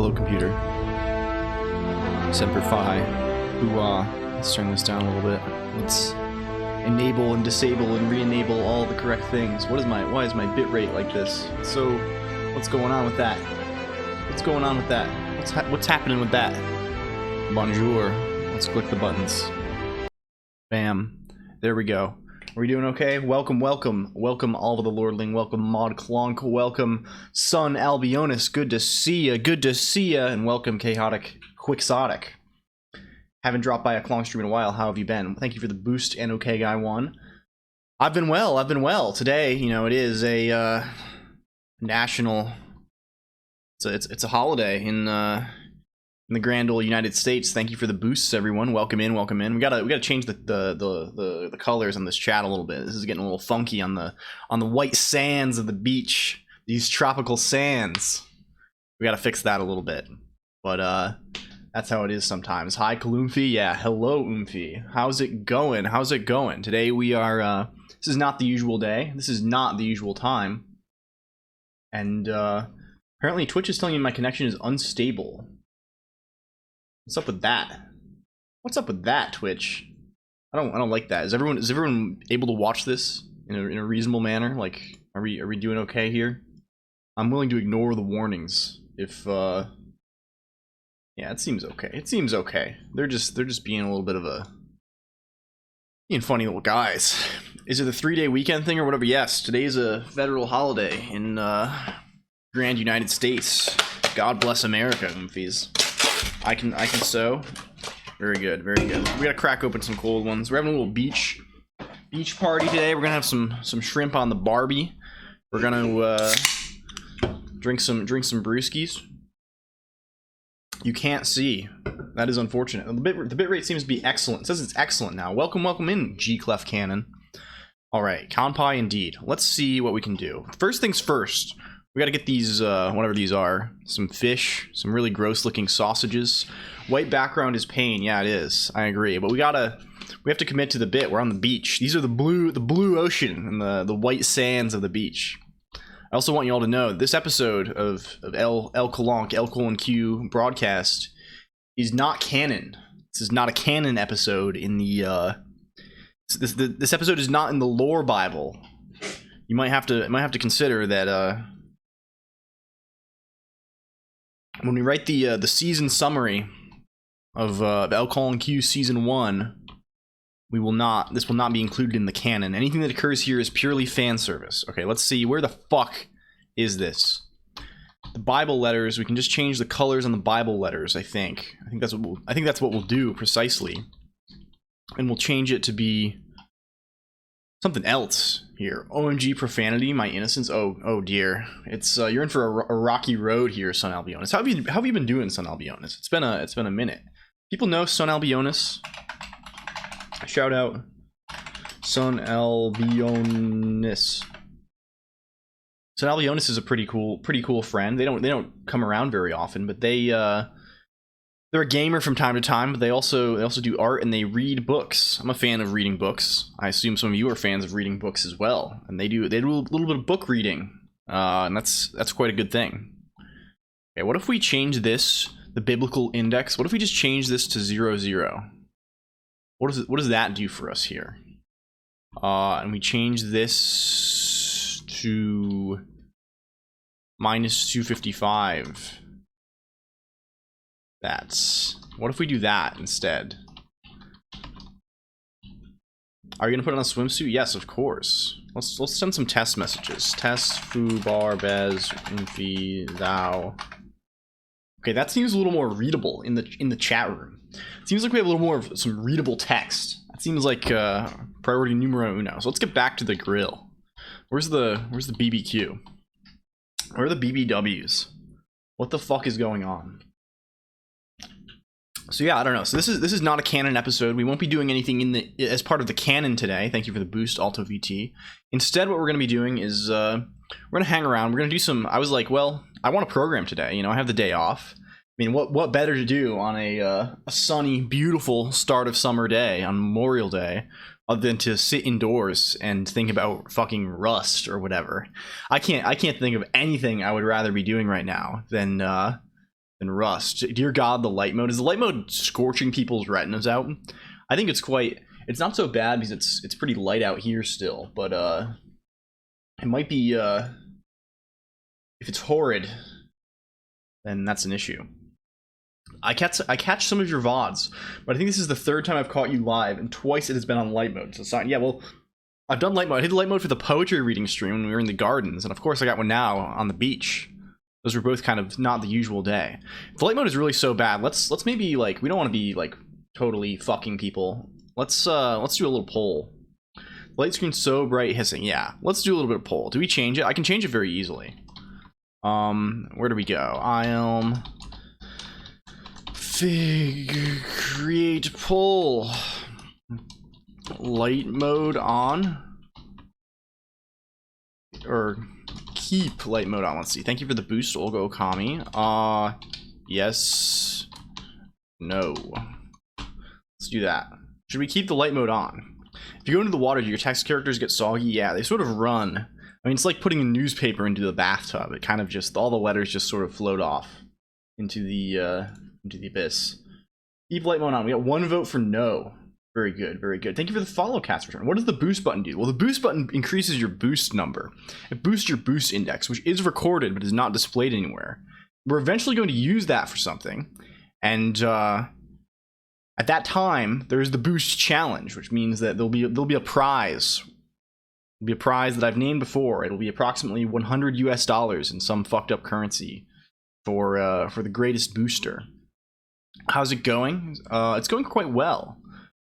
Hello, computer. Semper Fi. Hoorah. Let's turn this down a little bit. Let's enable and disable and re-enable all the correct things. Why is my bitrate like this? So, what's going on with that? What's going on with that? What's happening with that? Bonjour. Let's click the buttons. Bam. There we go. Are we doing okay? Welcome, welcome. Welcome, all of the Lordling. Welcome, Mod Colonq. Welcome, Son Albionis. Good to see ya. Good to see ya. And welcome, Chaotic Quixotic. Haven't dropped by a Colonq stream in a while. How have you been? Thank you for the boost, and okay guy 1. I've been well. I've been well. Today, you know, it is a national. It's a holiday in the grand old United States. Thank you for the boosts, everyone. Welcome in, welcome in. We gotta change the colors on this chat a little bit. This is getting a little funky on the white sands of the beach. These tropical sands. We gotta fix that a little bit. But that's how it is sometimes. Hi, Kalumfi. Yeah, hello, Oomphy. How's it going? How's it going? Today we are. This is not the usual day. This is not the usual time. And apparently Twitch is telling me my connection is unstable. What's up with that? What's up with that, Twitch? I don't like that. Is everyone able to watch this in a reasonable manner? Like, are we doing okay here? I'm willing to ignore the warnings if yeah, it seems okay. It seems okay. They're just being a little bit of being funny little guys. Is it the 3-day weekend thing or whatever? Yes, today's a federal holiday in grand United States. God bless America, Oomfies. I can sew. Very good, very good. We gotta crack open some cold ones. We're having a little beach party today. We're gonna have some shrimp on the Barbie. We're gonna drink some brewskis. You can't see. That is unfortunate. The bitrate seems to be excellent. It says it's excellent now. Welcome in, G-Clef Cannon. All right, Conpie indeed. Let's see what we can do. First things first. We gotta get these, whatever these are. Some fish, some really gross-looking sausages. White background is pain. Yeah, it is. I agree. But we have to commit to the bit. We're on the beach. These are the blue ocean and the white sands of the beach. I also want you all to know this episode of LLLL Colonq broadcast is not canon. This is not a canon episode in the this episode is not in the lore Bible. You might have to consider that when we write the season summary of LLLL Colonq season 1, this will not be included in the canon. Anything that occurs here is purely fan service. Okay, let's see, where the fuck is this? The Bible letters, we can just change the colors on the Bible letters, I think. I think that's what we'll do precisely. And we'll change it to be something else here. OMG profanity, my innocence. Oh dear. It's you're in for a rocky road here, Son Albionis. How have you been doing, Son Albionis? It's been a minute. People know Son Albionis. Shout out Son Albionis. Son Albionis is a pretty cool friend. They don't come around very often, but they're a gamer from time to time, but they also do art and they read books. I'm a fan of reading books. I assume some of you are fans of reading books as well. And they do a little bit of book reading. And that's quite a good thing. Okay, what if we change this, the biblical index? What if we just change this to 00? What does that do for us here? And we change this to -255. What if we do that instead? Are you gonna put on a swimsuit? Yes, of course. Let's send some test messages. Test foo bar bez infi thou. Okay, that seems a little more readable in the chat room. It seems like we have a little more of some readable text. That seems like priority numero uno. So let's get back to the grill. Where's the BBQ? Where are the BBWs? What the fuck is going on? So yeah, I don't know. So this is not a canon episode. We won't be doing anything as part of the canon today. Thank you for the boost, Alto VT. Instead, what we're going to be doing is we're going to hang around. We're going to do some. I was like, well, I want to program today. You know, I have the day off. I mean, what better to do on a sunny, beautiful start of summer day on Memorial Day other than to sit indoors and think about fucking Rust or whatever. I can't think of anything I would rather be doing right now than than Rust. Dear God, the light mode. Is the light mode scorching people's retinas out? I think it's quite... It's not so bad because it's pretty light out here still, but it might be... if it's horrid, then that's an issue. I catch some of your VODs, but I think this is the third time I've caught you live, and twice it has been on light mode. So it's not... Yeah, well, I've done light mode. I did light mode for the poetry reading stream when we were in the gardens, and of course I got one now on the beach. Those were both kind of not the usual day. If the light mode is really so bad, let's maybe, like, we don't want to be like totally fucking people. Let's do a little poll. The light screen's so bright hissing. Yeah, let's do a little bit of poll. Do we change it? I can change it very easily. Where do we go? Ilm Fig create poll. Light mode on. Or keep light mode on. Let's see. Thank you for the boost, Olga Okami. Yes. No. Let's do that. Should we keep the light mode on? If you go into the water, do your text characters get soggy? Yeah, they sort of run. I mean, it's like putting a newspaper into the bathtub. It kind of just, all the letters just sort of float off into the abyss. Keep light mode on. We got 1 vote for no. Very good, very good. Thank you for the follow, Cast Return. What does the boost button do? Well, the boost button increases your boost number. It boosts your boost index, which is recorded but is not displayed anywhere. We're eventually going to use that for something. And at that time, there's the boost challenge, which means that there'll be a prize. There'll be a prize that I've named before. It'll be approximately $100 US in some fucked up currency for the greatest booster. How's it going? It's going quite well.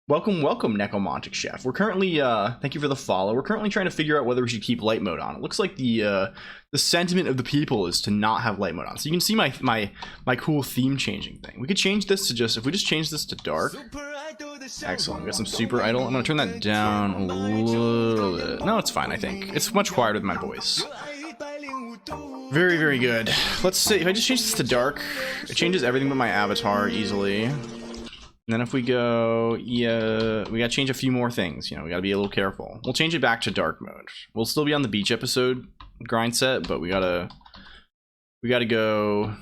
Welcome, Necromantic Chef. We're currently, thank you for the follow. We're currently trying to figure out whether we should keep light mode on. It looks like the sentiment of the people is to not have light mode on. So you can see my cool theme changing thing. We could change this to just, if we just change this to dark. Excellent, we got some Super Idol. I'm gonna turn that down a little bit. No, it's fine, I think. It's much quieter than my voice. Very, very good. Let's see, if I just change this to dark, it changes everything but my avatar easily. And then if we go, yeah, we gotta change a few more things, you know, we gotta be a little careful. We'll change it back to dark mode. We'll still be on the beach episode grind set, but we gotta go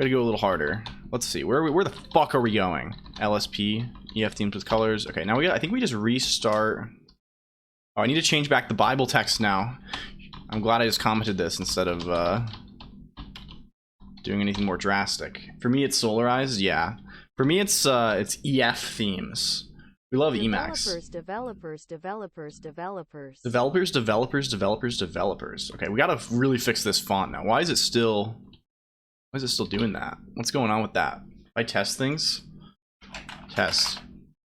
a little harder. Let's see, where the fuck are we going? LSP, EF themes with colors. Okay, now I think we just restart. Oh, I need to change back the Bible text now. I'm glad I just commented this instead of doing anything more drastic. For me, it's solarized, yeah. For me, it's EF themes. We love Emacs. Developers. Okay, we gotta really fix this font now. Why is it still doing that? What's going on with that? If I test things, test.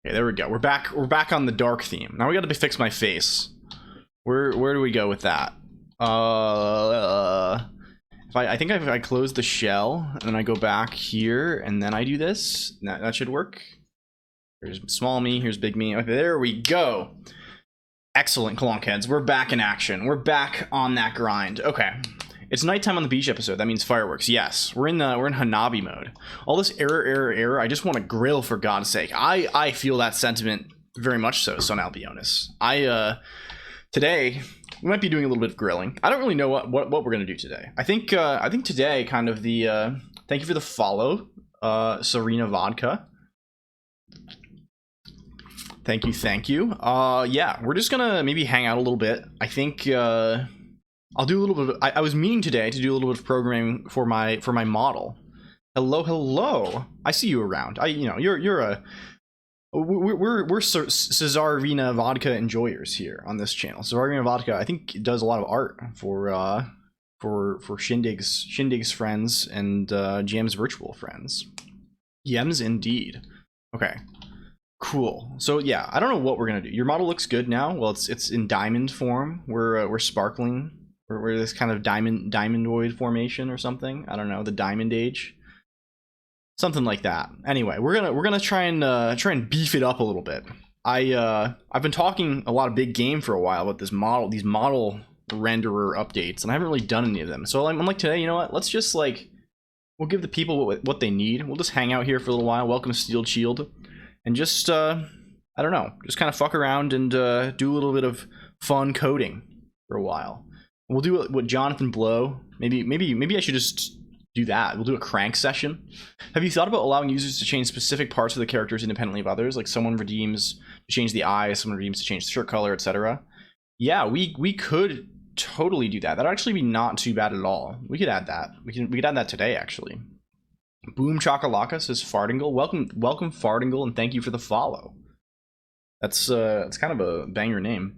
Okay, there we go. We're back on the dark theme. Now we gotta fix my face. Where do we go with that? I think if I close the shell and then I go back here and then I do this, that should work. Here's small me, here's big me. Okay, there we go. Excellent, Colonq heads. We're back in action. We're back on that grind. Okay, it's nighttime on the beach episode. That means fireworks. Yes, we're in Hanabi mode. All this error. I just want to grill, for God's sake. I feel that sentiment very much so, Son Albionis. Today, we might be doing a little bit of grilling. I don't really know what we're gonna do today. I think today kind of the thank you for the follow, Serena Vodka. Thank you. Yeah, we're just gonna maybe hang out a little bit. I think I'll do a little bit of, I was meaning today to do a little bit of programming for my model. Hello. I see you around. You're a we're Cesarina Vodka enjoyers here on this channel. Cesarina Vodka, I think, does a lot of art for Shindig's friends and Jam's virtual friends. Yems indeed. Okay, cool. So yeah, I don't know what we're gonna do. Your model looks good now. Well, it's in diamond form. We're sparkling. We're this kind of diamondoid formation or something. I don't know, the diamond age. Something like that. Anyway, we're gonna try and beef it up a little bit. I've been talking a lot of big game for a while about these model renderer updates, and I haven't really done any of them. So I'm like, today, you know what? Let's just we'll give the people what they need. We'll just hang out here for a little while. Welcome Steel Shield, and just I don't know, just kind of fuck around and do a little bit of fun coding for a while. We'll do what Jonathan Blow. Maybe I should just do that. We'll do a crank session. Have you thought about allowing users to change specific parts of the characters independently of others? Like someone redeems to change the eye, someone redeems to change the shirt color, etc. Yeah, we could totally do that. That'd actually be not too bad at all. We could add that. We could add that today, actually. Boom Chakalaka says Fardingle. Welcome Fardingle, and thank you for the follow. That's it's kind of a banger name.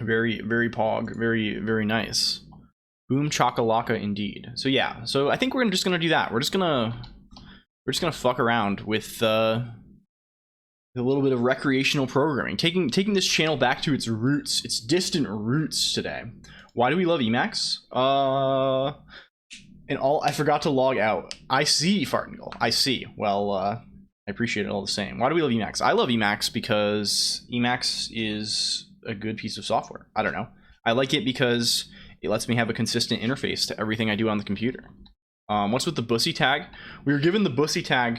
Very pog, very nice. Boom Chakalaka indeed. So yeah, so I think we're just gonna do that. We're just gonna fuck around with a little bit of recreational programming, taking this channel back to its roots, its distant roots today. Why do we love Emacs? I forgot to log out. I see, Fartingle. I see. Well, I appreciate it all the same. Why do we love Emacs? I love Emacs because Emacs is a good piece of software. I don't know. I like it because it lets me have a consistent interface to everything I do on the computer. What's with the bussy tag? We were given the bussy tag.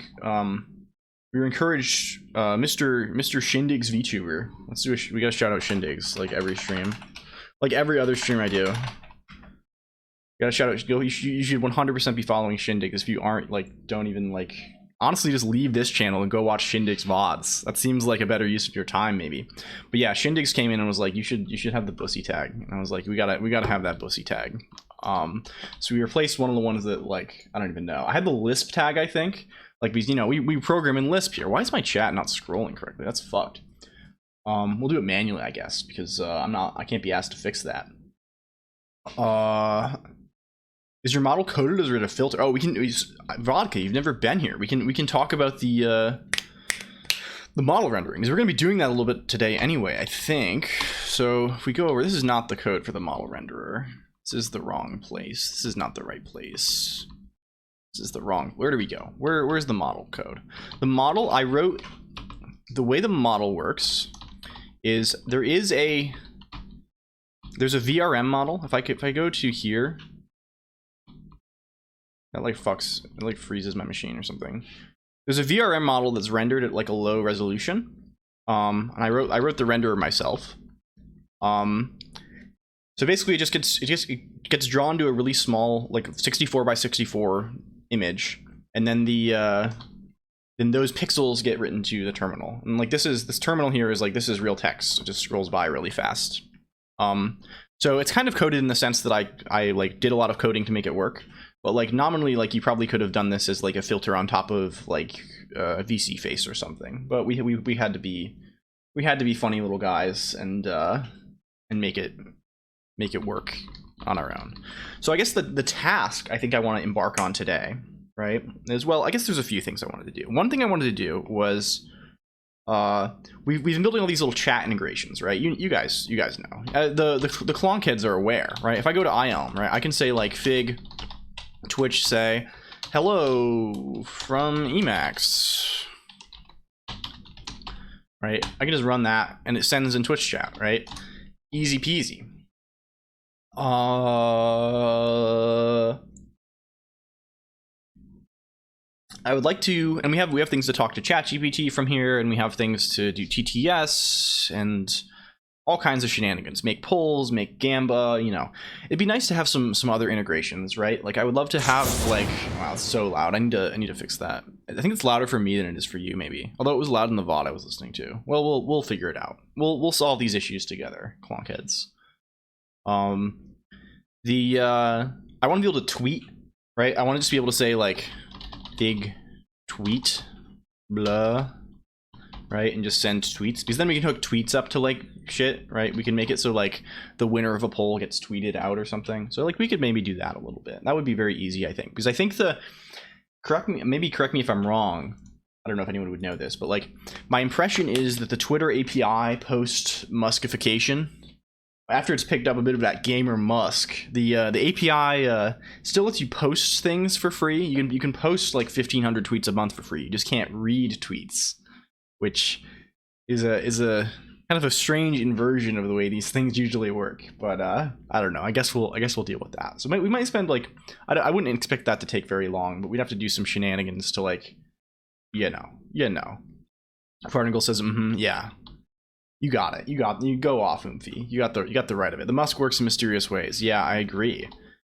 We were encouraged, Mr. Shindig's VTuber. Let's do we gotta shout out Shindig's like every stream, like every other stream I do. Gotta shout out. You should 100% be following Shindig. If you aren't, like, don't even like. Honestly, just leave this channel and go watch Shindig's VODs. That seems like a better use of your time, maybe. But yeah, Shindig's came in and was like, you should have the bussy tag. And I was like, we gotta have that bussy tag. So we replaced one of the ones that, like, I don't even know. I had the Lisp tag, I think. Like, because, you know, we program in Lisp here. Why is my chat not scrolling correctly? That's fucked. We'll do it manually, I guess, because I can't be asked to fix that. Is your model coded, or is it a filter? Oh, we can Vodka, you've never been here. We can talk about the model rendering, because we're going to be doing that a little bit today anyway, I think. So if we go over, this is not the code for the model renderer. This is the wrong place. This is not the right place. This is the wrong. Where do we go? Where's the model code? The model I wrote. The way the model works is there's a VRM model. If I go to here. That like freezes my machine or something. There's a VRM model that's rendered at like a low resolution. And I wrote the renderer myself. So basically it gets drawn to a really small, like 64 by 64 image, and then then those pixels get written to the terminal. And like this terminal here is like, this is real text. It just scrolls by really fast. So it's kind of coded in the sense that I like did a lot of coding to make it work. But like nominally, like you probably could have done this as like a filter on top of like a VC face or something. But we had to be funny little guys and make it work on our own. So I guess the task I think I want to embark on today, right, as well. I guess there's a few things I wanted to do. One thing I wanted to do was we've been building all these little chat integrations, right? You guys know. The Colonq heads are aware, right? If I go to IELM, right, I can say like Fig Twitch, say hello from Emacs, right? I can just run that and it sends in Twitch chat, right? Easy peasy. I would like to, and we have things to talk to ChatGPT from here, and we have things to do TTS and all kinds of shenanigans, make polls, make Gamba, you know. It'd be nice to have some other integrations, right? Like I would love to have like, wow, it's so loud. I need to fix that. I think it's louder for me than it is for you, maybe. Although it was loud in the VOD I was listening to. Well, we'll figure it out. We'll solve these issues together, Colonq heads. I want to be able to tweet, right? I want to just be able to say like big tweet, blah, right, and just send tweets, because then we can hook tweets up to like shit, right? We can make it so like the winner of a poll gets tweeted out or something. So like we could maybe do that a little bit. That would be very easy, I think, because I think correct me if I'm wrong. I don't know if anyone would know this, but like my impression is that the Twitter API post Muskification, after it's picked up a bit of that gamer Musk, the API still lets you post things for free. You can post like 1,500 tweets a month for free. You just can't read tweets, which is a kind of a strange inversion of the way these things usually work. But I don't know. I guess we'll deal with that. So we might spend like, I wouldn't expect that to take very long, but we'd have to do some shenanigans to like, you know. Fartingle says, yeah. You got it. You go off, Oomphy. You got the right of it. The Musk works in mysterious ways. Yeah, I agree.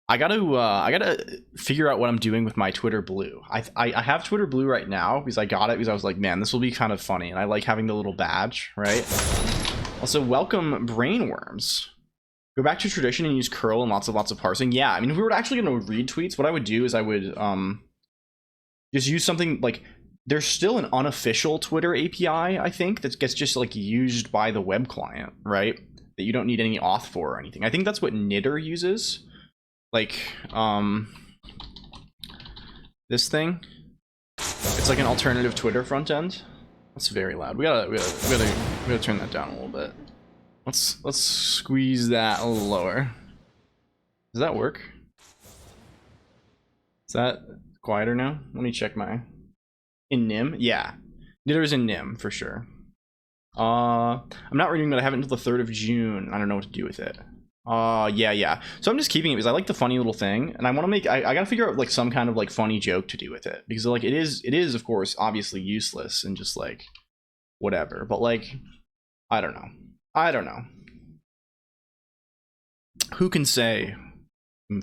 I gotta figure out what I'm doing with my Twitter Blue. I have Twitter Blue right now because I got it because I was like, man, this will be kind of funny, and I like having the little badge, right? Also, welcome brainworms. Go back to tradition and use curl and lots of parsing. Yeah, I mean, if we were actually going to read tweets, what I would do is I would just use something like, there's still an unofficial Twitter API, I think, that gets just like used by the web client, right? That you don't need any auth for or anything. I think that's what Knitter uses. Like, this thing. It's like an alternative Twitter front end. That's very loud. We gotta turn that down a little bit. Let's squeeze that a little lower. Does that work? Is that quieter now? Let me check my in Nim. Yeah, Knitter's in Nim for sure. I'm not renewing that. I have it until the 3rd of June. I don't know what to do with it. Yeah. So I'm just keeping it because I like the funny little thing, and I want to make. I gotta figure out like some kind of like funny joke to do with it, because like it is of course obviously useless and just like whatever. But like I don't know. Who can say?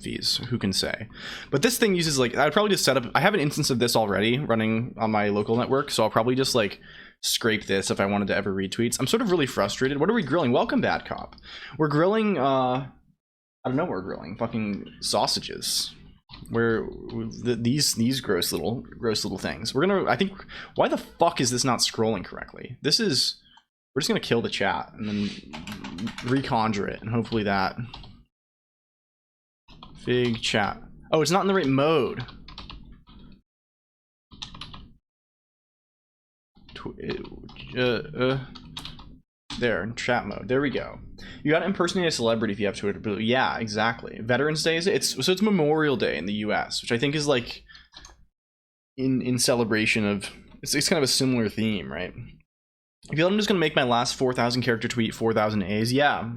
Fees. Who can say? But this thing uses like, I'd probably just set up. I have an instance of this already running on my local network, so I'll probably just like scrape this if I wanted to ever read tweets. I'm sort of really frustrated. What are we grilling? Welcome, Bad Cop. We're grilling. I don't know. We're grilling fucking sausages. Where these gross little things. We're gonna. I think. Why the fuck is this not scrolling correctly? This is. We're just gonna kill the chat and then reconjure it, and hopefully that. Fig chat. Oh, it's not in the right mode. There, chat mode. There we go. You gotta impersonate a celebrity if you have Twitter Blue. Yeah, exactly. Veterans Day is it? It's Memorial Day in the US, which I think is like in celebration of. It's kind of a similar theme, right? I feel like I'm just gonna make my last 4,000 character tweet 4,000 A's. Yeah.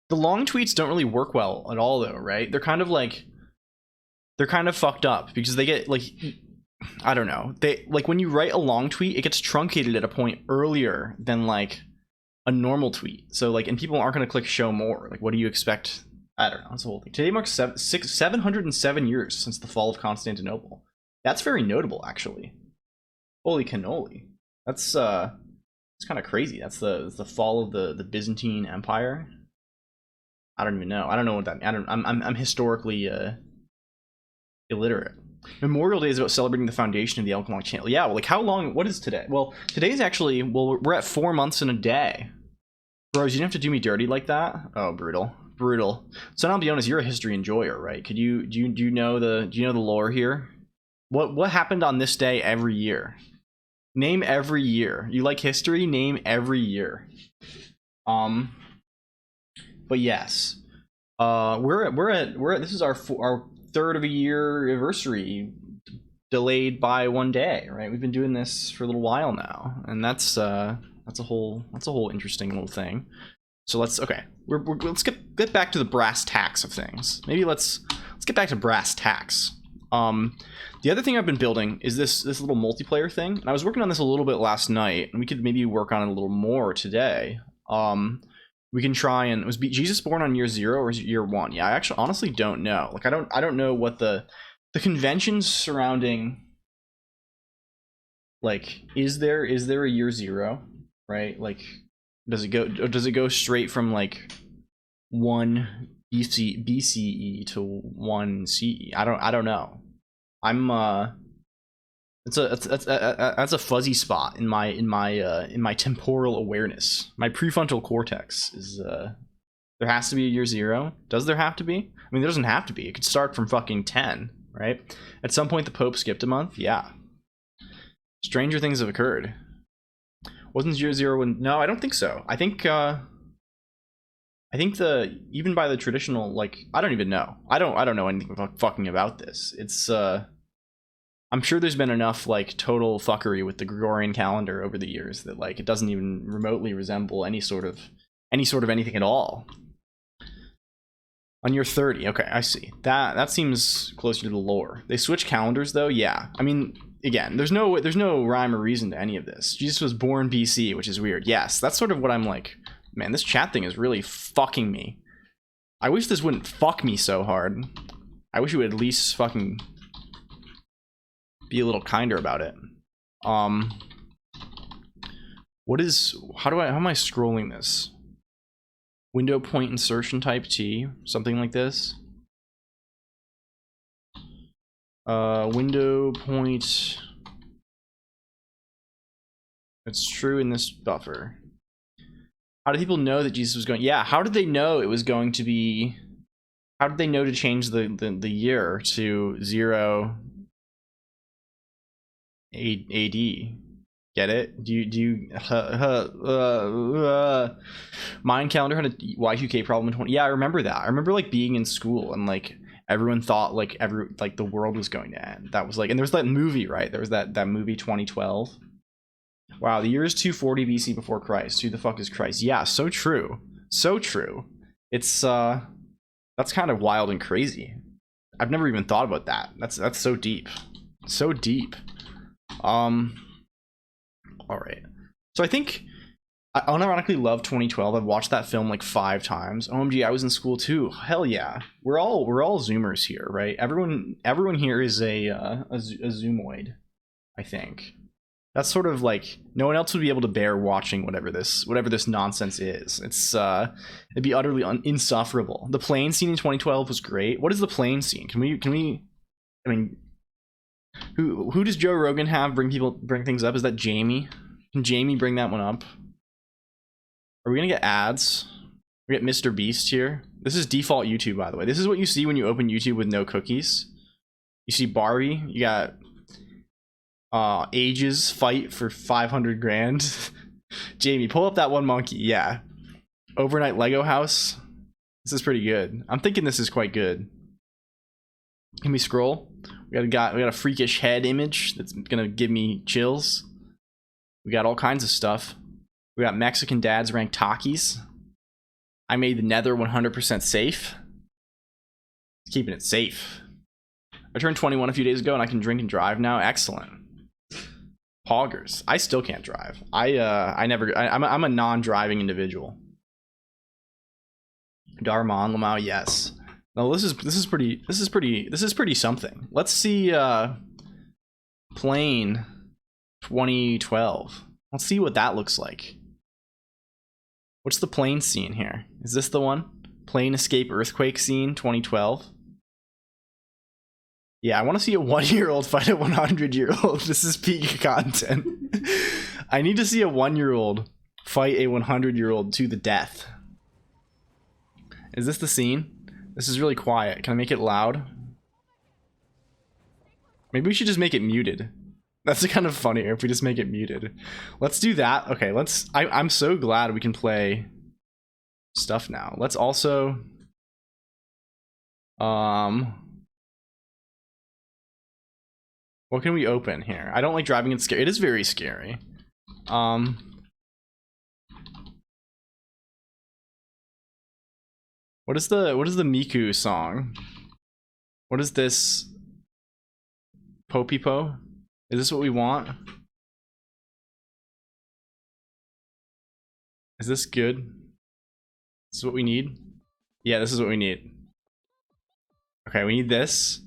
The long tweets don't really work well at all, though, right? They're kind of fucked up because they get like, I don't know. They like when you write a long tweet, it gets truncated at a point earlier than like a normal tweet. So like, and people aren't going to click show more. Like, what do you expect? I don't know. That's the whole thing. Today marks 707 years since the fall of Constantinople. That's very notable, actually. Holy cannoli. That's it's kind of crazy. That's the fall of the Byzantine Empire. I don't even know. I don't know what that means. I'm historically illiterate. Memorial Day is about celebrating the foundation of the LLLL channel. Yeah, well, like how long? What is today? Well, today's actually. Well, we're at 4 months and a day. Bros, you didn't have to do me dirty like that. Oh, brutal. So now, be honest, you're a history enjoyer, right? Do you know the lore here? What happened on this day every year? Name every year. You like history? Name every year. But yes, we're at this is our 3rd of a year anniversary, delayed by 1 day, right? We've been doing this for a little while now, and that's a whole interesting little thing. So let's get back to the brass tacks of things. Maybe let's get back to brass tacks. The other thing I've been building is this little multiplayer thing, and I was working on this a little bit last night, and we could maybe work on it a little more today. We can try and was Jesus born on year 0 or year 1? Yeah, I actually honestly don't know. Like I don't know what the conventions surrounding. Like, is there a year 0, right? Like, does it go straight from like 1 BCE to 1 CE? I don't know. I'm that's a fuzzy spot in my temporal awareness. My prefrontal cortex is there has to be a year 0. Does there have to be? I mean, there doesn't have to be. It could start from fucking 10, right? At some point the Pope skipped a month. Yeah. Stranger things have occurred. Wasn't year 0 when? No, I don't think so. I think even by the traditional, like, I don't even know. I don't know anything fucking about this. It's I'm sure there's been enough like total fuckery with the Gregorian calendar over the years that like it doesn't even remotely resemble any sort of anything at all. On year 30, okay, I see. That seems closer to the lore. They switch calendars though, yeah. I mean, again, there's no rhyme or reason to any of this. Jesus was born BC, which is weird. Yes, that's sort of what I'm like. Man, this chat thing is really fucking me. I wish this wouldn't fuck me so hard. I wish it would at least fucking be a little kinder about it. What is, how am I scrolling this? Window point insertion type T, something like this. Window point. It's true in this buffer. How did people know that Jesus was going? Yeah, how did they know it was going to be? How did they know to change the year to 0 AD? Get it? Do you Mind calendar had a Y2K problem in 20? Yeah, I remember that. I remember like being in school and like everyone thought like the world was going to end. That was like, and there was that movie, right? There was that movie 2012. Wow, the year is 240 BC before Christ. Who the fuck is Christ? Yeah, so true. So true. It's that's kind of wild and crazy. I've never even thought about that. That's so deep. So deep. All right. So I think I unironically love 2012. I've watched that film like 5 times. OMG, I was in school too. Hell yeah. We're all Zoomers here, right? Everyone here is a Zoomoid, I think. That's sort of like no one else would be able to bear watching whatever this nonsense is. It's it'd be utterly insufferable. The plane scene in 2012 was great. What is the plane scene? Can we? I mean, who does Joe Rogan have bring things up? Is that Jamie? Can Jamie bring that one up? Are we gonna get ads? We get Mr. Beast here. This is default YouTube, by the way. This is what you see when you open YouTube with no cookies. You see Barbie. You got Ages fight for 500 grand. Jamie, pull up that one monkey. Yeah. Overnight Lego house. This is pretty good. I'm thinking this is quite good. Can we scroll? We got a freakish head image that's gonna give me chills. We got all kinds of stuff. We got Mexican dads rank Takis. I made the Nether 100% safe. Keeping it safe. I turned 21 a few days ago and I can drink and drive now. Excellent. Poggers. I still can't drive. I'm a non-driving individual. Darman Lamau, yes. No, this is pretty something. Let's see plane 2012. Let's see what that looks like. What's the plane scene here? Is this the one? Plane escape earthquake scene 2012. Yeah, I want to see a 1-year-old fight a 100-year-old. This is peak content. I need to see a 1-year-old fight a 100-year-old to the death. Is this the scene? This is really quiet. Can I make it loud? Maybe we should just make it muted. That's kind of funnier if we just make it muted. Let's do that. Okay, I'm so glad we can play stuff now. Let's also what can we open here? I don't like driving. It's scary. It is very scary. What is the Miku song? What is this? Popipo? Is this what we want? Is this good? This is what we need? Yeah, this is what we need. Okay, we need this.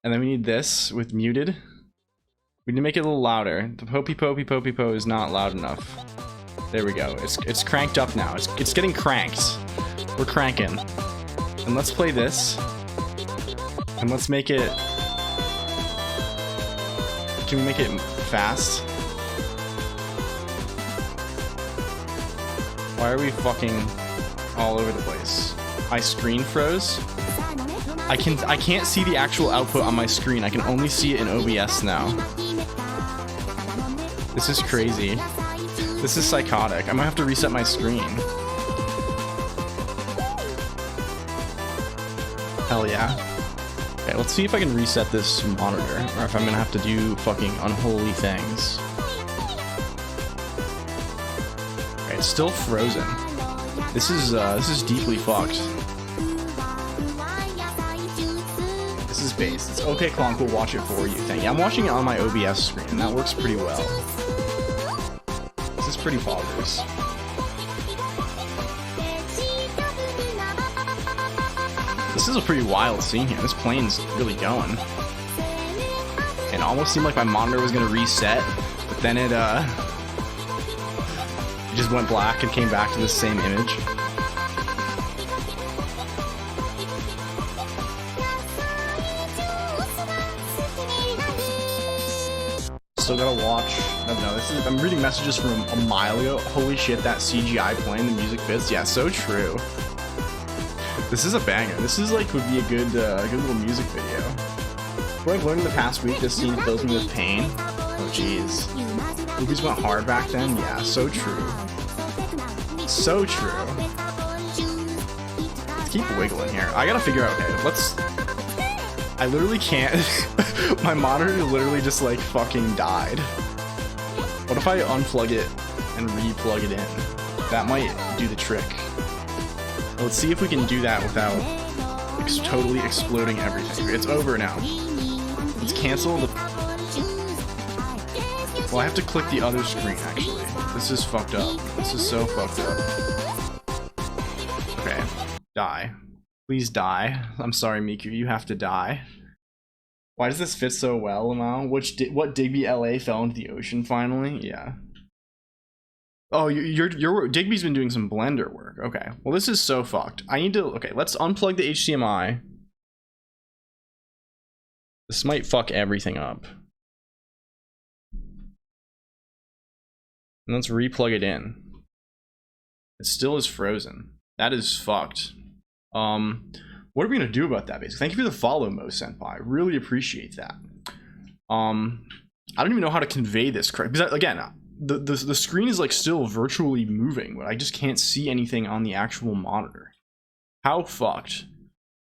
And then we need this with muted. We need to make it a little louder. The Popipo is not loud enough. There we go. It's cranked up now. It's getting cranked. We're cranking. And let's play this. And let's make it... Can we make it fast? Why are we fucking all over the place? My screen froze. I can't see the actual output on my screen. I can only see it in OBS now. This is crazy. This is psychotic. I'm gonna have to reset my screen. Hell yeah. Okay, let's see if I can reset this monitor, or if I'm gonna have to do fucking unholy things. Okay, it's still frozen. This is deeply fucked. This is based. It's okay, Colonq will watch it for you. Thank you. I'm watching it on my OBS screen, and that works pretty well. This is pretty boggers. this is a pretty wild scene here. This plane's really going. It almost seemed like my monitor was gonna reset, but then it just went black and came back to the same image. Still gotta watch. No, this is. I'm reading messages from a mile ago. Holy shit, that CGI playing the music fits. Yeah, so true. This is a banger. This is like would be a good little music video. What I've learned in the past week, this scene fills me with pain. Oh jeez. Movies went hard back then. Yeah, so true. So true. Let's keep wiggling here. I gotta figure out. Okay, let's. I literally can't. My monitor literally just like fucking died. What if I unplug it and re-plug it in? That might do the trick. Let's see if we can do that without totally exploding everything. It's over now. Let's cancel the... Well, I have to click the other screen actually. This is fucked up. This is so fucked up. Okay. Die. Please die. I'm sorry, Miku, you have to die. Why does this fit so well, Lamau? What Digby LA fell into the ocean finally? Yeah. Oh, Digby's been doing some Blender work. Okay. Well, this is so fucked. I need to... Okay, let's unplug the HDMI. This might fuck everything up. And let's replug it in. It still is frozen. That is fucked. What are we gonna do about that, basically? Thank you for the follow, Mo Senpai. Really appreciate that. I don't even know how to convey this correct, because again, the screen is like still virtually moving, but I just can't see anything on the actual monitor. How fucked?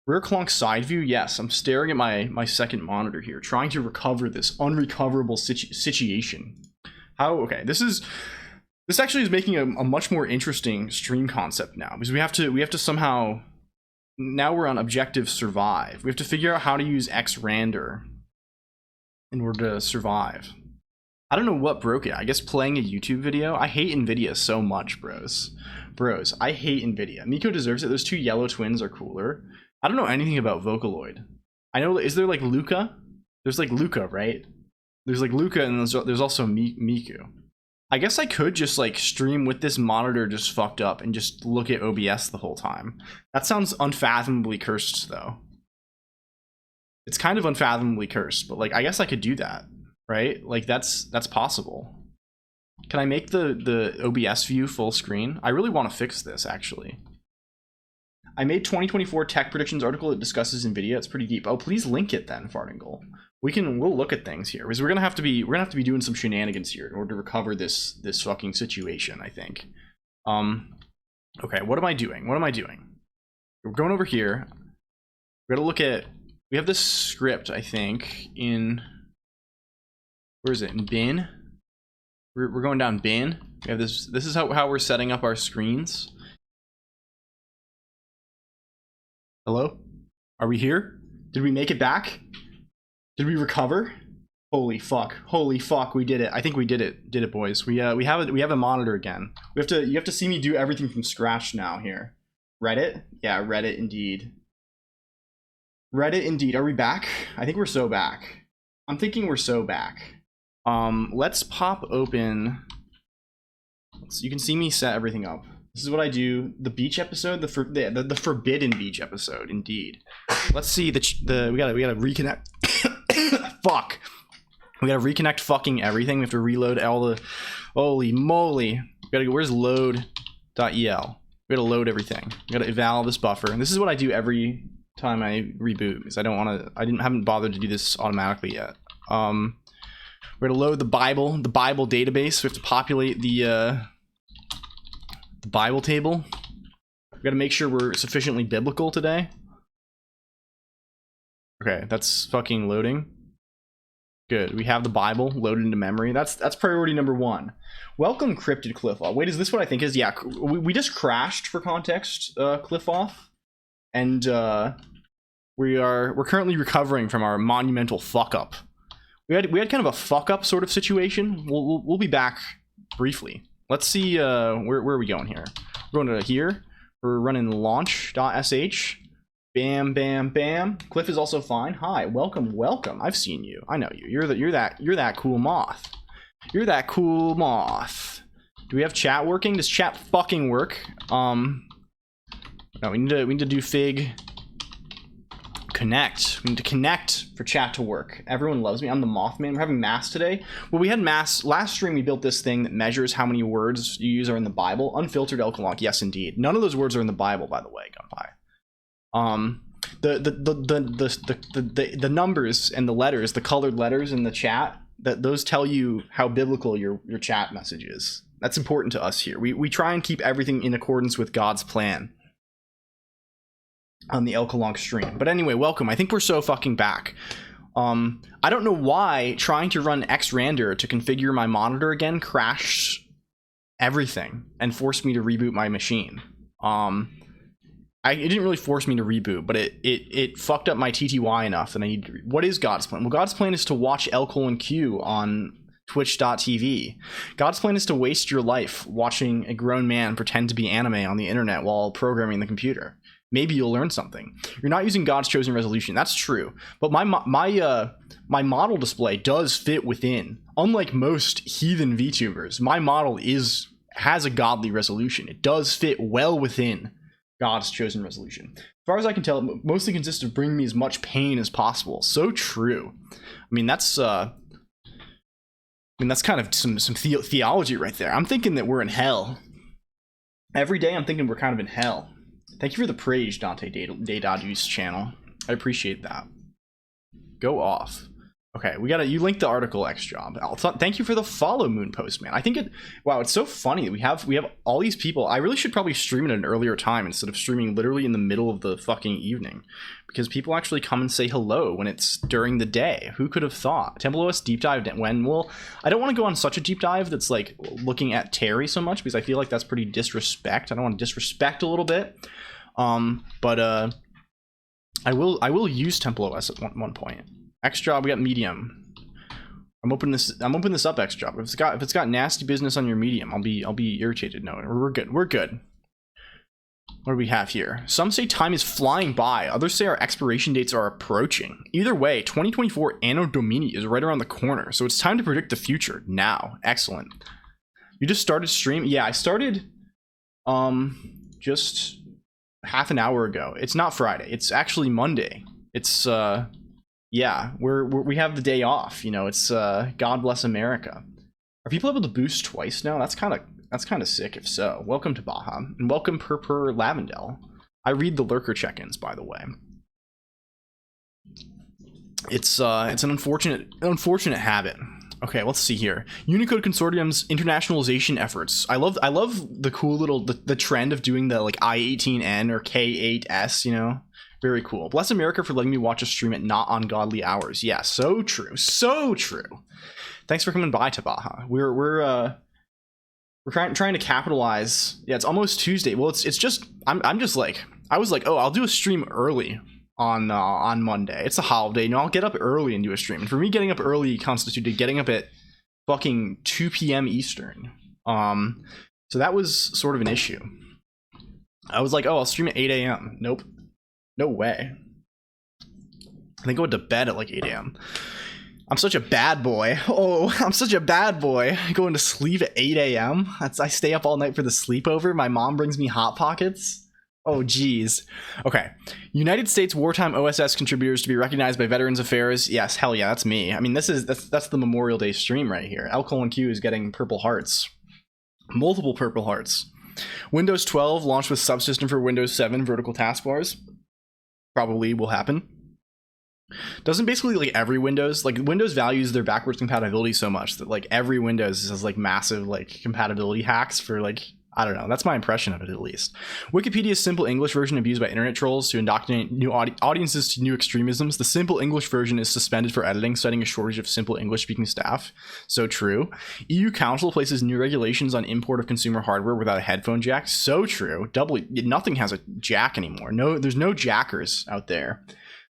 Rear Colonq side view? Yes, I'm staring at my second monitor here, trying to recover this unrecoverable situation. How? Okay, this actually is making a much more interesting stream concept now, because we have to somehow. Now we're on objective survive. We have to figure out how to use X-Randor in order to survive. I don't know what broke it. I guess playing a YouTube video. I hate NVIDIA so much, bros. Bros, I hate NVIDIA. Miko deserves it. Those two yellow twins are cooler. I don't know anything about Vocaloid. I know, is there like Luca? There's like Luca, right? There's like Luca and there's also Miku. I guess I could just like stream with this monitor just fucked up and just look at OBS the whole time. That sounds unfathomably cursed though. It's kind of unfathomably cursed, but like I guess I could do that, right? Like that's possible. Can I make the OBS view full screen? I really want to fix this actually. I made 2024 tech predictions article that discusses NVIDIA. It's pretty deep. Oh, please link it then, Fartingle. We'll look at things here because we're gonna have to be doing some shenanigans here in order to recover this fucking situation, I think. Okay, what am I doing? We're going over here. We're gonna look at, we have this script, I think, in, where is it? In bin? We're going down bin. We have this is how we're setting up our screens. Hello? Are we here? Did we make it back? Did we recover? Holy fuck, we did it. I think we did it, boys. We have a monitor again. You have to see me do everything from scratch now here. Reddit? Yeah, Reddit indeed. Reddit indeed. Are we back? I think we're so back. I'm thinking we're so back. Let's pop open. You can see me set everything up. This is what I do. The beach episode, the forbidden beach episode, indeed. Let's see we gotta reconnect. Fuck. We gotta reconnect fucking everything. We have to reload all the. Holy moly. We gotta go. Where's load.el? We gotta load everything. We gotta eval this buffer. And this is what I do every time I reboot because I haven't bothered to do this automatically yet. We're gonna load the Bible database. We have to populate the Bible table. We gotta make sure we're sufficiently biblical today. Okay, that's fucking loading. Good. We have the Bible loaded into memory. That's priority number one. Welcome, Cryptid Cliff-Off. Wait, is this what I think is? Yeah, we just crashed for context, Cliff-Off, and we're currently recovering from our monumental fuck up. We had kind of a fuck up sort of situation. We'll be back briefly. Let's see where are we going here? We're going to here. We're running launch.sh. Bam, bam, bam. Cliff is also fine. Hi, welcome, welcome. I've seen you. I know you. You're that cool moth. You're that cool moth. Do we have chat working? Does chat fucking work? No, we need to do fig connect. We need to connect for chat to work. Everyone loves me. I'm the Mothman. We're having mass today. Well, we had mass last stream. We built this thing that measures how many words you use are in the Bible. Unfiltered LLLL Colonq. Yes, indeed. None of those words are in the Bible, by the way. Gunpie. The numbers and the letters, the colored letters in the chat, those tell you how biblical your chat message is. That's important to us here. We try and keep everything in accordance with God's plan on the LLLL Colonq stream. But anyway, welcome. I think we're so fucking back. I don't know why trying to run xrandr to configure my monitor again crashed everything and forced me to reboot my machine. It didn't really force me to reboot, but it fucked up my TTY enough that I need to. What is God's plan? Well, God's plan is to watch LLLQ on twitch.tv. God's plan is to waste your life watching a grown man pretend to be anime on the internet while programming the computer. Maybe you'll learn something. You're not using God's chosen resolution. That's true. But my model display does fit within. Unlike most heathen VTubers, my model has a godly resolution. It does fit well within God's chosen resolution. As far as I can tell, it mostly consists of bringing me as much pain as possible. So true. I mean, that's kind of some theology right there. I'm thinking that we're in hell. Every day I'm thinking we're kind of in hell. Thank you for the praise, Dante Daydadu's channel. I appreciate that. Go off. Okay, you linked the article, XJob. Thank you for the follow, Moon Postman. I think wow, it's so funny that we have all these people. I really should probably stream it at an earlier time instead of streaming literally in the middle of the fucking evening, because people actually come and say hello when it's during the day. Who could have thought? Temple OS deep dive when? Well, I don't want to go on such a deep dive that's like looking at Terry so much, because I feel like that's pretty disrespect. I don't want to disrespect a little bit. But I will use Temple OS at one point. XJob, we got medium. I'm opening this up, XJob. If it's got nasty business on your medium, I'll be irritated. No, we're good. We're good. What do we have here? Some say time is flying by. Others say our expiration dates are approaching. Either way, 2024 Anno Domini is right around the corner, so it's time to predict the future now. Excellent. You just started stream? Yeah, I started just half an hour ago. It's not Friday. It's actually Monday. It's yeah, we have the day off. You know, it's God bless America. Are people able to boost twice now? That's kind of sick. If so, welcome to Baja and welcome Per Lavendel. I read the lurker check-ins, by the way. It's an unfortunate habit. Okay, let's see here. Unicode Consortium's internationalization efforts. I love the cool little the trend of doing the like I18N or K8S. You know. Very cool. Bless America for letting me watch a stream at not ungodly hours. Yeah, so true. So true. Thanks for coming by to Baja. We're trying to capitalize. Yeah, it's almost Tuesday. Well, it's just I'm just like I was like, oh, I'll do a stream early on Monday. It's a holiday. You know, I'll get up early and do a stream. And for me, getting up early constituted getting up at fucking 2 p.m. Eastern. So that was sort of an issue. I was like, oh, I'll stream at 8 a.m. Nope. No way. I think I went to bed at like 8 a.m. I'm such a bad boy. Oh, I'm such a bad boy. Going to sleep at 8 a.m. I stay up all night for the sleepover. My mom brings me Hot Pockets. Oh, geez. Okay. United States wartime OSS contributors to be recognized by Veterans Affairs. Yes, hell yeah, that's me. I mean, that's the Memorial Day stream right here. LLLQ is getting purple hearts. Multiple purple hearts. Windows 12 launched with subsystem for Windows 7 vertical taskbars. Probably will happen. Doesn't basically like every Windows, like Windows values their backwards compatibility so much that like every Windows has like massive like compatibility hacks for like, I don't know, that's my impression of it at least. Wikipedia's simple English version abused by internet trolls to indoctrinate new audiences to new extremisms. The simple English version is suspended for editing, citing a shortage of simple English speaking staff. So true. EU Council places new regulations on import of consumer hardware without a headphone jack. So true. Nothing has a jack anymore. No, there's no jackers out there.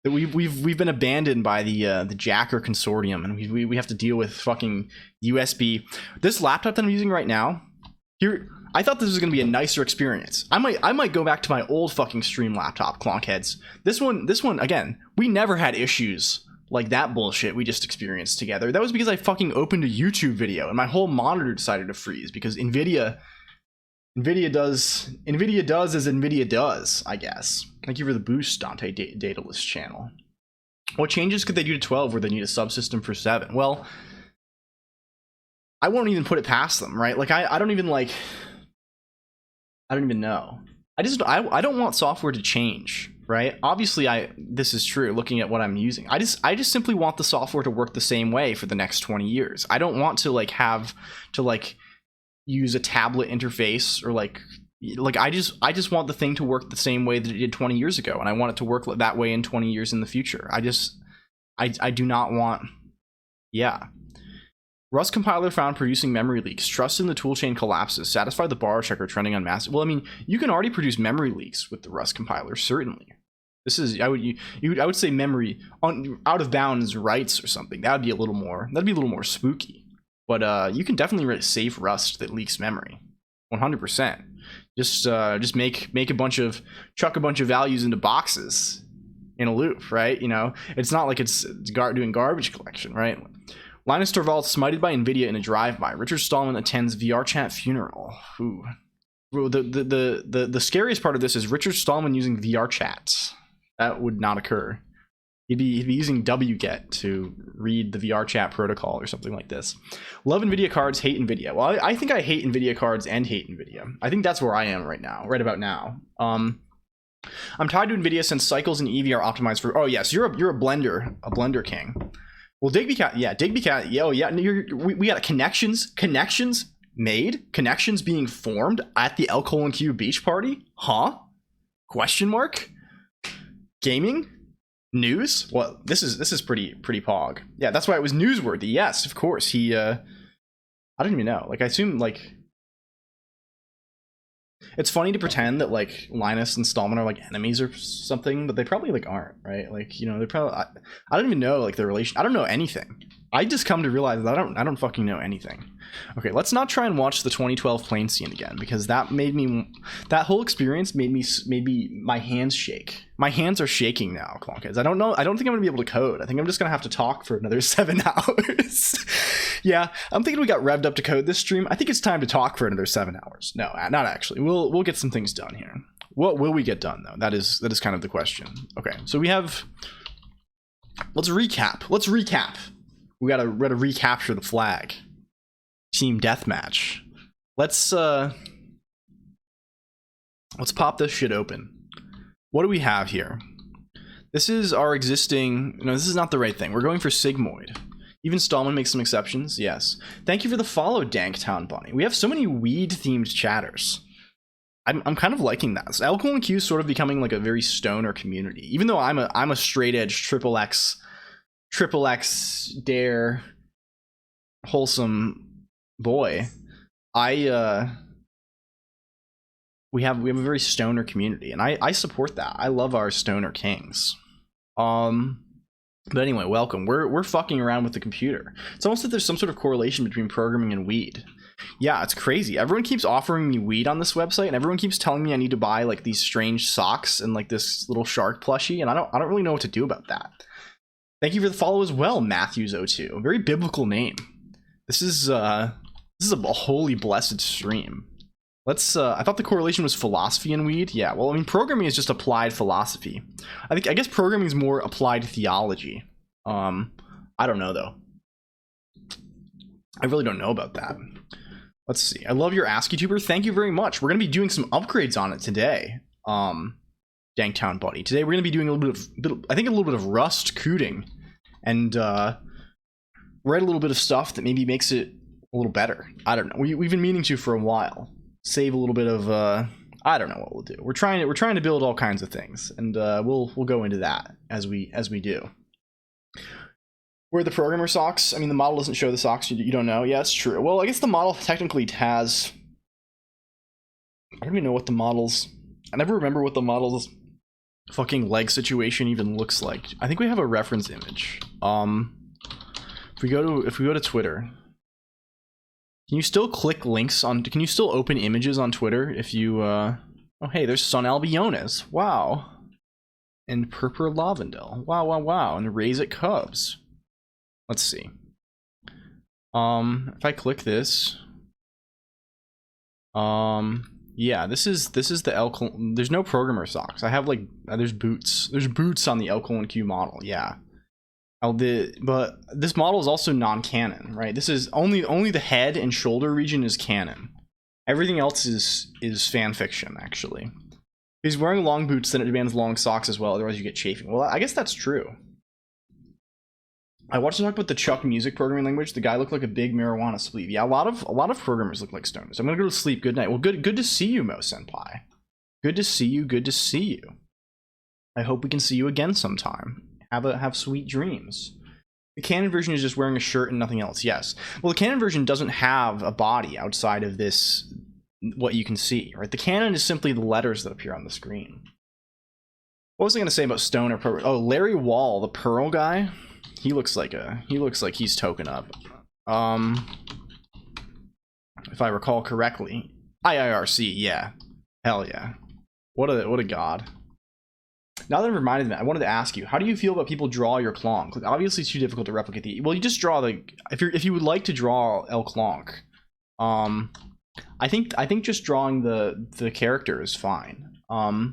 That we've been abandoned by the Jacker consortium, and we have to deal with fucking USB. This laptop that I'm using right now, here I thought this was gonna be a nicer experience. I might go back to my old fucking stream laptop, Clonkheads. This one again, we never had issues like that bullshit we just experienced together. That was because I fucking opened a YouTube video and my whole monitor decided to freeze because Nvidia does as Nvidia does, I guess. Thank you for the boost, Dante Dataless channel. What changes could they do to 12 where they need a subsystem for 7? Well, I won't even put it past them, right? Like I don't even know. I don't want software to change, right? Obviously this is true looking at what I'm using. I just simply want the software to work the same way for the next 20 years. I don't want to have to use a tablet interface or I just want the thing to work the same way that it did 20 years ago, and I want it to work that way in 20 years in the future. I do not want, yeah. Rust compiler found producing memory leaks. Trust in the toolchain collapses. Satisfy the bar checker trending on massive. Well, I mean, you can already produce memory leaks with the Rust compiler, certainly. This is I would say memory on out of bounds writes or something. That'd be a little more spooky. But you can definitely write safe Rust that leaks memory, 100%. Just chuck a bunch of values into boxes in a loop, right? You know, it's not like it's doing garbage collection, right? Linus Torvalds smited by Nvidia in a drive-by. Richard Stallman attends VR chat funeral. Ooh. The scariest part of this is Richard Stallman using VR chat. That would not occur. He'd be using wget to read the VR chat protocol or something like this. Love Nvidia cards, hate Nvidia. Well, I think I hate Nvidia cards and hate Nvidia. I think that's where I am right about now. I'm tied to Nvidia since cycles and EV are optimized for. Oh yes, you're a blender king. Well, Digbycat, yeah, oh yeah, we got connections being formed at the LLLL beach party, huh? Question mark? Gaming? News? Well, this is pretty pog. Yeah, that's why it was newsworthy. Yes, of course. He I don't even know. I assume it's funny to pretend that Linus and Stallman are enemies or something, but they probably aren't, right? They're probably I don't even know their relation. I don't know anything. I just come to realize that I don't fucking know anything. Okay, let's not try and watch the 2012 plane scene again, because that whole experience made my hands shake. My hands are shaking now, Clonkheads. I don't think I'm gonna be able to code. I think I'm just gonna have to talk for another 7 hours. Yeah, I'm thinking we got revved up to code this stream. I think it's time to talk for another 7 hours. No, not actually. We'll get some things done here. What will we get done though? That is kind of the question. Okay, so we have. Let's recap. We gotta recapture the flag. Team deathmatch. Let's pop this shit open. What do we have here? This is our existing. No, this is not the right thing. We're going for Sigmoid. Even Stallman makes some exceptions. Yes. Thank you for the follow, Danktown Bunny. We have so many weed themed chatters. I'm kind of liking that. So LLLL is sort of becoming a very stoner community. Even though I'm a straight edge triple X dare wholesome boy, we have a very stoner community, and I support that. I love our stoner kings. But anyway, welcome. We're fucking around with the computer. It's almost like there's some sort of correlation between programming and weed. Yeah, it's crazy. Everyone keeps offering me weed on this website, and everyone keeps telling me I need to buy these strange socks and this little shark plushie, and I don't really know what to do about that. Thank you for the follow as well, Matthews02. A very biblical name. This is a holy blessed stream. Let's I thought the correlation was philosophy and weed. Yeah, well, I mean, programming is just applied philosophy. I guess programming is more applied theology. I don't know though. I really don't know about that. Let's see. I love your ASCII tuber. Thank you very much. We're gonna be doing some upgrades on it today. Danktown Buddy. Today we're gonna be doing a little bit of Rust coding, and write a little bit of stuff that maybe makes it a little better. I don't know. We've been meaning to for a while. Save a little bit of I don't know what we'll do. We're trying to build all kinds of things, and we'll go into that as we do. Where are the programmer socks? I mean, the model doesn't show the socks. You don't know. Yeah, it's true. Well, I guess the model technically has. I don't even know what the models. I never remember what the model's fucking leg situation even looks like. I think we have a reference image. If we go to Twitter. Can you still click links on? Can you still open images on Twitter if you? Oh, hey, there's Sun Albionis. Wow. And Purpur Lavendel. Wow, wow, wow. And Raise It Cubs. Let's see. If I click this, yeah, this is the L. There's no programmer socks. I have like there's boots. There's boots on the L Colonq model. Yeah. But this model is also non-canon, right? This is only the head and shoulder region is canon. Everything else is fan fiction, actually. If he's wearing long boots, then it demands long socks as well. Otherwise, you get chafing. Well, I guess that's true. I watched him talk about the Chuck music programming language. The guy looked like a big marijuana spleeve. Yeah, a lot of programmers look like stoners. I'm gonna go to sleep. Good night. Well, good to see you, Mo Senpai. Good to see you. Good to see you. I hope we can see you again sometime. Have sweet dreams. The canon version is just wearing a shirt and nothing else. Yes. Well, the canon version doesn't have a body outside of this. What you can see, right? The canon is simply the letters that appear on the screen. What was I gonna say about stoner? Oh, Larry Wall, the Pearl guy. He looks like he's token up. If I recall correctly, IIRC, yeah, hell yeah, what a god. Now that it reminded me, I wanted to ask you, how do you feel about people draw your Colonq? Like, obviously, it's too difficult to replicate the. Well, you just draw the. If you would like to draw L Colonq, I think just drawing the character is fine. I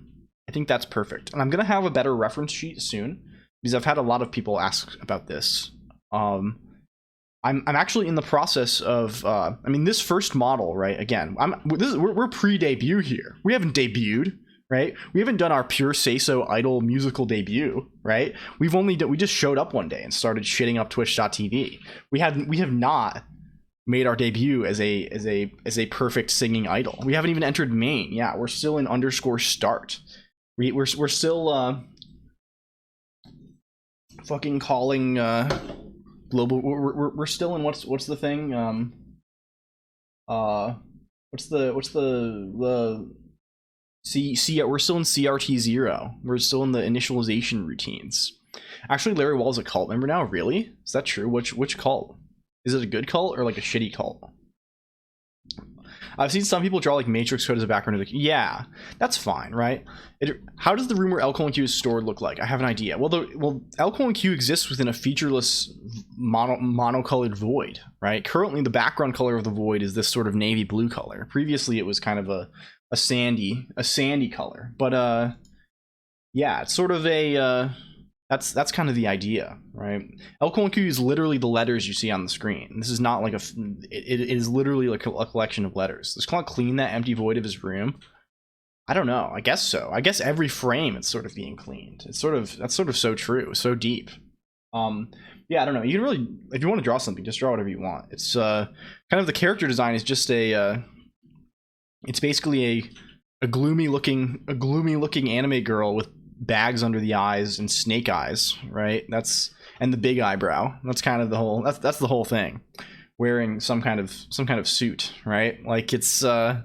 think that's perfect, and I'm gonna have a better reference sheet soon. Because I've had a lot of people ask about this. I'm actually in the process of I mean, this first model, right? Again, we're pre-debut here. We haven't debuted, right? We haven't done our pure say-so idol musical debut, right? We just showed up one day and started shitting up Twitch.tv. We have not made our debut as a perfect singing idol. We haven't even entered main. Yeah, we're still in _start. We're still fucking calling global. We're still in what's the thing? What's the we're still in CRT 0. We're still in the initialization routines. Actually, Larry Wall's a cult member now. Really? Is that true? Which cult? Is it a good cult or like a shitty cult? I've seen some people draw like Matrix code as a background. Like, yeah, that's fine, right? How does the rumor L Colonq is stored look like? I have an idea. Well, L Colonq exists within a featureless monocolored void, right? Currently, the background color of the void is this sort of navy blue color. Previously, it was kind of a sandy color, but yeah, it's sort of a that's kind of the idea, right? L Colonq is literally the letters you see on the screen. This is not like it is literally like a collection of letters. Does Colonq clean that empty void of his room? I don't know. I guess so. I guess every frame it's sort of being cleaned. That's sort of so true, so deep. Yeah, I don't know. You can really, if you want to draw something, just draw whatever you want. It's kind of the character design is just it's basically a gloomy looking anime girl with bags under the eyes and snake eyes, right? And the big eyebrow. That's kind of the whole. That's the whole thing. Wearing some kind of suit, right? Like it's kind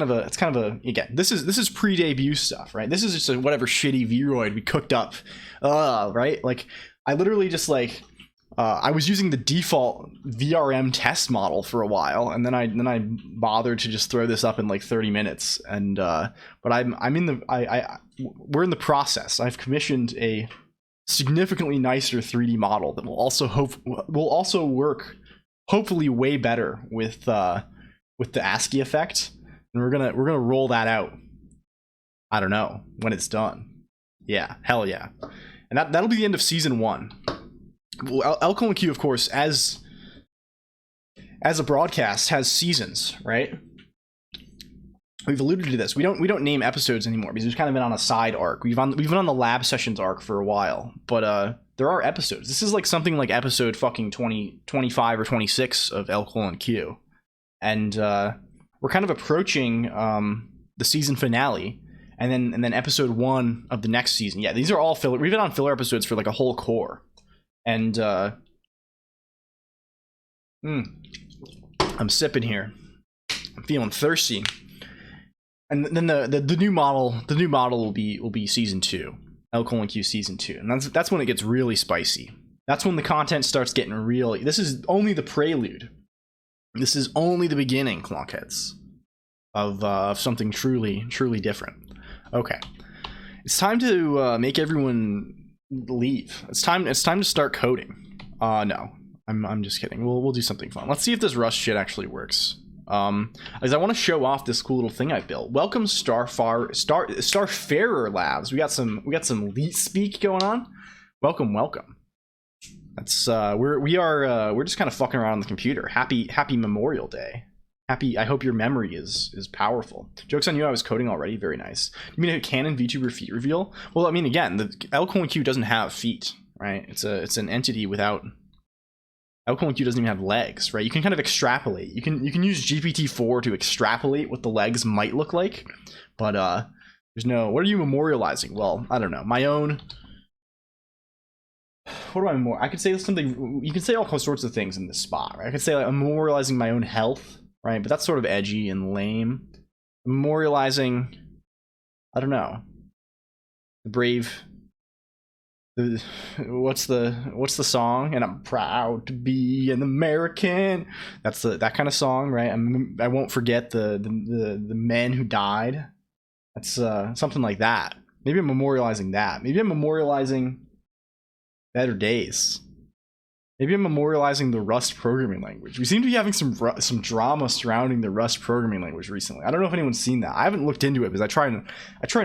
of a again. This is pre-debut stuff, right? This is just a whatever shitty Vroid we cooked up, right? Like I literally just like. I was using the default VRM test model for a while, and then I bothered to just throw this up in like 30 minutes. And but we're in the process. I've commissioned a significantly nicer 3D model that will also work hopefully way better with the ASCII effect, and we're gonna roll that out. I don't know when it's done. Yeah, hell yeah, and that'll be the end of season 1. Well, L Colonq, of course, as a broadcast, has seasons, right? We've alluded to this. We don't name episodes anymore because we've kind of been on a side arc. We've been on the lab sessions arc for a while, but there are episodes. This is like something like episode fucking 25 or 26 of L Colonq, and we're kind of approaching the season finale, and then episode 1 of the next season. Yeah, these are all filler. We've been on filler episodes for like a whole core. And I'm sipping here. I'm feeling thirsty. And then the new model will be season 2, L Colonq season 2, and that's when it gets really spicy. That's when the content starts getting really. This is only the prelude. This is only the beginning, Colonq, of something truly, truly different. Okay, it's time to make everyone leave. It's time to start coding. No, I'm just kidding. We'll do something fun. Let's see if this Rust shit actually works. Because I want to show off this cool little thing I built. Welcome Starfarer Labs. We got some leet speak going on. Welcome. That's we're just kind of fucking around on the computer. Happy Memorial Day. I hope your memory is powerful. Joke's on you, I was coding already. Very nice. You mean a Canon VTuber feet reveal? Well, I mean, again, the LLLL doesn't have feet, right? It's an entity without. LLLL doesn't even have legs, right? You can kind of extrapolate. You can use GPT-4 to extrapolate what the legs might look like, but there's no. What are you memorializing? Well, I don't know. My own. What do I memorialize? I could say something. You can say all sorts of things in this spot, right? I could say like, I'm memorializing my own health, right? But that's sort of edgy and lame. Memorializing. I don't know. The brave. What's the song? And I'm proud to be an American. That's that kind of song, right? I won't forget the men who died. That's something like that. Maybe I'm memorializing that. Maybe I'm memorializing better days. Maybe I'm memorializing the Rust programming language. We seem to be having some drama surrounding the Rust programming language recently. I don't know if anyone's seen that. I haven't looked into it because I try and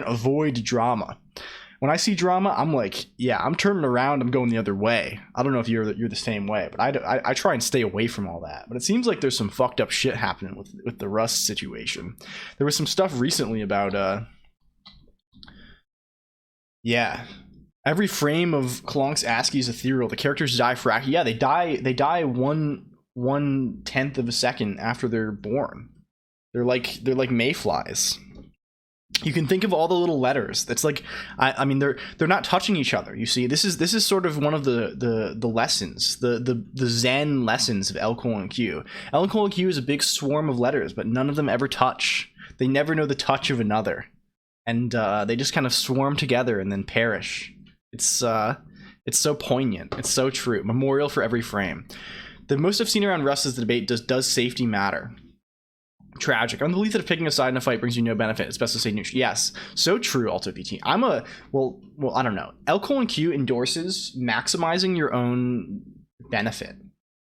avoid drama. When I see drama, I'm like, yeah, I'm turning around. I'm going the other way. I don't know if you're the same way, but I try and stay away from all that. But it seems like there's some fucked up shit happening with the Rust situation. There was some stuff recently about yeah, every frame of Colonq's ASCII is ethereal. The characters die for yeah, they die 1/10 of a second after they're born. They're like mayflies. You can think of all the little letters. That's like, I mean, they're not touching each other. You see, this is sort of one of the lessons, the Zen lessons of LLLQ. LLLQ is a big swarm of letters, but none of them ever touch. They never know the touch of another, and they just kind of swarm together and then perish. It's so poignant. It's so true. Memorial for every frame. The most I've seen around Rust is the debate: does safety matter? Tragic. I'm the belief that if picking a side in a fight brings you no benefit, it's best to stay neutral. Yes, so true. Alto PT. Well, I don't know. LLLQ endorses maximizing your own benefit.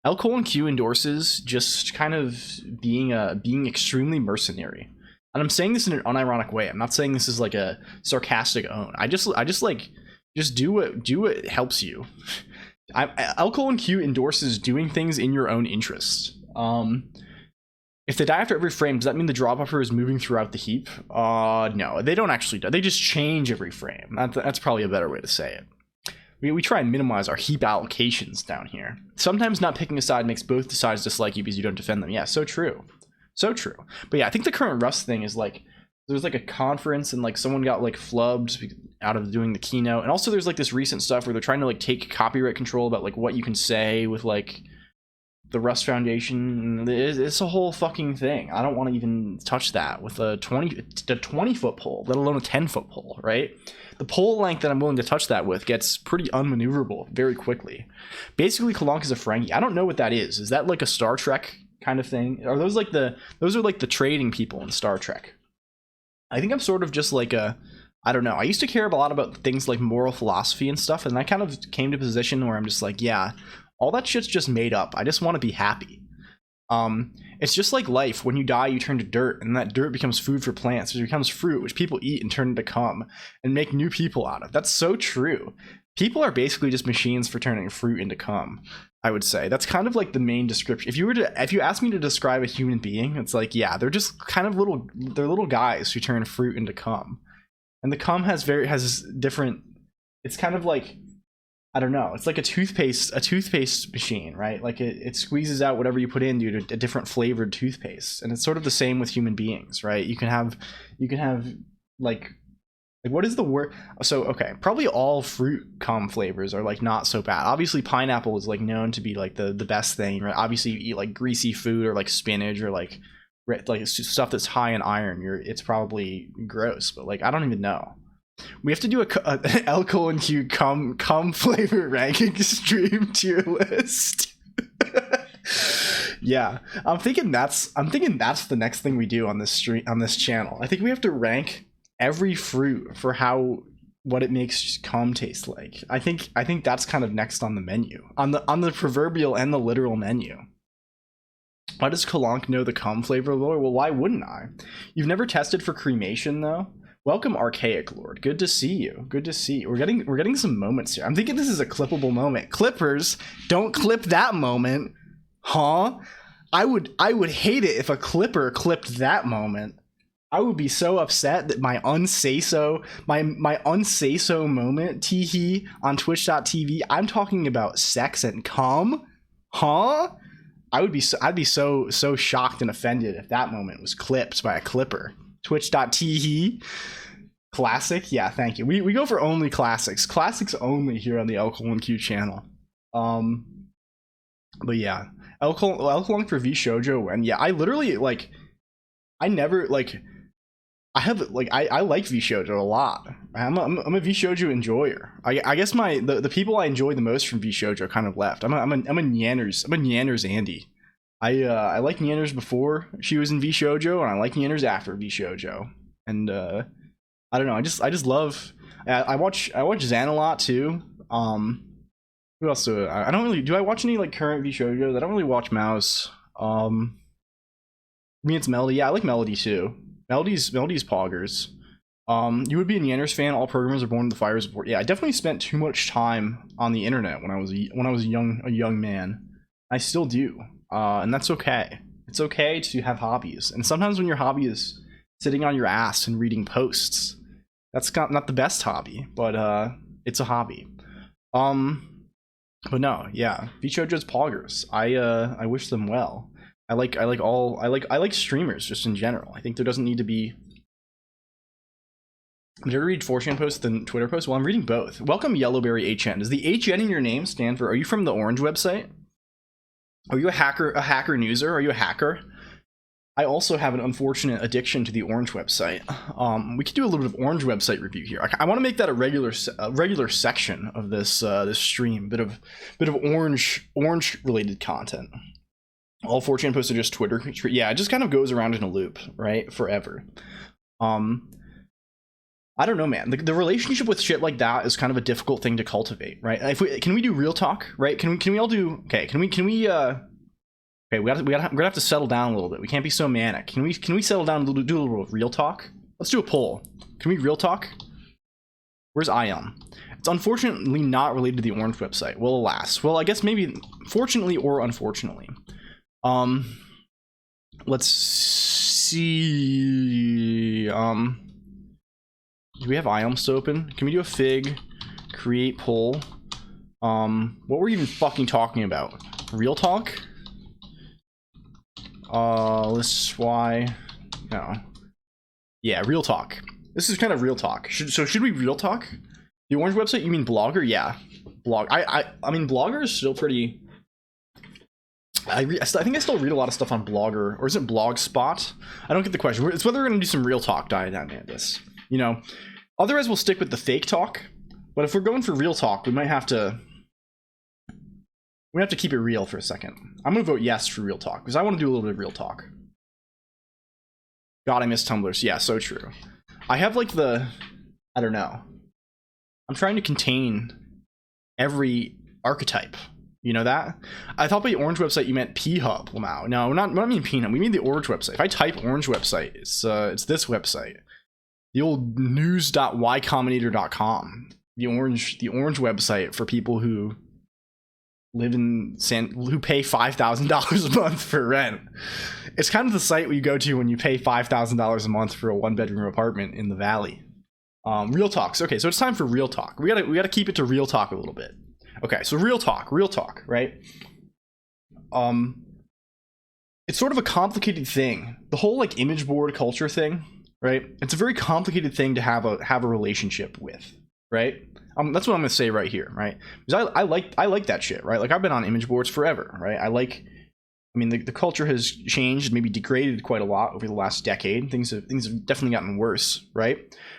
LLLQ endorses just kind of being extremely mercenary. And I'm saying this in an unironic way. I'm not saying this is like a sarcastic own. I just like do what helps you. LLLQ endorses doing things in your own interest. If they die after every frame, does that mean the drop buffer is moving throughout the heap? No, they don't actually die. They just change every frame. That's probably a better way to say it. We try and minimize our heap allocations down here. Sometimes not picking a side makes both the sides dislike you because you don't defend them. Yeah, so true. So true. But yeah, I think the current Rust thing is like, there's like a conference and like someone got like flubbed out of doing the keynote. And also there's like this recent stuff where they're trying to like take copyright control about like what you can say with like the Rust Foundation. It's a whole fucking thing. I don't want to even touch that with a 20-foot pole, let alone a 10-foot pole, right? The pole length that I'm willing to touch that with gets pretty unmaneuverable very quickly. Basically, Colonq is a Ferengi. I don't know what that is. Is that like a Star Trek kind of thing? Are those like those are like the trading people in Star Trek? I think I'm sort of just like I don't know. I used to care a lot about things like moral philosophy and stuff, and I kind of came to a position where I'm just like, yeah, all that shit's just made up. I just want to be happy. It's just like life. When you die, you turn to dirt, and that dirt becomes food for plants, which becomes fruit, which people eat and turn into cum and make new people out of. That's so true. People are basically just machines for turning fruit into cum, I would say. That's kind of like the main description. If you ask me to describe a human being, it's like, yeah, they're just kind of little guys who turn fruit into cum. And the cum has different, it's kind of like, I don't know. It's like a toothpaste machine, right? Like it squeezes out whatever you put in due to a different flavored toothpaste. And it's sort of the same with human beings, right? You can have like what is the word? So, okay, probably all fruit cum flavors are like not so bad. Obviously pineapple is like known to be like the best thing, right? Obviously you eat like greasy food or like spinach or like stuff that's high in iron, it's probably gross, but like I don't even know. We have to do a LLLQ cum flavor ranking stream tier list. Yeah, I'm thinking that's the next thing we do on this channel. I think we have to rank every fruit for what it makes cum taste like. I think that's kind of next on the menu, on the proverbial and the literal menu. Why does Colonq know the cum flavor lore? Well, why wouldn't I? You've never tested for cremation though? Welcome, Archaic Lord. Good to see you. Good to see you. We're getting some moments here. I'm thinking this is a clippable moment. Clippers, don't clip that moment. Huh? I would hate it if a clipper clipped that moment. I would be so upset that my unsay-so moment, teehee, on twitch.tv, I'm talking about sex and cum? Huh? I'd be so shocked and offended if that moment was clipped by a clipper. Twitch.tv. Classic? Yeah, thank you. We go for only classics. Classics only here on the LLLL Colonq channel. But yeah. LLLL Colonq for V Shoujo when? Yeah, I literally, like, I never, like, I have, like, I like V Shoujo a lot. I'm a V Shoujo enjoyer. I guess the people I enjoy the most from V Shoujo kind of left. I'm a Nyanners Andy. I like Nyanners before she was in V Shoujo, and I like Nyanners after V Shoujo. And I don't know. I just love. I watch Zan a lot too. Who else do I don't really do? I watch any like current V Shoujos? I don't really watch Mouse. I mean, it's Melody. Yeah, I like Melody too. Melody's poggers. You would be a Nyanners fan. All programmers are born to the fire support. Yeah, I definitely spent too much time on the internet when I was a young man. I still do, and that's okay. It's okay to have hobbies, and sometimes when your hobby is sitting on your ass and reading posts, that's not the best hobby, but it's a hobby. But no, yeah, V Shoujo's poggers. I wish them well. I like streamers just in general. I think there doesn't need to be. Did you ever read 4chan posts than Twitter posts? Well, I'm reading both. Welcome, Yellowberry HN. Does the HN in your name stand for? Are you from the Orange website? Are you a hacker newser? Are you a hacker? I also have an unfortunate addiction to the Orange website. We could do a little bit of Orange website review here. I want to make that a regular section of this this stream. Bit of Orange related content. All 4chan posts are just Twitter. Yeah, it just kind of goes around in a loop, right? Forever. I don't know, man. The relationship with shit like that is kind of a difficult thing to cultivate, right? Can we do real talk, right? Can we all do? Okay, can we okay, we're gonna have to settle down a little bit. We can't be so manic. Can we settle down and do a little real talk? Let's do a poll. Can we real talk? Where's Ion? It's unfortunately not related to the Orange website. Well, alas. Well, I guess maybe fortunately or unfortunately. Let's see. Do we have Ion still open? Can we do a fig? Create poll. What were we even fucking talking about? Real talk? List Y. No. Yeah, real talk. This is kind of real talk. Should we real talk? The Orange website? You mean Blogger? Yeah, blog. I mean Blogger is still pretty. I think I still read a lot of stuff on Blogger, or is it Blogspot? I don't get the question. It's whether we're gonna do some real talk this. You know, otherwise we'll stick with the fake talk. But if we're going for real talk, we might have to. We have to keep it real for a second. I'm gonna vote yes for real talk because I want to do a little bit of real talk. God, I miss Tumblrs. Yeah, so true. I have like I don't know. I'm trying to contain every archetype. You know that? I thought by the Orange website you meant P-Hub. Wow. No, we're not mean P-Hub. We mean the Orange website. If I type Orange website, it's this website. The old news.ycombinator.com. The orange website for people who live in who pay $5,000 a month for rent. It's kind of the site you go to when you pay $5,000 a month for a 1-bedroom apartment in the valley. Real talks. Okay, so it's time for real talk. We gotta keep it to real talk a little bit. Okay, so real talk, right? It's sort of a complicated thing. The whole like image board culture thing, right? It's a very complicated thing to have a relationship with, right? That's what I'm gonna say right here, right? Because I like that shit, right? Like I've been on image boards forever, right? I mean, the culture has changed, maybe degraded quite a lot over the last decade. Things have definitely gotten worse, right?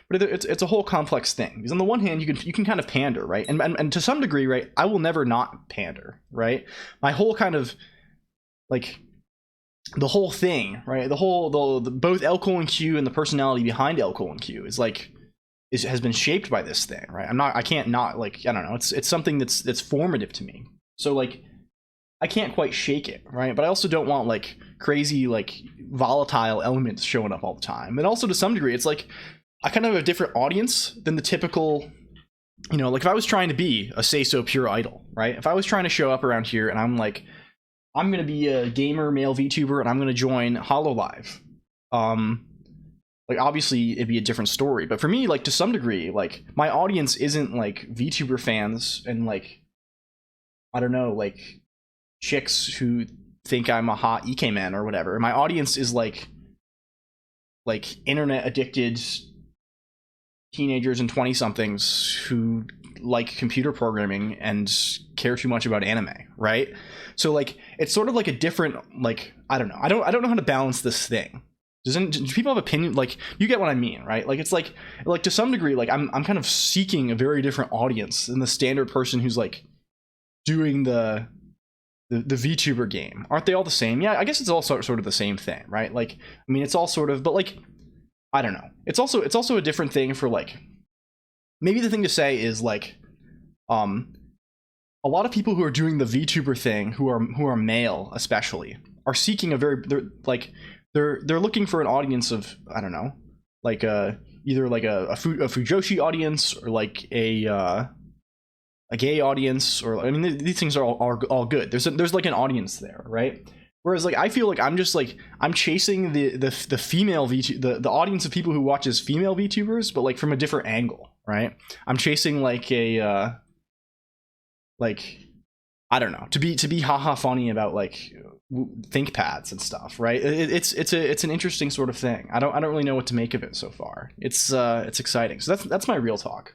But it's a whole complex thing. Because on the one hand, you can kind of pander, right? And to some degree, right? I will never not pander, right? My whole kind of like the whole thing, right? The both LLLQ and the personality behind LLLQ is like has been shaped by this thing, right? I can't not, like, I don't know, it's something that's formative to me. So like I can't quite shake it, right? But I also don't want like crazy like volatile elements showing up all the time. And also to some degree, it's like I kind of have a different audience than the typical, you know, like if I was trying to be a Say So Pure idol, right? If I was trying to show up around here and I'm like, I'm gonna be a gamer male VTuber and I'm gonna join HoloLive, like obviously it'd be a different story. But for me, like to some degree, like my audience isn't like VTuber fans and like, I don't know, like chicks who think I'm a hot EK man or whatever. My audience is like internet addicted teenagers and 20 somethings who like computer programming and care too much about anime, right? So like it's sort of like a different, like, I don't know, I don't know how to balance this thing. Do people have opinion? Like, you get what I mean, right? Like it's like to some degree, like I'm kind of seeking a very different audience than the standard person who's like doing the VTuber game. Aren't they all the same? Yeah, I guess it's all sort of the same thing, right? Like, I mean, it's all sort of, but like, I don't know. It's also a different thing for like, maybe the thing to say is like, a lot of people who are doing the VTuber thing, who are male especially, are seeking a very, they're looking for an audience of, I don't know, like either like a Fujoshi audience or like a gay audience, or I mean these things are all good. There's like an audience there, right? Whereas like I feel like I'm just like I'm chasing the female the audience of people who watches female VTubers, but like from a different angle, right? I'm chasing like a like, I don't know, to be haha funny about like ThinkPads and stuff, right? It's an interesting sort of thing. I don't really know what to make of it so far. It's exciting. So that's my real talk.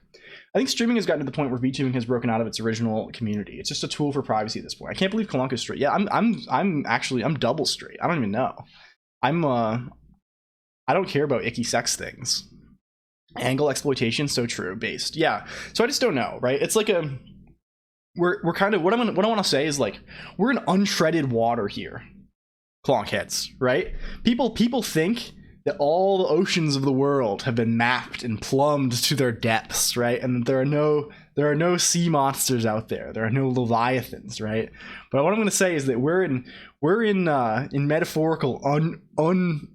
I think streaming has gotten to the point where VTubing has broken out of its original community. It's just a tool for privacy at this point. I can't believe Colonq is straight. Yeah, I'm actually double straight. I don't even know. I don't care about icky sex things. Angle exploitation, so true. Based, yeah. So I just don't know, right? It's like we're kind of, what I want to say is like we're in untreaded water here, Colonq heads, right? People think that all the oceans of the world have been mapped and plumbed to their depths, right? And there are no sea monsters out there. There are no leviathans, right? But what I'm going to say is that we're in metaphorical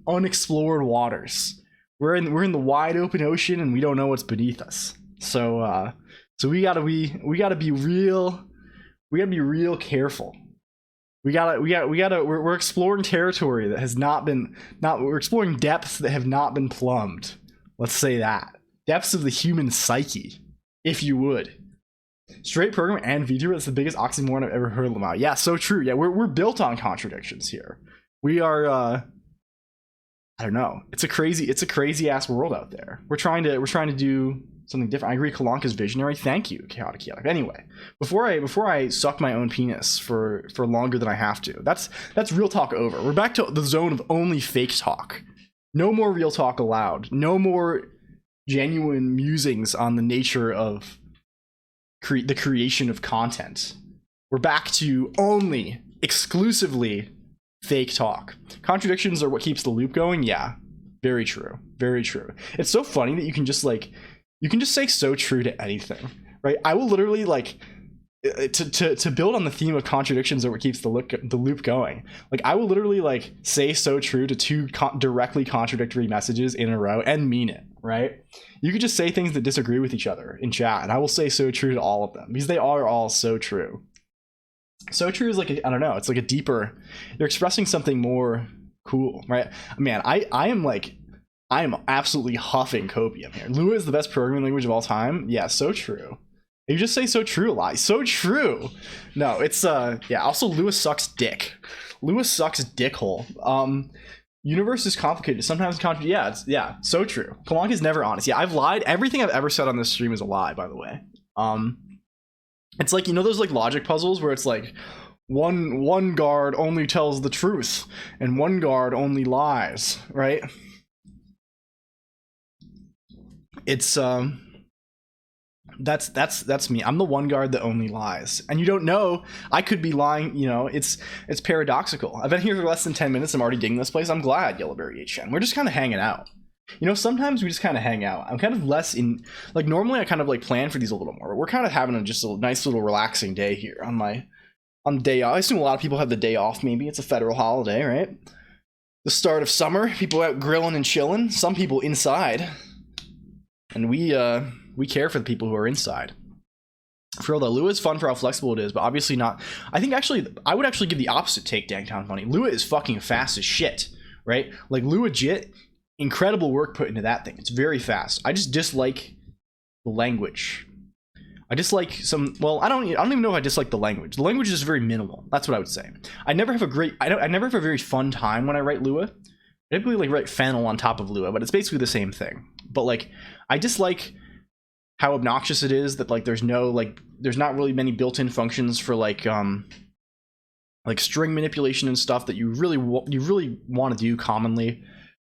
unexplored waters. We're in the wide open ocean, and we don't know what's beneath us. So we gotta be real careful. We're exploring territory that has not been, we're exploring depths that have not been plumbed. Let's say that. Depths of the human psyche, if you would. Straight programmer and VTuber, that's the biggest oxymoron I've ever heard about. Yeah, so true. Yeah, we're built on contradictions here. We are I don't know. It's a crazy ass world out there. We're trying to do something different. I agree, Colonq is visionary. Thank you, Chaotic. Anyway, before I suck my own penis for longer than I have to, that's real talk over. We're back to the zone of only fake talk. No more real talk allowed. No more genuine musings on the nature of the creation of content. We're back to only exclusively fake talk. Contradictions are what keeps the loop going. Yeah, very true. Very true. It's so funny that you can just say so true to anything, right? I will literally like to build on the theme of contradictions are what keeps the loop going. Like I will literally like say so true to two directly contradictory messages in a row and mean it, right? You could just say things that disagree with each other in chat, and I will say so true to all of them because they are all so true. So true is like I don't know. It's like a deeper. You're expressing something more cool, right? Man, I am absolutely huffing copium here. Lua is the best programming language of all time. Yeah, so true. You just say so true a lot. So true. No, it's yeah. Also, Lua sucks dick. Lua sucks dickhole. Universe is complicated. Sometimes yeah. So true. Colonq is never honest. Yeah, I've lied. Everything I've ever said on this stream is a lie, by the way. It's like, you know those like logic puzzles where it's like one guard only tells the truth and one guard only lies, right? It's That's me. I'm the one guard that only lies, and you don't know. I could be lying. You know, it's paradoxical. I've been here for less than 10 minutes. I'm already digging this place. I'm glad, Yellowberry HN. We're just kind of hanging out. You know, sometimes we just kind of hang out. I'm kind of less in, like, normally I kind of like plan for these a little more, but we're kind of having just a nice little relaxing day here on the day off. I assume a lot of people have the day off. Maybe it's a federal holiday, right? The start of summer, people out grilling and chilling. Some people inside, and we care for the people who are inside. For real though, Lua is fun for how flexible it is, but obviously not. I think actually, I would actually give the opposite take, Dangtown Funny. Lua is fucking fast as shit, right? Like Lua Jit, incredible work put into that thing. It's very fast. I just dislike the language. I dislike some. Well, I don't even know if I dislike the language. The language is very minimal. That's what I would say. I never have a very fun time when I write Lua. I typically like write Fennel on top of Lua, but it's basically the same thing. But like, I dislike how obnoxious it is that like there's not really many built-in functions for like string manipulation and stuff that you really want to do commonly.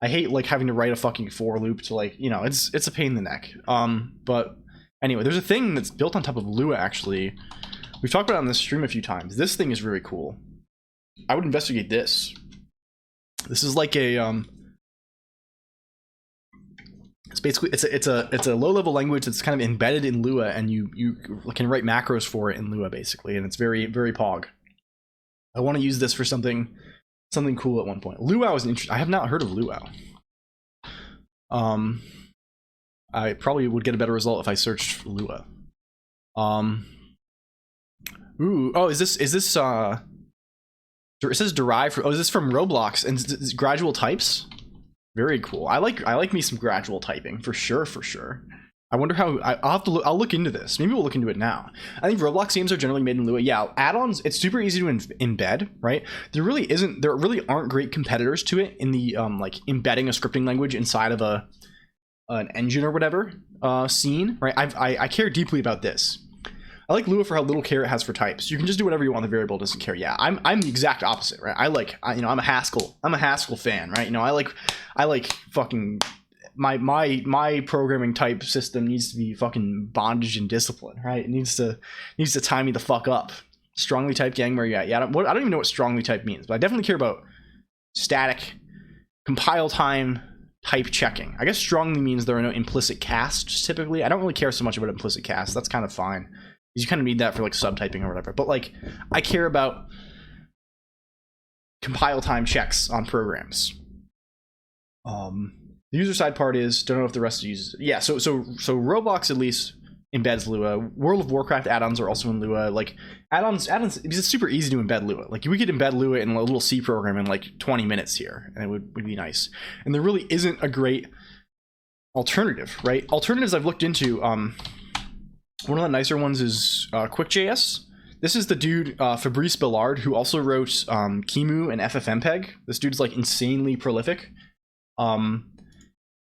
I hate like having to write a fucking for loop to like, you know, it's a pain in the neck. But anyway, there's a thing that's built on top of Lua, actually. We've talked about it on this stream a few times. This thing is really cool. I would investigate this. This is like a it's basically it's a low-level language that's kind of embedded in Lua, and you can write macros for it in Lua basically, and it's very, very pog. I want to use this for something cool at one point. Luau is interesting. I have not heard of Luau. I probably would get a better result if I searched for Lua. Ooh, oh, is this it says derived from, oh, is this from Roblox and it's gradual types? Very cool. I like me some gradual typing for sure. I wonder how. I'll look into this. Maybe we'll look into it now. I think Roblox games are generally made in Lua. Yeah, add-ons. It's super easy to embed, right? There really aren't great competitors to it in the like embedding a scripting language inside of an engine or whatever scene, right? I care deeply about this. I like Lua for how little care it has for types. You can just do whatever you want. The variable doesn't care. Yeah, I'm the exact opposite, right? I'm a Haskell fan, right? You know, I like fucking. My programming type system needs to be fucking bondage and discipline, right? It needs to tie me the fuck up. Strongly typed gang, where you at? Yeah, I don't even know what strongly typed means, but I definitely care about static compile time type checking. I guess strongly means there are no implicit casts typically. I don't really care so much about implicit casts. That's kind of fine. You kind of need that for like subtyping or whatever. But like, I care about compile time checks on programs. The user side part is, don't know if the rest uses it. Yeah, so Roblox at least embeds Lua. World of Warcraft add-ons are also in Lua. Like add-ons, because it's super easy to embed Lua. Like we could embed Lua in a little C program in like 20 minutes here, and it would be nice. And there really isn't a great alternative, right? Alternatives I've looked into, one of the nicer ones is QuickJS. This is the dude, Fabrice Bellard, who also wrote Kimu and FFmpeg. This dude's like insanely prolific.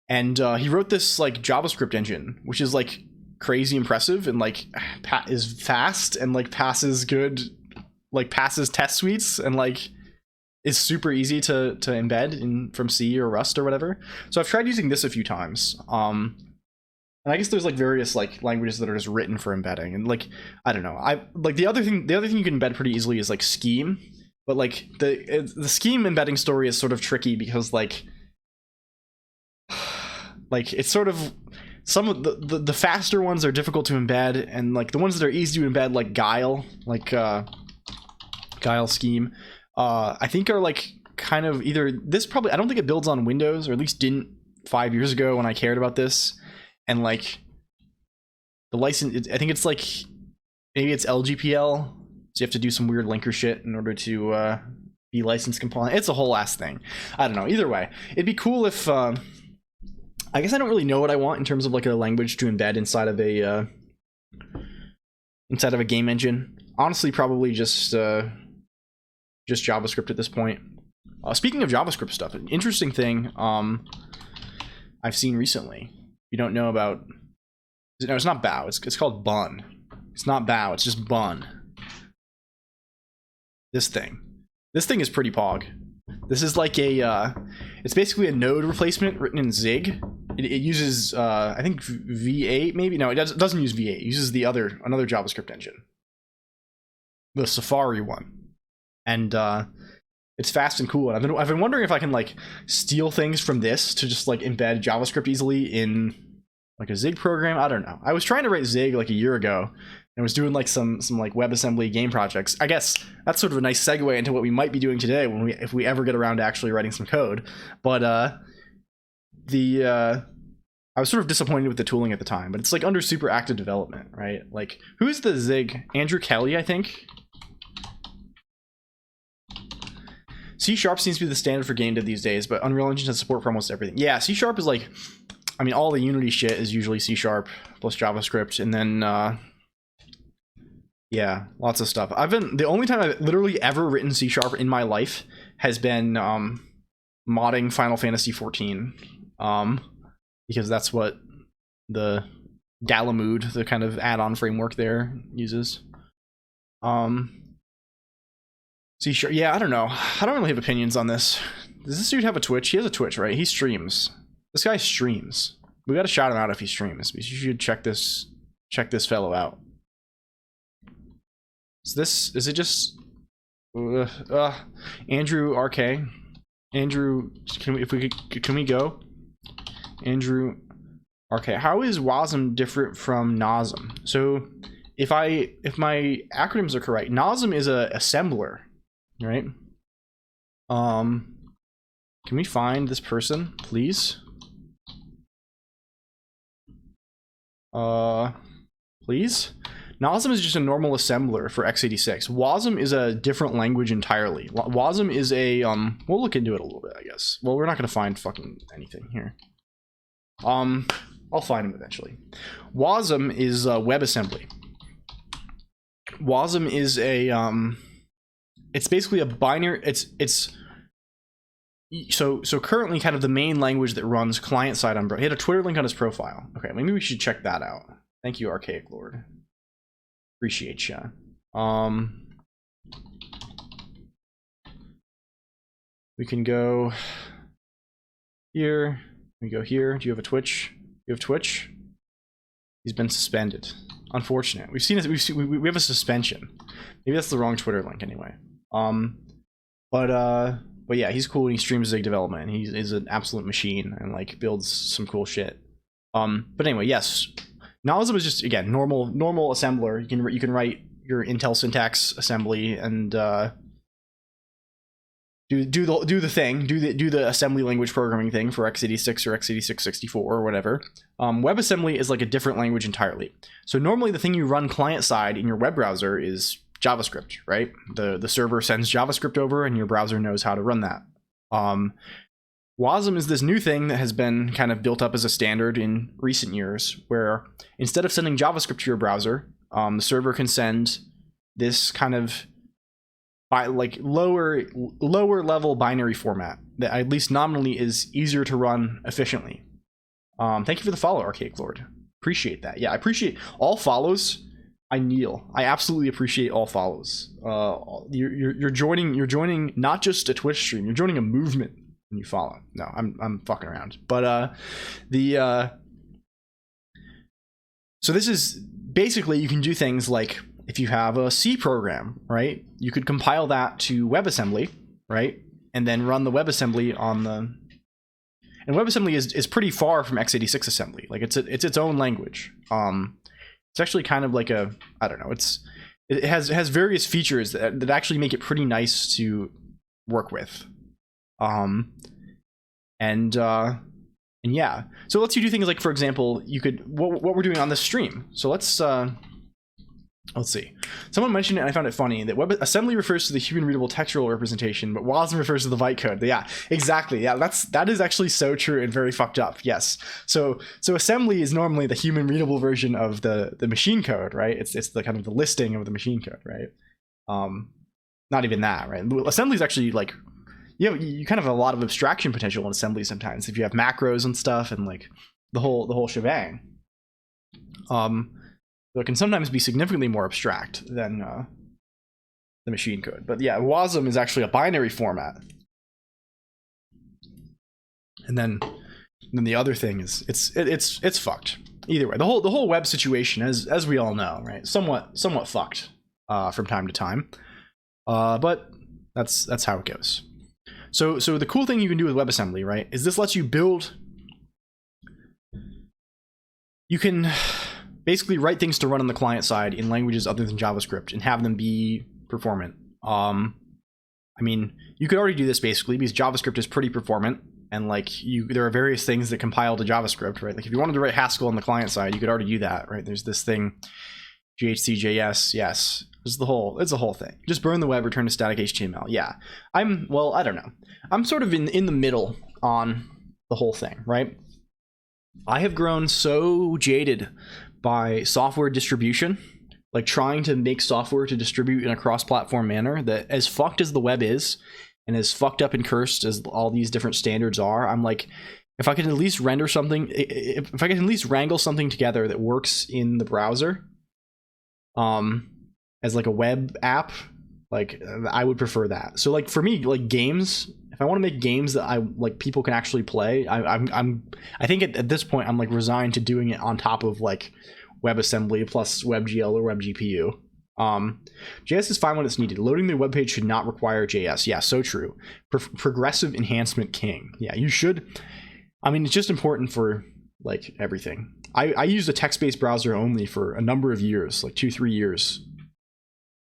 And he wrote this like JavaScript engine, which is like crazy impressive and like is fast and like passes test suites and like is super easy to embed in from C or Rust or whatever. So I've tried using this a few times. And I guess there's like various like languages that are just written for embedding, and like I don't know. I like the other thing you can embed pretty easily is like Scheme, but like the Scheme embedding story is sort of tricky because like it's sort of some of the faster ones are difficult to embed, and like the ones that are easy to embed, like Guile, Guile Scheme, I think are like kind of either this probably, I don't think it builds on Windows, or at least didn't 5 years ago when I cared about this, and like the license, I think it's like maybe it's LGPL, so you have to do some weird linker shit in order to be license compliant. It's a whole ass thing. I don't know. Either way, it'd be cool if I guess I don't really know what I want in terms of like a language to embed inside of a game engine. Honestly, probably just JavaScript at this point. Speaking of JavaScript stuff, an interesting thing I've seen recently. You don't know about? No, it's not Bow. It's called Bun. It's not Bow. It's just Bun. This thing is pretty pog. This is like a it's basically a node replacement written in Zig, it uses I think V8 maybe. No, it doesn't use V8. It uses another JavaScript engine, the Safari one, and it's fast and cool. And I've been wondering if I can like steal things from this to just like embed JavaScript easily in like a Zig program. I don't know. I was trying to write Zig like a year ago and was doing like some like WebAssembly game projects. I guess that's sort of a nice segue into what we might be doing today if we ever get around to actually writing some code. But I was sort of disappointed with the tooling at the time, but it's like under super active development, right? Like who's the Zig? Andrew Kelly, I think. C# seems to be the standard for game dev these days, but Unreal Engine has support for almost everything. Yeah, C# is like, I mean, all the Unity shit is usually C# plus JavaScript, and then yeah, lots of stuff. The only time I've literally ever written C# in my life has been modding Final Fantasy XIV, because that's what the Galamood, the kind of add-on framework there, uses. C#, yeah, I don't know. I don't really have opinions on this. Does this dude have a Twitch? He has a Twitch, right? He streams. This guy streams. We gotta shout him out if he streams. You should check this fellow out. Is it just Andrew RK? Andrew, can we go? Andrew RK. How is WASM different from NOSM? So if my acronyms are correct, NOSM is a assembler, right? Can we find this person, please? Please? NOSM is just a normal assembler for x86. WASM is a different language entirely. WASM is a, we'll look into it a little bit, I guess. Well, we're not gonna find fucking anything here. I'll find him eventually. WASM is WebAssembly. WASM is a, it's basically a binary, so currently kind of the main language that runs client-side on, he had a Twitter link on his profile. Okay, maybe we should check that out. Thank you, Archaic Lord. Appreciate ya. We can go here. We go here. Do you have a Twitch? You have Twitch? He's been suspended. Unfortunate. We've seen it. We have a suspension. Maybe that's the wrong Twitter link anyway. But yeah, he's cool and he streams Zig development. He's an absolute machine and like builds some cool shit. But anyway, yes. NOSM is just, again, normal assembler. You can write your Intel syntax assembly and do the assembly language programming thing for x86 or x86 64 or whatever. WebAssembly is like a different language entirely. So normally the thing you run client side in your web browser is JavaScript, right? The server sends JavaScript over and your browser knows how to run that. WASM is this new thing that has been kind of built up as a standard in recent years, where instead of sending JavaScript to your browser, the server can send this kind of like lower level binary format that at least nominally is easier to run efficiently. Thank you for the follow, Archaic Lord. Appreciate that. Yeah, I appreciate all follows. I kneel. I absolutely appreciate all follows. You're joining not just a Twitch stream. You're joining a movement when you follow. No, I'm fucking around. But so this is basically, you can do things like if you have a C program, right? You could compile that to WebAssembly, right? And then run the WebAssembly on the. And WebAssembly is pretty far from x86 assembly. Like it's its own language. It's actually kind of like a, I don't know, it has various features that actually make it pretty nice to work with. And yeah, so it lets you do things like, for example, you could, what we're doing on this stream. So let's see. Someone mentioned it and I found it funny that WebAssembly refers to the human readable textual representation, but WASM refers to the byte code. Yeah, exactly. Yeah, that is actually so true and very fucked up. Yes. So assembly is normally the human readable version of the machine code, right? It's the kind of the listing of the machine code, right? Not even that, right? Assembly is actually like, you kind of have a lot of abstraction potential in assembly sometimes if you have macros and stuff and like the whole shebang. It can sometimes be significantly more abstract than the machine code. But yeah, WASM is actually a binary format. And then then the other thing is it's fucked. Either way, the whole web situation, as we all know, right, somewhat fucked from time to time. But that's how it goes. So the cool thing you can do with WebAssembly, right, is this lets you build. You can basically write things to run on the client side in languages other than JavaScript and have them be performant. I mean, you could already do this basically because JavaScript is pretty performant, and like there are various things that compile to JavaScript, right? Like if you wanted to write Haskell on the client side, you could already do that, right? There's this thing, GHCJS, yes. It's a whole thing. Just burn the web, return to static HTML. Yeah. I don't know. I'm sort of in the middle on the whole thing, right? I have grown so jaded by software distribution, like trying to make software to distribute in a cross-platform manner, that as fucked as the web is, and as fucked up and cursed as all these different standards are, I'm like, if I could at least render something, if I could at least wrangle something together that works in the browser, as like a web app, like I would prefer that. So like for me, like games, if I want to make games that I like people can actually play, I think at this point I'm like resigned to doing it on top of like WebAssembly plus WebGL or WebGPU. JS is fine when it's needed. Loading the web page should not require JS. Yeah, so true. Progressive enhancement king. Yeah, you should. I mean, it's just important for like everything. I used a text-based browser only for a number of years, like 2-3 years,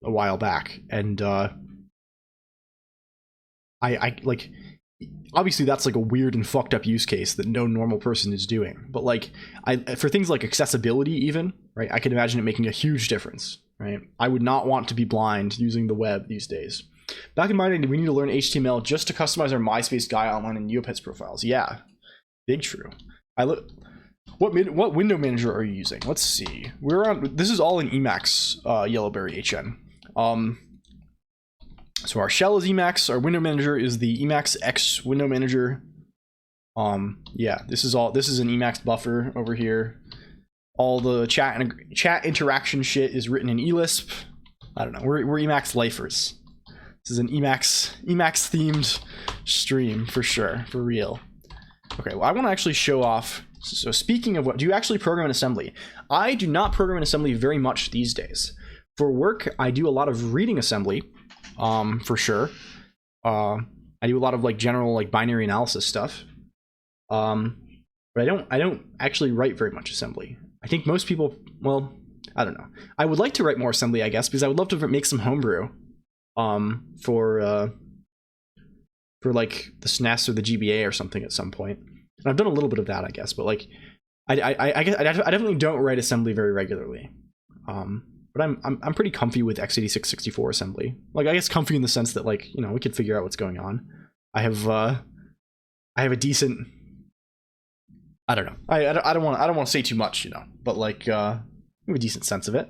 a while back, and I like, obviously that's like a weird and fucked up use case that no normal person is doing, but like for things like accessibility even, right, I can imagine it making a huge difference, right? I would not want to be blind using the web these days. Back in my day, we need to learn HTML just to customize our MySpace guy online and Neopets profiles. Yeah, big true. What window manager are you using? Let's see. We're on. This is all in Emacs Yellowberry HN. So our shell is Emacs. Our window manager is the Emacs X window manager. Yeah, this is an Emacs buffer over here. All the chat interaction shit is written in eLisp. I don't know. We're Emacs lifers. This is an Emacs themed stream for sure, for real. Okay, well, I want to actually show off. So speaking of what, do you actually program in assembly? I do not program in assembly very much these days. For work, I do a lot of reading assembly, for sure. I do a lot of like general like binary analysis stuff. But I don't actually write very much assembly. I think most people, well, I don't know. I would like to write more assembly, I guess, because I would love to make some homebrew, for like the SNES or the GBA or something at some point. And I've done a little bit of that, I guess, but like, I definitely don't write assembly very regularly. But I'm pretty comfy with x86-64 assembly. Like, I guess comfy in the sense that, like, you know, we could figure out what's going on. I have a decent. I don't know. I don't want to say too much, you know, but like, I have a decent sense of it.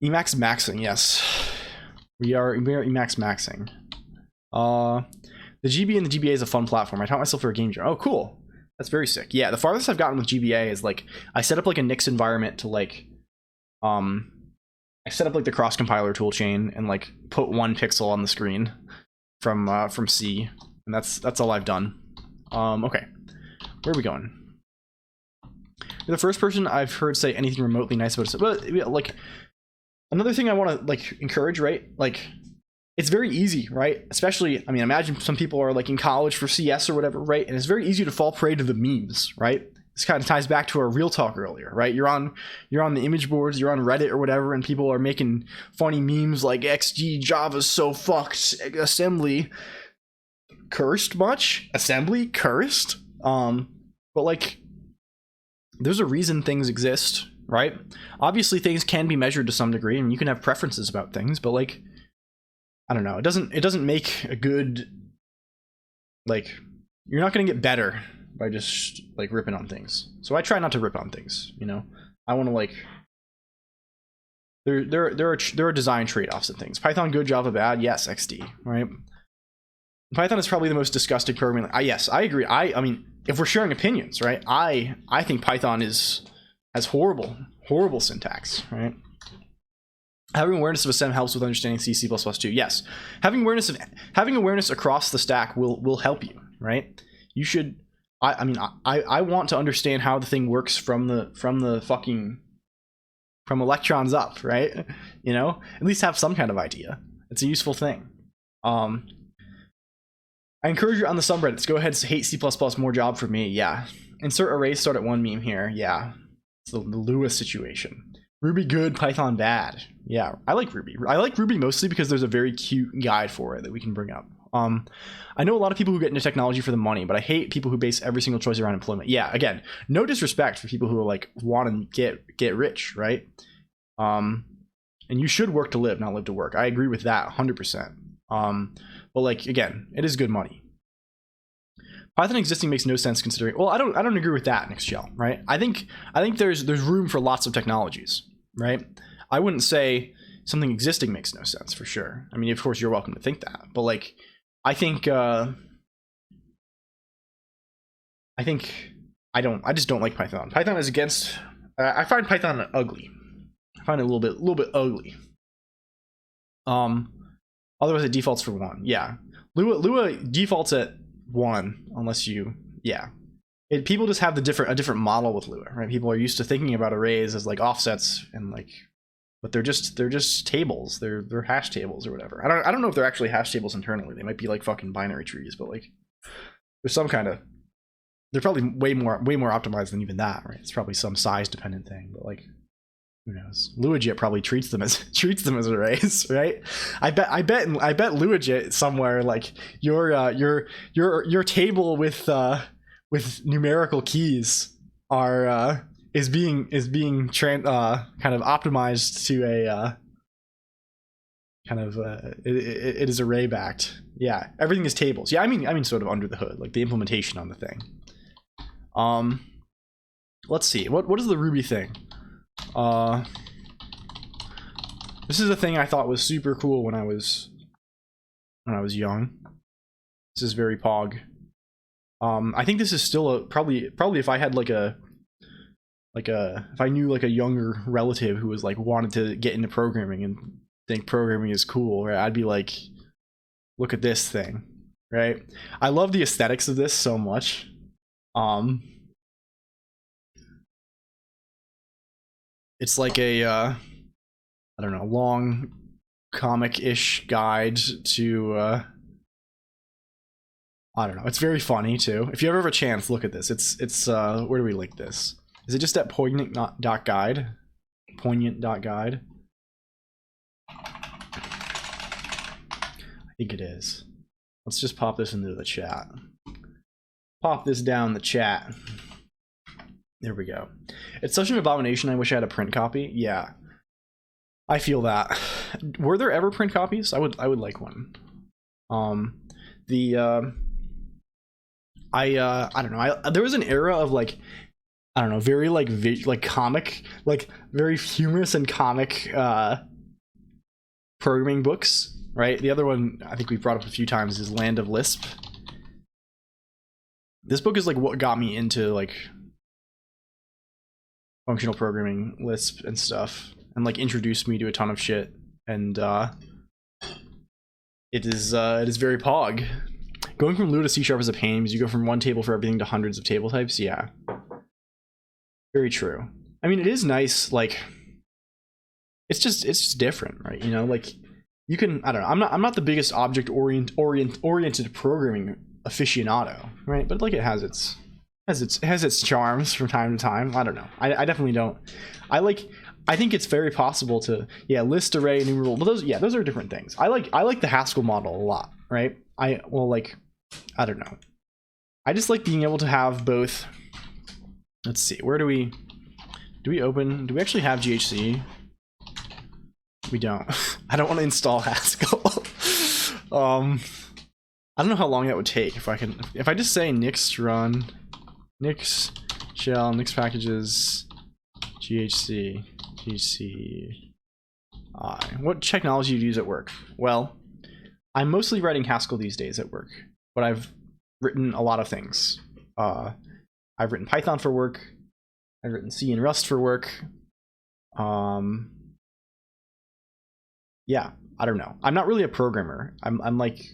Emacs maxing, yes, we are Emacs maxing. The GB and the GBA is a fun platform. I taught myself for a game jam. Oh, cool. That's very sick. Yeah, the farthest I've gotten with GBA is like I set up like a Nix environment to like, I set up like the cross compiler toolchain and like put one pixel on the screen from C, and that's all I've done. Okay, where are we going? You're the first person I've heard say anything remotely nice about it. But like another thing I want to like encourage, right? Like, it's very easy, right? Especially, I mean, imagine some people are like in college for CS or whatever, right? And it's very easy to fall prey to the memes, right? This kind of ties back to our real talk earlier, right? You're on the image boards, you're on Reddit or whatever, and people are making funny memes like XG Java's so fucked, assembly cursed much, assembly cursed. But like, there's a reason things exist, right? Obviously, things can be measured to some degree, and you can have preferences about things, but like, I don't know. It doesn't make a good, like, you're not going to get better by just like ripping on things. So I try not to rip on things, you know. I want to like, there are design trade-offs and things. Python good, Java bad. Yes, XD, right? Python is probably the most disgusting programming. Yes, I agree. I mean, if we're sharing opinions, right? I think Python has horrible syntax, right? Having awareness of a SEM helps with understanding C, C++ too. Yes, having awareness across the stack will help you, right? You should. I mean, I want to understand how the thing works from electrons up, right? You know, at least have some kind of idea. It's a useful thing. I encourage you on the subreddits. Go ahead, hate C++, more job for me. Yeah. Insert array start at 1 meme here. Yeah. It's the Lewis situation. Ruby good, Python bad. Yeah, I like Ruby. I like Ruby mostly because there's a very cute guide for it that we can bring up. I know a lot of people who get into technology for the money, but I hate people who base every single choice around employment. Yeah, again, no disrespect for people who like want to get rich, right? And you should work to live, not live to work. I agree with that 100%. But like again, it is good money. Python existing makes no sense considering. Well, I don't agree with that, Nick Shell, right? I think there's room for lots of technologies, right? I wouldn't say something existing makes no sense for sure. I mean, of course, you're welcome to think that, but like, I just don't like Python. Python is against. I find Python ugly. I find it a little bit ugly. Otherwise it defaults for 1. Yeah, Lua defaults at 1 unless you. Yeah, people just have a different model with Lua, right? People are used to thinking about arrays as like offsets and like. But they're just tables. They're hash tables or whatever. I don't know if they're actually hash tables internally. They might be like fucking binary trees, but like there's some kind of. They're probably way more optimized than even that, right? It's probably some size dependent thing, but like who knows? LuaJIT probably treats them as arrays, right? I bet LuaJIT somewhere like your table with numerical keys are. Is being kind of optimized to a kind of it is array backed. Yeah, everything is tables. Yeah, I mean sort of under the hood, like the implementation on the thing. Let's see. What is the Ruby thing? This is a thing I thought was super cool when I was young. This is very pog. I think this is still probably if I had if I knew like a younger relative who was like wanted to get into programming and think programming is cool, right? I'd be like, look at this thing, right? I love the aesthetics of this so much. It's like a I don't know, long comic-ish guide to I don't know. It's very funny too. If you ever have a chance, look at this. It's where do we link this? Is it just at poignant.guide? Poignant.guide? I think it is. Let's just pop this into the chat. Pop this down the chat. There we go. It's such an abomination. I wish I had a print copy. Yeah. I feel that. Were there ever print copies? I would like one. I don't know. There was an era of like, I don't know, very like comic, like very humorous and comic programming books, right? The other one I think we brought up a few times is Land of Lisp. This book is like what got me into like functional programming, Lisp and stuff, and like introduced me to a ton of shit. And it is very pog. Going from Lua to C# is a pain because you go from one table for everything to hundreds of table types. Yeah. Very true. I mean, it is nice, like it's just different, right? You know, like you can, I don't know, I'm not the biggest object oriented programming aficionado, right? But like it has its charms from time to time. I don't know. I definitely don't. I think it's very possible to list, array, enumerable. But those are different things. I like the Haskell model a lot, right? I don't know. I just like being able to have both. Let's see, where do we actually have GHC? We don't. I don't want to install Haskell. I don't know how long that would take. If I just say nix run, nix shell, nix packages, GHC, what technology do you use at work? Well, I'm mostly writing Haskell these days at work, but I've written a lot of things. I've written Python for work. I've written C and Rust for work. Yeah, I don't know. I'm not really a programmer. I'm like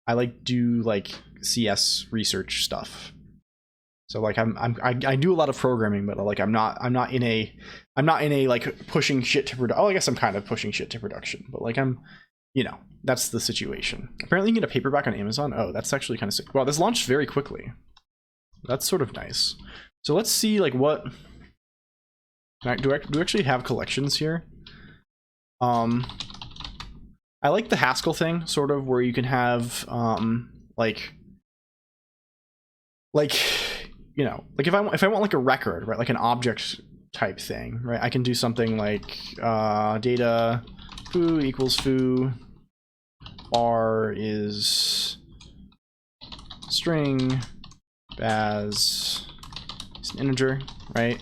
I like do like CS research stuff. So like I do a lot of programming, but like I'm not in a like pushing shit to production. Oh, I guess I'm kind of pushing shit to production, but like I'm, you know, that's the situation. Apparently you can get a paperback on Amazon. Oh, that's actually kind of sick. Wow, this launched very quickly. That's sort of nice. So let's see like what do I actually have collections here? I like the Haskell thing, sort of, where you can have like you know, like if I want like a record, right, like an object type thing, right, I can do something like data foo equals foo, bar is string, baz is an integer, right?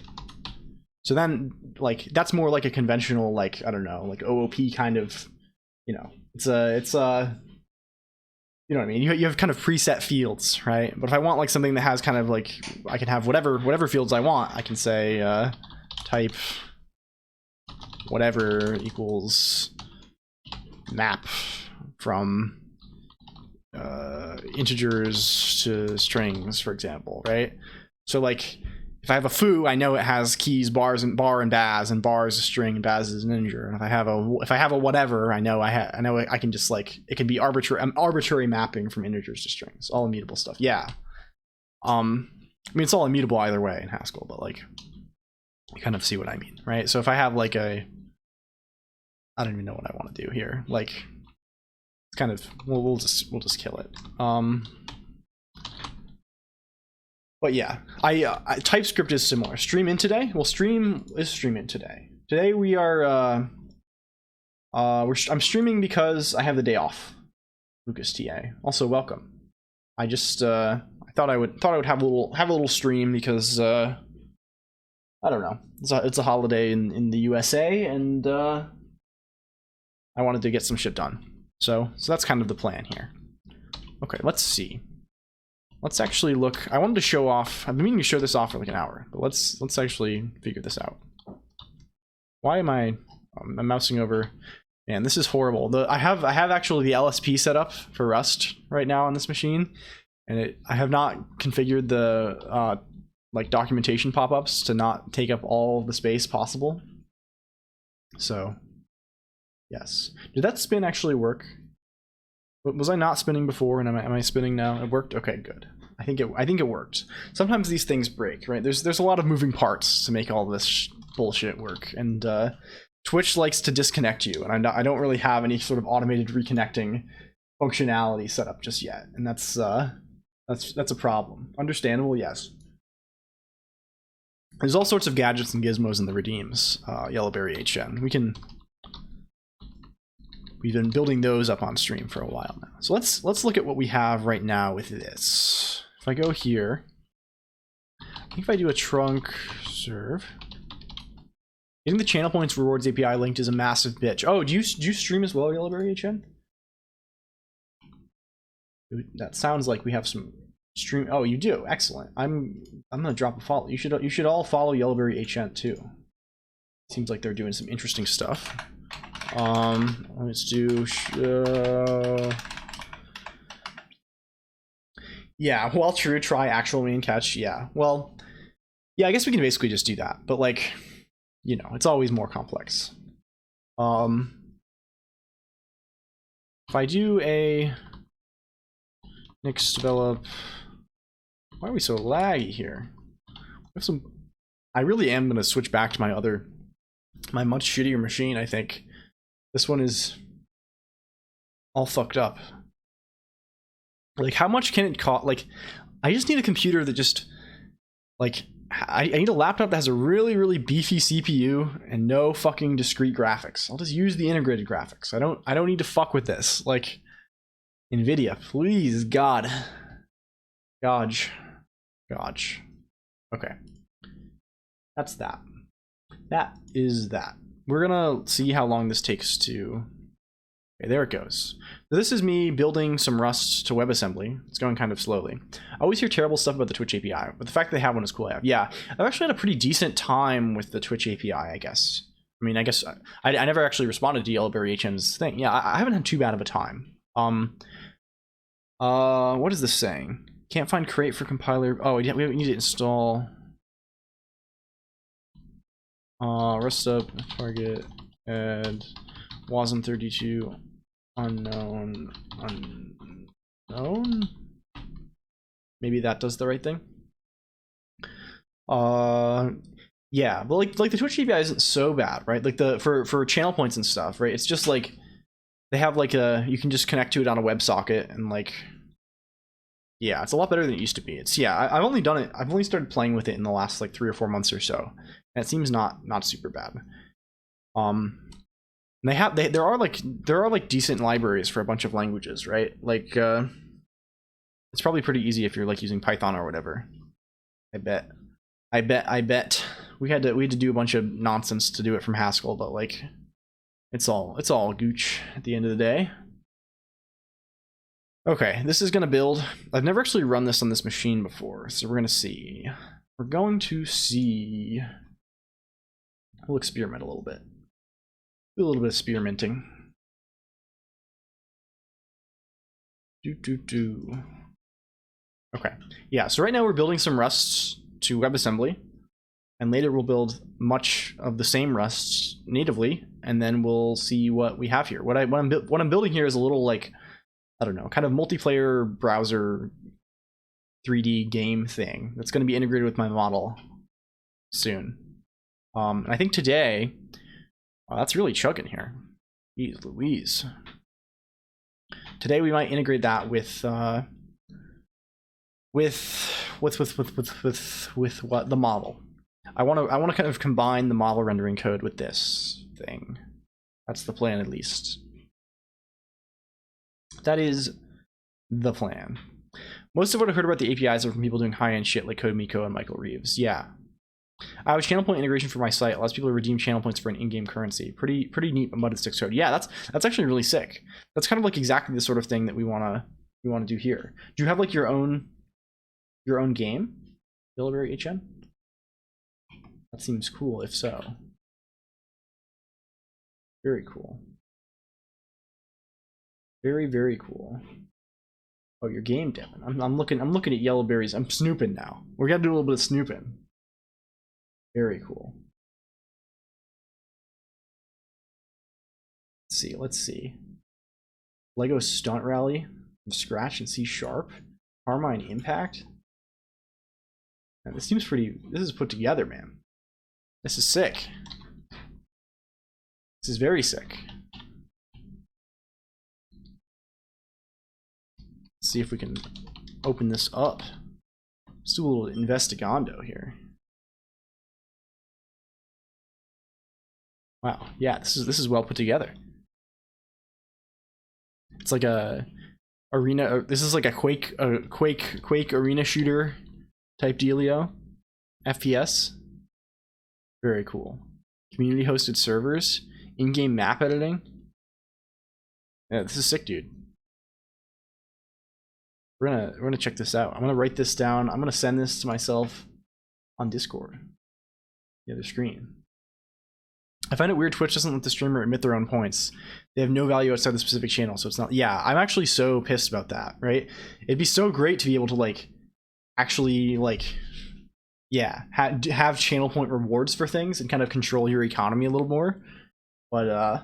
So then like that's more like a conventional, like, I don't know, like OOP kind of, you know, it's a you know what I mean? You have kind of preset fields, right? But if I want like something that has kind of like, I can have whatever fields I want. I can say type whatever equals map from integers to strings, for example, right? So like if I have a foo, I know it has keys, bars, and bar and baz, and bar is a string and baz is an integer. And if I have a whatever, I know I can just like, it can be arbitrary mapping from integers to strings, all immutable stuff. Yeah. I mean, it's all immutable either way in Haskell, but like you kind of see what I mean, right? So if I have like I don't even know what I want to do here. Like it's kind of, we'll just kill it. But yeah, TypeScript is similar. Stream in today? Well, stream in today. Today we are I'm streaming because I have the day off. Lucas TA. Also welcome. I just I thought I would have a little stream because I don't know. It's a holiday in the USA, and I wanted to get some shit done. So that's kind of the plan here. Okay, let's see. Let's actually look. I wanted to show off. I've been meaning to show this off for like an hour, but let's actually figure this out. Why am I'm mousing over? Man, this is horrible. I have actually the LSP set up for Rust right now on this machine, and I have not configured the like documentation pop-ups to not take up all the space possible. So yes, did that spin actually work? Was I not spinning before, and am I spinning now? It worked? Okay, good. I think it worked. Sometimes these things break, right? There's a lot of moving parts to make all this bullshit work, and Twitch likes to disconnect you, and I don't really have any sort of automated reconnecting functionality set up just yet, and that's a problem. Understandable, yes. There's all sorts of gadgets and gizmos in the redeems. Yellowberry HN. We've been building those up on stream for a while now. So let's look at what we have right now with this. If I go here, I think if I do a trunk serve, getting the channel points rewards API linked is a massive bitch. Oh, do you stream as well, Yellowberry HN? That sounds like we have some stream. Oh, you do. Excellent. I'm gonna drop a follow. You should all follow Yellowberry HN too. Seems like they're doing some interesting stuff. Let's do yeah, while true, try actual main catch. Yeah, well, yeah, I guess we can basically just do that, but like, you know, it's always more complex. If I do a next develop, why are we so laggy here? We have some. I really am gonna switch back to my much shittier machine. I think this one is all fucked up. Like, how much can it cost? Like, I just need a computer that just, like, I need a laptop that has a really, really beefy CPU and no fucking discrete graphics. I'll just use the integrated graphics. I don't need to fuck with this. Like, NVIDIA, please, God. Godge. Okay. That's that. That is that. We're gonna see how long this takes to... Okay, there it goes. So this is me building some Rust to WebAssembly. It's going kind of slowly. I always hear terrible stuff about the Twitch API, but the fact that they have one is cool. Yeah, I've actually had a pretty decent time with the Twitch API, I guess. I mean, I guess I never actually responded to Yellowberry HM's thing. Yeah, I haven't had too bad of a time. What is this saying? Can't find crate for compiler. Oh, we need to install. Rest up, target, add, wasm32, unknown. Maybe that does the right thing. Yeah, but like the Twitch API isn't so bad, right? Like for channel points and stuff, right? It's just like they have like you can just connect to it on a WebSocket and like, yeah, it's a lot better than it used to be. It's, yeah, I've only done it. I've only started playing with it in the last like 3 or 4 months or so, and it seems not super bad. There are like decent libraries for a bunch of languages, right? Like it's probably pretty easy if you're like using Python or whatever. I bet we had to do a bunch of nonsense to do it from Haskell, but like it's all gooch at the end of the day. Okay, this is gonna build. I've never actually run this on this machine before, so we're gonna see. We're going to see. We'll experiment a little bit. Do a little bit of experimenting. Okay, yeah, so right now we're building some Rusts to WebAssembly, and later we'll build much of the same Rusts natively, and then we'll see what we have here. What I'm building here is a little like, I don't know, kind of multiplayer browser 3D game thing that's going to be integrated with my model soon. I think today, that's really chugging here. Jeez Louise. Today we might integrate that with what the model. I want to kind of combine the model rendering code with this thing. That's the plan, at least. That is the plan. Most of what I've heard about the APIs are from people doing high-end shit like CodeMiko and Michael Reeves. Yeah. I have a channel point integration for my site. Allows people to redeem channel points for an in-game currency. Pretty neat embedded sticks code. Yeah, that's actually really sick. That's kind of like exactly the sort of thing that we wanna do here. Do you have like your own game, Yellowberry HN? That seems cool. If so, very cool. Very cool. Oh, your game, Devin. I'm looking at Yellowberries. I'm snooping now. We're gonna do a little bit of snooping. Very cool. Let's see. Lego Stunt Rally from scratch in C#. Carmine Impact. Man, this seems pretty. This is put together, man. This is sick. This is very sick. Let's see if we can open this up. Let's do a little investigando here. Wow, yeah, this is well put together. It's like a arena. This is like a Quake arena shooter type dealio. FPS. Very cool. Community hosted servers, in-game map editing. Yeah, this is sick, dude. We're gonna check this out. I'm gonna write this down. I'm gonna send this to myself on Discord. The other screen. I find it weird Twitch doesn't let the streamer admit their own points. They have no value outside the specific channel, so it's not. Yeah, I'm actually so pissed about that, right? It'd be so great to be able to like actually like, yeah, have channel point rewards for things and kind of control your economy a little more. But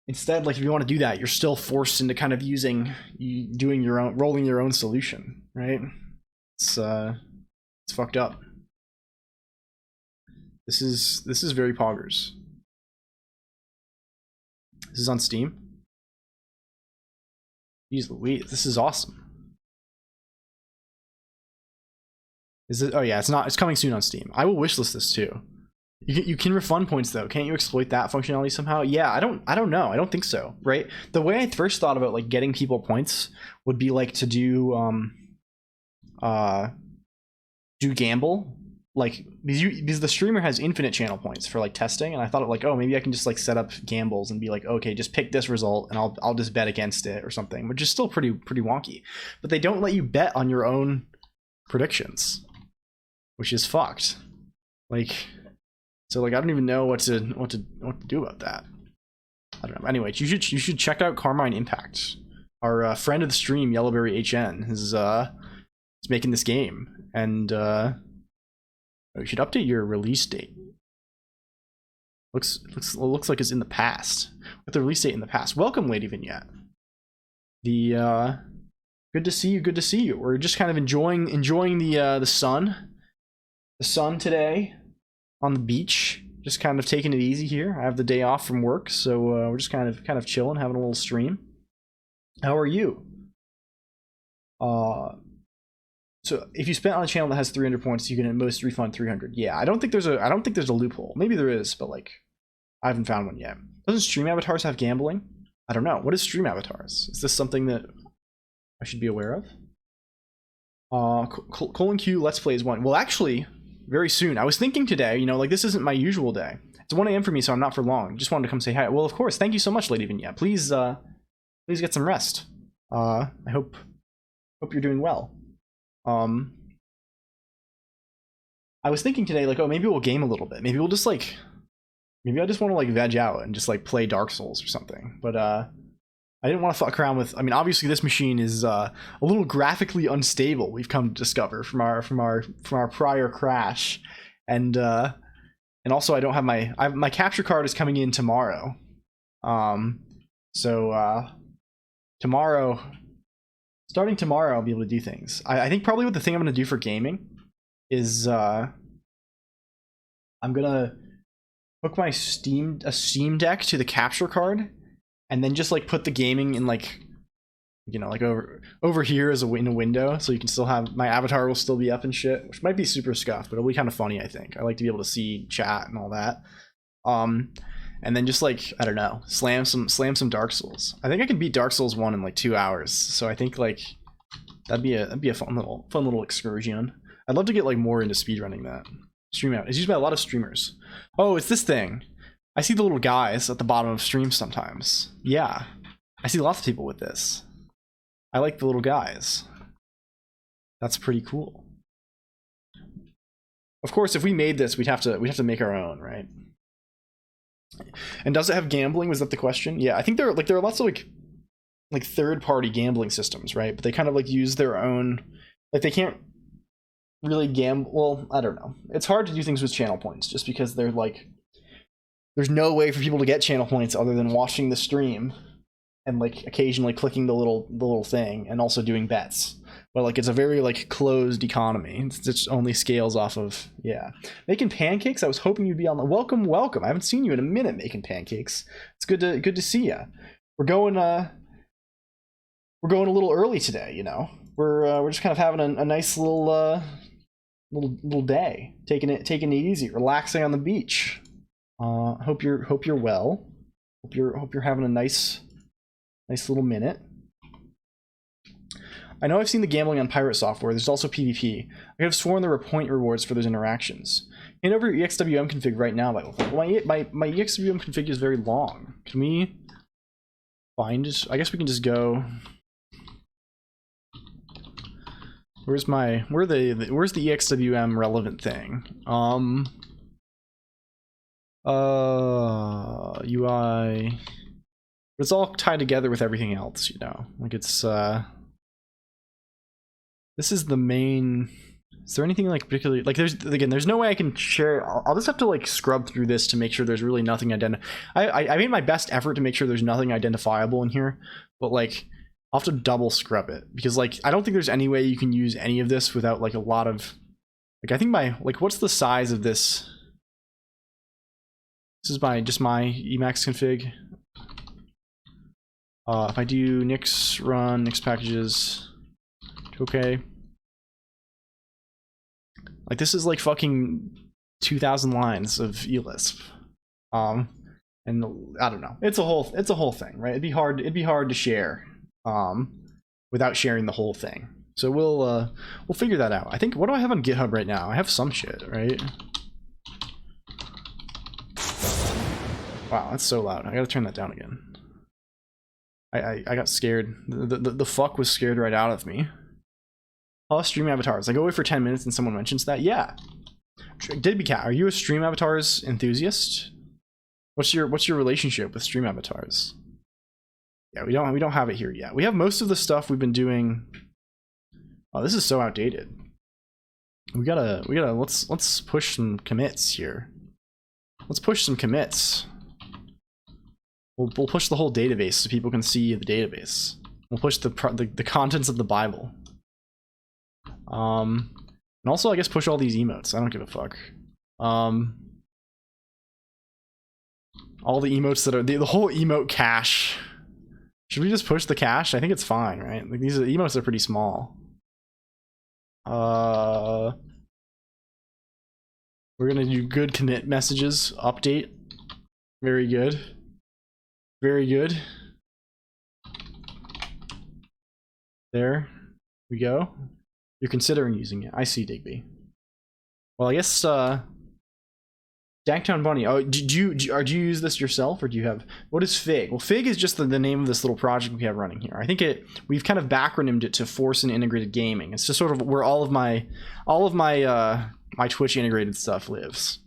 instead, like if you want to do that, you're still forced into kind of rolling your own solution, right? It's fucked up. This is very poggers. This is on Steam. Jeez Louise, this is awesome. Is it? Oh yeah, it's not. It's coming soon on Steam. I will wishlist this too. You can refund points though. Can't you exploit that functionality somehow? Yeah, I don't know. I don't think so. Right. The way I first thought about like getting people points would be like to do gamble. Like because the streamer has infinite channel points for like testing, and I thought like, oh, maybe I can just like set up gambles and be like, okay, just pick this result and I'll just bet against it or something, which is still pretty wonky. But they don't let you bet on your own predictions, which is fucked. Like, so like I don't even know what to do about that. I don't know. Anyway, you should check out Carmine Impact. our friend of the stream, Yellowberry HN, is making this game, and you should update your release date. Looks like it's in the past. With the release date in the past. Welcome, Lady Vignette. Good to see you. Good to see you. We're just kind of enjoying the sun today on the beach. Just kind of taking it easy here. I have the day off from work, so we're just kind of chilling, having a little stream. How are you? So if you spent on a channel that has 300 points, you can at most refund 300. Yeah, I don't think there's a loophole. Maybe there is, but like I haven't found one yet. Doesn't stream avatars have gambling? I don't know. What is stream avatars? Is this something that I should be aware of? Colonq Let's Plays 1. Well, actually, very soon. I was thinking today, you know, like this isn't my usual day. It's 1 AM for me, so I'm not for long. Just wanted to come say hi. Well, of course. Thank you so much, Lady Vignette. Please get some rest. I hope you're doing well. I was thinking today, like, oh, maybe we'll game a little bit. Maybe we'll just like, maybe I just want to like veg out and just like play Dark Souls or something. But I didn't want to fuck around with. I mean, obviously this machine is a little graphically unstable. We've come to discover from our prior crash, and also I don't have my capture card is coming in tomorrow. Starting tomorrow, I'll be able to do things. I think probably what the thing I'm going to do for gaming is I'm gonna hook my Steam Deck to the capture card, and then just like put the gaming in like, you know, like over here as in a window, so you can still have my avatar will still be up and shit, which might be super scuffed, but it'll be kind of funny. I think I like to be able to see chat and all that. And then just like, I don't know, slam some Dark Souls. I think I can beat Dark Souls 1 in like 2 hours. So I think like that'd be a fun little excursion. I'd love to get like more into speedrunning that. Stream out. It's used by a lot of streamers. Oh, it's this thing. I see the little guys at the bottom of streams sometimes. Yeah. I see lots of people with this. I like the little guys. That's pretty cool. Of course, if we made this, we'd have to make our own, right? And does it have gambling? Was that the question? Yeah, I think there are lots of like third-party gambling systems, right? But they kind of like use their own, like they can't really gamble. Well, I don't know. It's hard to do things with channel points just because they're like, there's no way for people to get channel points other than watching the stream and like occasionally clicking the little thing and also doing bets. But like it's a very like closed economy. It just only scales off of, yeah. Making pancakes. I was hoping you'd be on the welcome. I haven't seen you in a minute making pancakes. It's good to see you. We're going a little early today. You know, we're just kind of having a nice little day, taking it easy, relaxing on the beach. Hope you're well. Hope you're having a nice little minute. I know I've seen the gambling on pirate software. There's also PvP. I could have sworn there were point rewards for those interactions. Hand over your EXWM config right now. Well, my EXWM config is very long. Can we find it? I guess we can just go. Where's the EXWM relevant thing? UI. But it's all tied together with everything else, you know. Like it's this is the main. Is there anything like particularly like there's no way I can share. I'll just have to like scrub through this to make sure there's really nothing I made my best effort to make sure there's nothing identifiable in here, but like I'll have to double scrub it because like I don't think there's any way you can use any of this without like a lot of like I think what's the size of this? This is just my Emacs config. If I do nix run nix packages, okay. Like this is like fucking 2,000 lines of elisp. And I don't know. It's a whole thing, right? It'd be hard to share without sharing the whole thing. So we'll figure that out. I think, what do I have on GitHub right now? I have some shit, right? Wow, that's so loud. I gotta turn that down again. I got scared. The fuck was scared right out of me. Oh, stream avatars. I go away for 10 minutes and someone mentions that. Yeah. Didbycat, are you a stream avatars enthusiast? What's your relationship with stream avatars? Yeah, we don't have it here yet. We have most of the stuff we've been doing. Oh, this is so outdated. We gotta let's push some commits here. Let's push some commits. We'll push the whole database so people can see the database. We'll push the contents of the Bible. And also, I guess, push all these emotes. I don't give a fuck. All the emotes that are the whole emote cache. Should we just push the cache? I think it's fine, right? Like, these emotes are pretty small. We're gonna do good commit messages. Update. Very good. Very good. There we go. You're considering using it. I see, Digby. Well, I guess Danktown Bunny. Oh, do you use this yourself, or do you have, what is Fig? Well, Fig is just the name of this little project we have running here. I think we've kind of backronymmed it to Force and Integrated Gaming. It's just sort of where all of my my Twitch integrated stuff lives.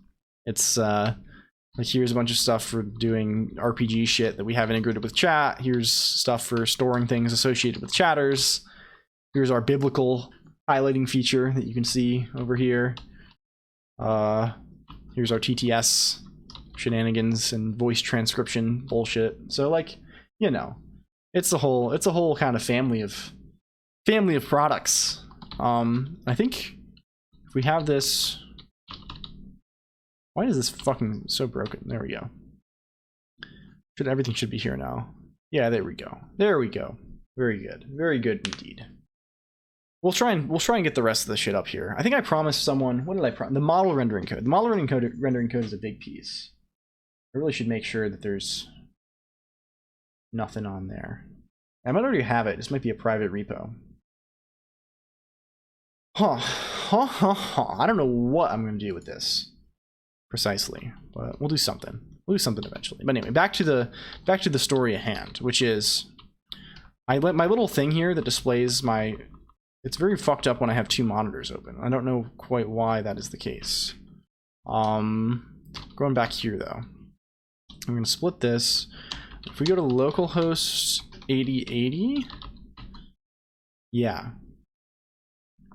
It's like, here's a bunch of stuff for doing RPG shit that we have integrated with chat. Here's stuff for storing things associated with chatters. Here's our biblical highlighting feature that you can see over here. Here's our TTS shenanigans and voice transcription bullshit. So, like, you know, it's a whole kind of family of products. I think if we have this, why is this fucking so broken? There we go. Everything should be here now. Yeah, there we go. There we go. Very good. Very good indeed. We'll try and get the rest of the shit up here. I think I promised someone, what did I promise? The model rendering code. The model rendering code is a big piece. I really should make sure that there's nothing on there. I might already have it. This might be a private repo. I don't know what I'm going to do with this precisely, but we'll do something. We'll do something eventually. But anyway, back to the story at hand, which is my little thing here that displays my. It's very fucked up when I have two monitors open. I don't know quite why that is the case. Going back here though, I'm going to split this. If we go to localhost 8080, yeah,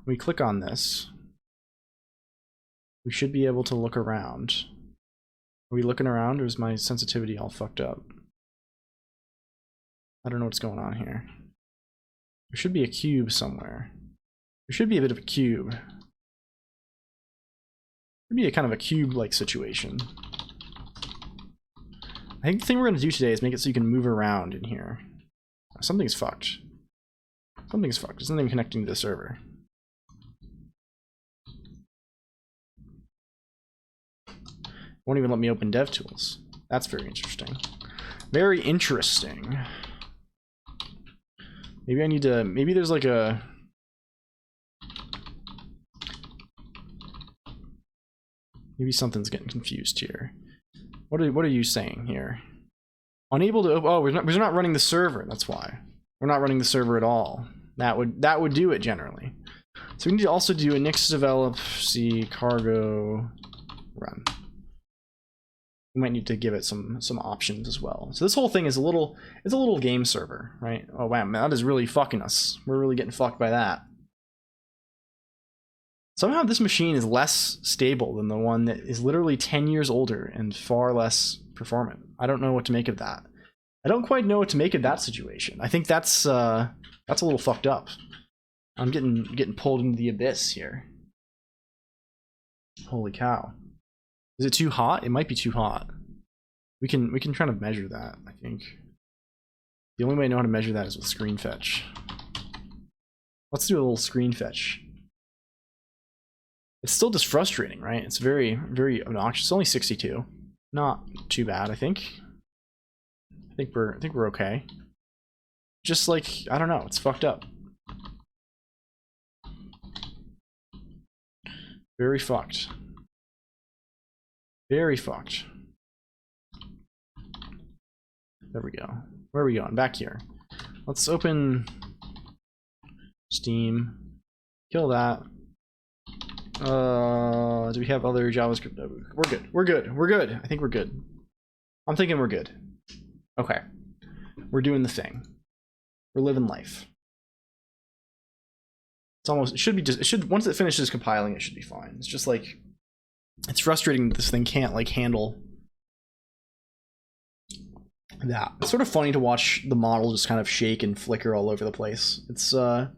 we click on this, we should be able to look around. Are we looking around, or is my sensitivity all fucked up? I don't know what's going on here. There should be a cube somewhere. There should be a bit of a cube. Should be a kind of a cube-like situation. I think the thing we're going to do today is make it so you can move around in here. Something's fucked. Something's fucked. There's nothing connecting to the server. Won't even let me open DevTools. That's very interesting. Very interesting. Maybe I need to, maybe there's like a, maybe something's getting confused here. What are you saying here? Unable to, oh, we're not running the server, that's why. We're not running the server at all. That would do it generally. So we need to also do a nix develop c cargo run. We might need to give it some options as well. So this whole thing is a little game server, right? Oh wow, man, that is really fucking us. We're really getting fucked by that. Somehow this machine is less stable than the one that is literally 10 years older and far less performant. I don't know what to make of that. I don't quite know what to make of that situation. I think that's a little fucked up. I'm getting pulled into the abyss here. Holy cow. Is it too hot? It might be too hot. We can try to measure that, I think. The only way I know how to measure that is with screen fetch. Let's do a little screen fetch. It's still just frustrating, right? It's very, very obnoxious. It's only 62. Not too bad, I think. I think we're okay. Just like, I don't know, it's fucked up. Very fucked. Very fucked. There we go. Where are we going? Back here. Let's open Steam. Kill that. Do we have other JavaScript? No, we're good. We're good. We're good. I think we're good. I'm thinking we're good. Okay. We're doing the thing. We're living life. It's almost, it should be just, it should, once it finishes compiling, it should be fine. It's just like, it's frustrating that this thing can't like handle that. It's sort of funny to watch the model just kind of shake and flicker all over the place. It's a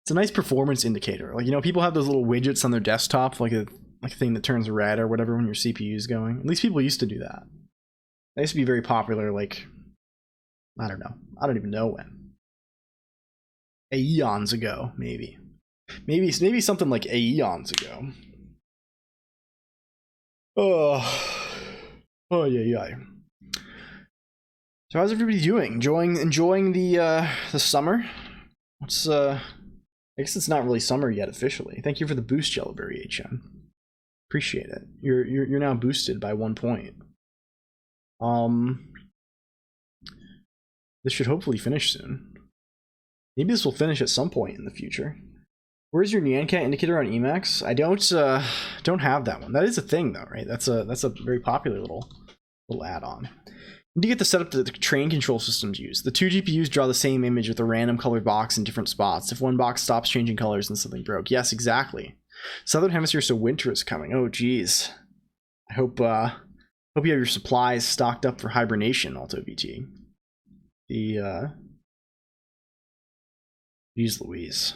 nice performance indicator. Like, you know, people have those little widgets on their desktop, like a thing that turns red or whatever when your CPU is going. At least people used to do that. That used to be very popular, like, I don't know. I don't even know when. Eons ago, maybe. Maybe something like eons ago. Oh yeah. So how's everybody doing? Enjoying the summer? What's I guess it's not really summer yet officially. Thank you for the boost, Jellyberry HN. Appreciate it. You're now boosted by 1 point. This should hopefully finish soon. Maybe this will finish at some point in the future. Where's your Non-Canon indicator on Emacs? I don't have that one. That is a thing though, right? That's a very popular little add-on. To get the setup that the train control systems use. The two GPUs draw the same image with a random colored box in different spots. If one box stops changing colors, then something broke. Yes, exactly. Southern Hemisphere, so winter is coming. Oh geez. I hope you have your supplies stocked up for hibernation, Alto VT. The Jeez Louise.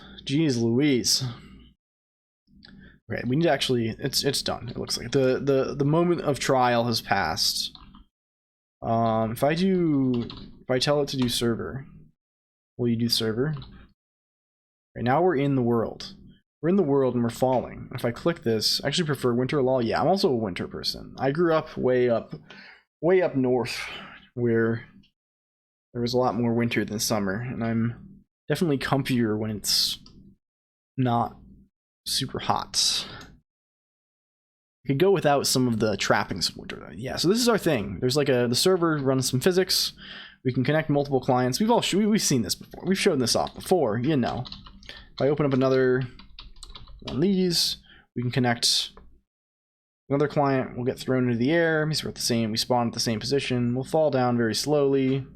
Okay, we need to actually, it's done. It looks like the moment of trial has passed. If I tell it to do server, will you do server? Right now we're in the world. We're in the world and we're falling. If I click this, I actually prefer winter law. Yeah, I'm also a winter person. I grew up way up north where there was a lot more winter than summer, and I'm definitely comfier when it's not super hot. Could go without some of the trappings of winter. Yeah, so this is our thing. There's like the server runs some physics. We can connect multiple clients. We've seen this before. We've shown this off before, you know. If I open up another one of these, we can connect another client. We'll get thrown into the air. We spawn at the same position. We'll fall down very slowly,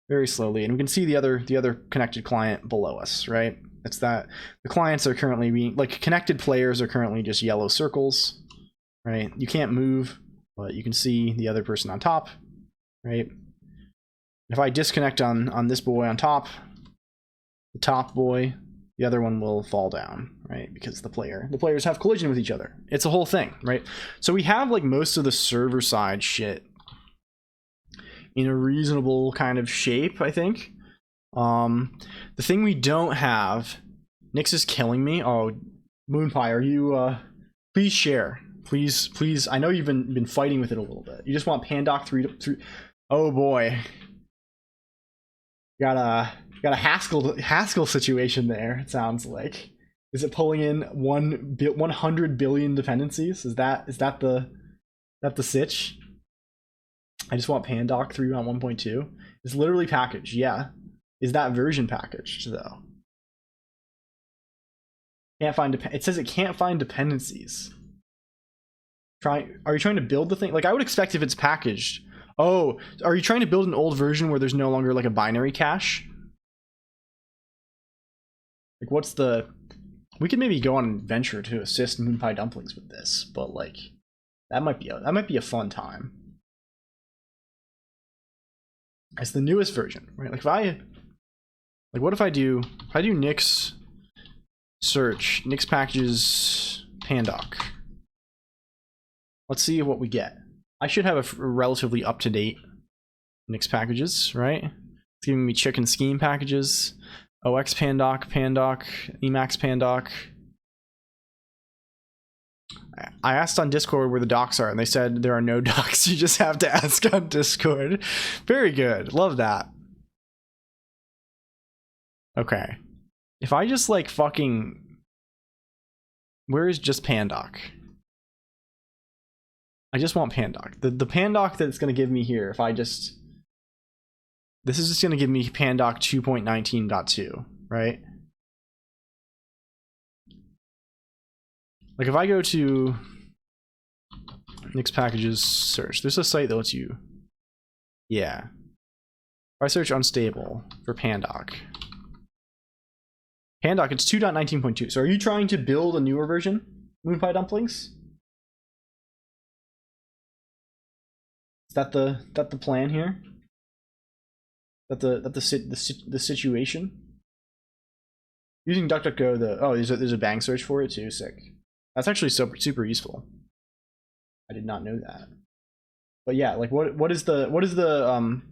and we can see the other connected client below us, right? It's that the clients are currently being, like, connected players are currently just yellow circles. Right, you can't move, but you can see the other person on top, right? If I disconnect on this boy on top, the top boy, the other one will fall down, right? Because the players have collision with each other. It's a whole thing, right? So we have like most of the server side shit in a reasonable kind of shape, I think. The thing we don't have, Nyx is killing me. Oh, Moonpie, are you? Please share. Please, I know you've been fighting with it a little bit. You just want Pandoc 3. Oh boy, got a Haskell situation there. It sounds like. Is it pulling in 100 billion dependencies? Is that the sitch? I just want Pandoc 3 on 1.2. It's literally packaged. Yeah, is that version packaged though? Can't find it says it can't find dependencies. Are you trying to build the thing? Like, I would expect if it's packaged. Oh, are you trying to build an old version where there's no longer like a binary cache? Like, what's the? We could maybe go on an adventure to assist Moonpie Dumplings with this, but like, that might be a fun time. It's the newest version, right? Like, what if I do Nyx search Nyx packages Pandoc. Let's see what we get. I should have a relatively up-to-date Nyx packages, right? It's giving me chicken scheme packages, OX Pandoc, Emacs Pandoc. I asked on Discord where the docs are, and they said there are no docs. You just have to ask on Discord. Very good. Love that. Okay. If I just like fucking... Where is just Pandoc? I just want Pandoc. The Pandoc that it's going to give me here, if I just... This is just going to give me Pandoc 2.19.2, right? Like if I go to Nyx packages search, there's a site that lets you... Yeah. If I search unstable for pandoc. Pandoc, it's 2.19.2. So are you trying to build a newer version? Moonpie dumplings? Is that the plan here? The situation? Using DuckDuckGo, there's a bang search for it too. Sick. That's actually super useful. I did not know that. But yeah, like what is the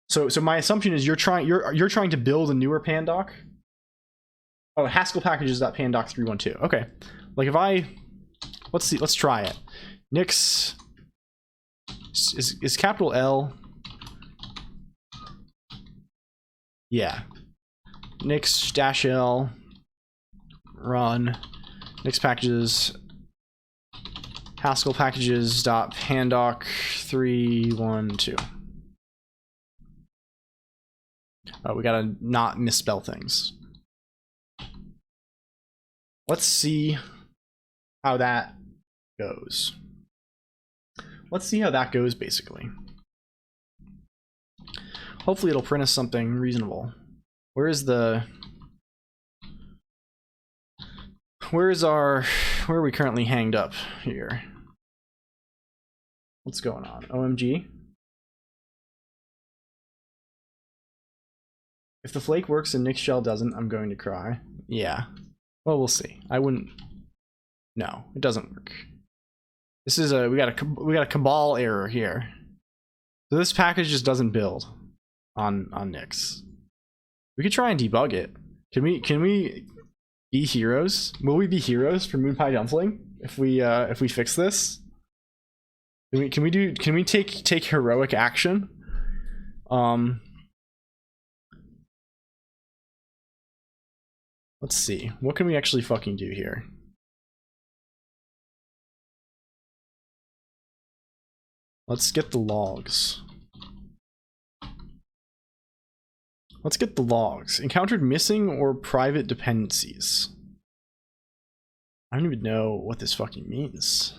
so my assumption is you're trying to build a newer pandoc. Oh, Haskell packages.pandoc 312. Okay. Like if I let's try it. Nix is capital L. Yeah. Nix -L run Nix packages Haskell packages.pandoc 312. Oh, we gotta not misspell things. Let's see how that goes. Let's see how that goes, basically. Hopefully it'll print us something reasonable. Where are we currently hanged up here? What's going on? OMG. If the flake works and Nick's shell doesn't, I'm going to cry. Yeah. Well, we'll see. I wouldn't. No, it doesn't work. This is we got a cabal error here. So this package just doesn't build on Nix. We could try and debug it. Can we be heroes? Will we be heroes for Moonpie Dumpling if we fix this? Can we take heroic action? Let's see. What can we actually fucking do here? Let's get the logs. Let's get the logs. Encountered missing or private dependencies. I don't even know what this fucking means.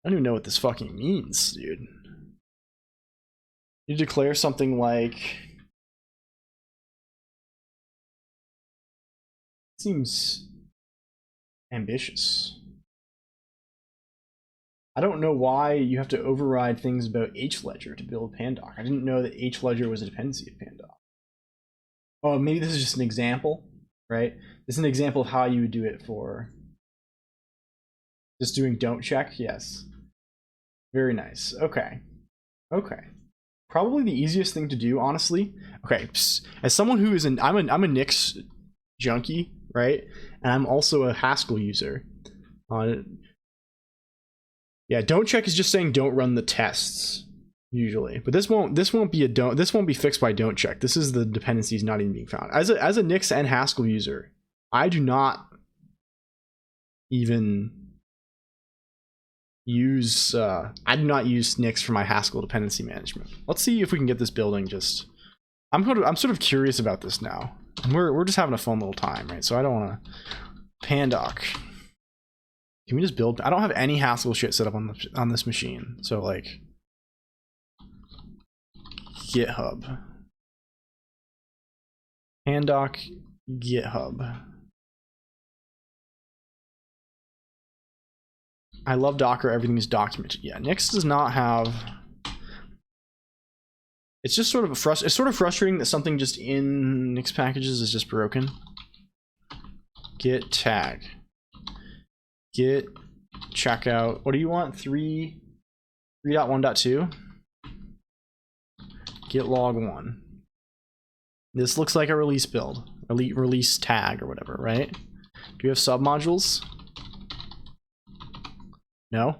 I don't even know what this fucking means, dude. You declare something like... Seems ambitious. I don't know why you have to override things about hledger to build pandoc. I didn't know that hledger was a dependency of pandoc. Oh, maybe this is just an example, right? This is an example of how you would do it for just doing don't check. Yes. Very nice. Okay. Okay. Probably the easiest thing to do, honestly. Okay. As someone who is I'm a Nix junkie, right? And I'm also a Haskell user. Yeah, don't check is just saying don't run the tests usually, but this won't be fixed by don't check. This is the dependencies not even being found. As a Nix and Haskell user, I do not even use Nix for my Haskell dependency management. Let's see if we can get this building. Just I'm sort of curious about this now. We're just having a fun little time, right? So I don't want to pandoc. Can we just build? I don't have any Haskell shit set up on this machine. So like GitHub. Pandoc GitHub. I love Docker, everything is documented. Yeah, Nix does not have. It's just sort of it's sort of frustrating that something just in Nix packages is just broken. Git tag. Git checkout. What do you want? 3.1.2. Git log 1. This looks like a release build, release tag or whatever, right? Do we have submodules? No.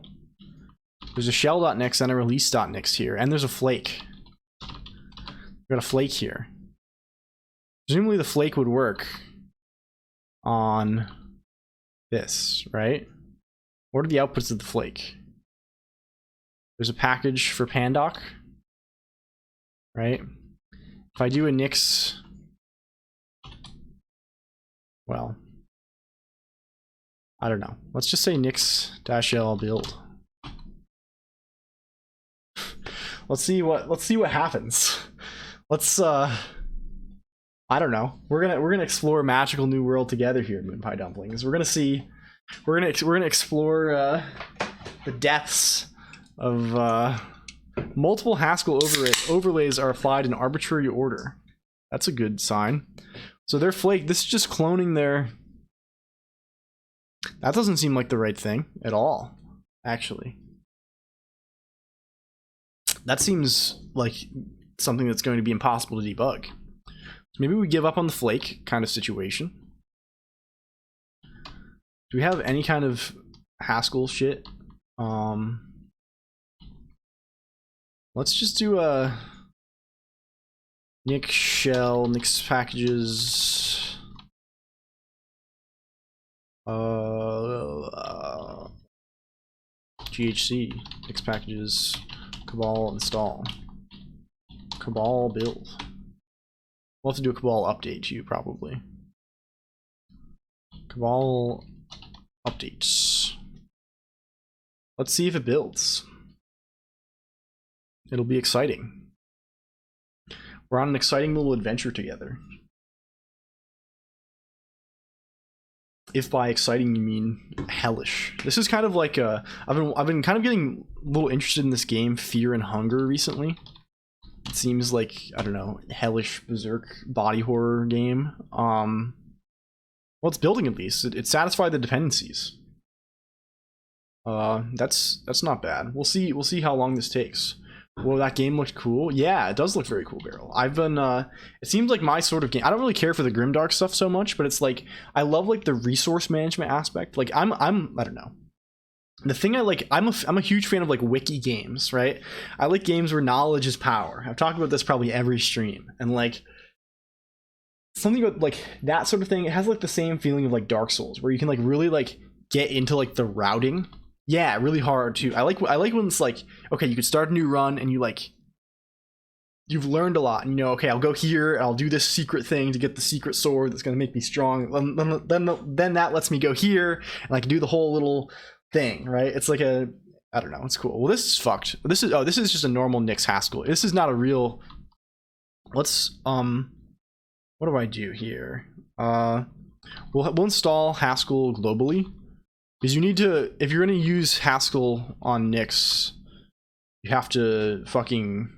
There's a shell.nix and a release.nix here, and there's a flake. We've got a flake here. Presumably the flake would work on this, right? What are the outputs of the flake? There's a package for pandoc, right? If I do a Nix, well, I don't know. Let's just say Nix-L build. let's see what happens. Let's I don't know. We're gonna explore a magical new world together here, Moon Pie Dumplings. We're gonna explore the depths of multiple Haskell overlays are applied in arbitrary order. That's a good sign. So they're flake. This is just cloning their. That doesn't seem like the right thing at all, actually. That seems like something that's going to be impossible to debug. So maybe we give up on the flake kind of situation. Do we have any kind of Haskell shit? Let's just do a Nix shell, Nix packages. GHC, Nix packages, Cabal install, Cabal build. We'll have to do a Cabal update too, probably. Cabal updates. Let's see if it builds. It'll be exciting. We're on an exciting little adventure together. If by exciting you mean hellish. This is kind of like a I've been kind of getting a little interested in this game, Fear and Hunger, recently. It seems like, I don't know, hellish berserk body horror game. Well, it's building at least. It satisfied the dependencies. That's not bad. We'll see how long this takes. Well, that game looked cool. Yeah, it does look very cool, Barrel. I've been it seems like my sort of game. I don't really care for the grimdark stuff so much, but it's like I love like the resource management aspect. Like I don't know. The thing I like, I'm a huge fan of like wiki games, right? I like games where knowledge is power. I've talked about this probably every stream, and like something about like that sort of thing. It has like the same feeling of like Dark Souls, where you can like really like get into like the routing. Yeah, really hard too. I like when it's like, okay, you could start a new run and you've learned a lot, and you know, okay, I'll go here and I'll do this secret thing to get the secret sword that's gonna make me strong. Then that lets me go here and I can do the whole little thing, right? It's like I don't know, it's cool. Well, this is fucked. This is just a normal Nix Haskell. This is not a real. Let's what do I do here? We'll install Haskell globally. Because you need to, if you're going to use Haskell on Nix, you have to fucking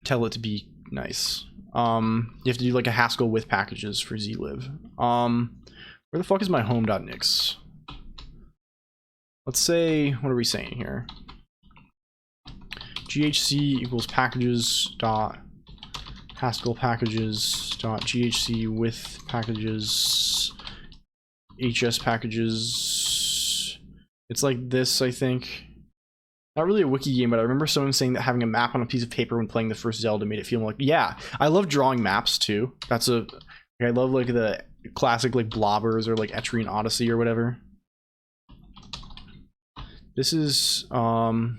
tell it to be nice. You have to do like a Haskell with packages for zlib. Where the fuck is my home.nix? Let's say, what are we saying here? GHC equals packages dot Haskell packages dot GHC with packages HS packages. It's like this, I think. Not really a wiki game, but I remember someone saying that having a map on a piece of paper when playing the first Zelda made it feel like, yeah, I love drawing maps too. I love like the classic like blobbers or like Etrian Odyssey or whatever. This is Haskell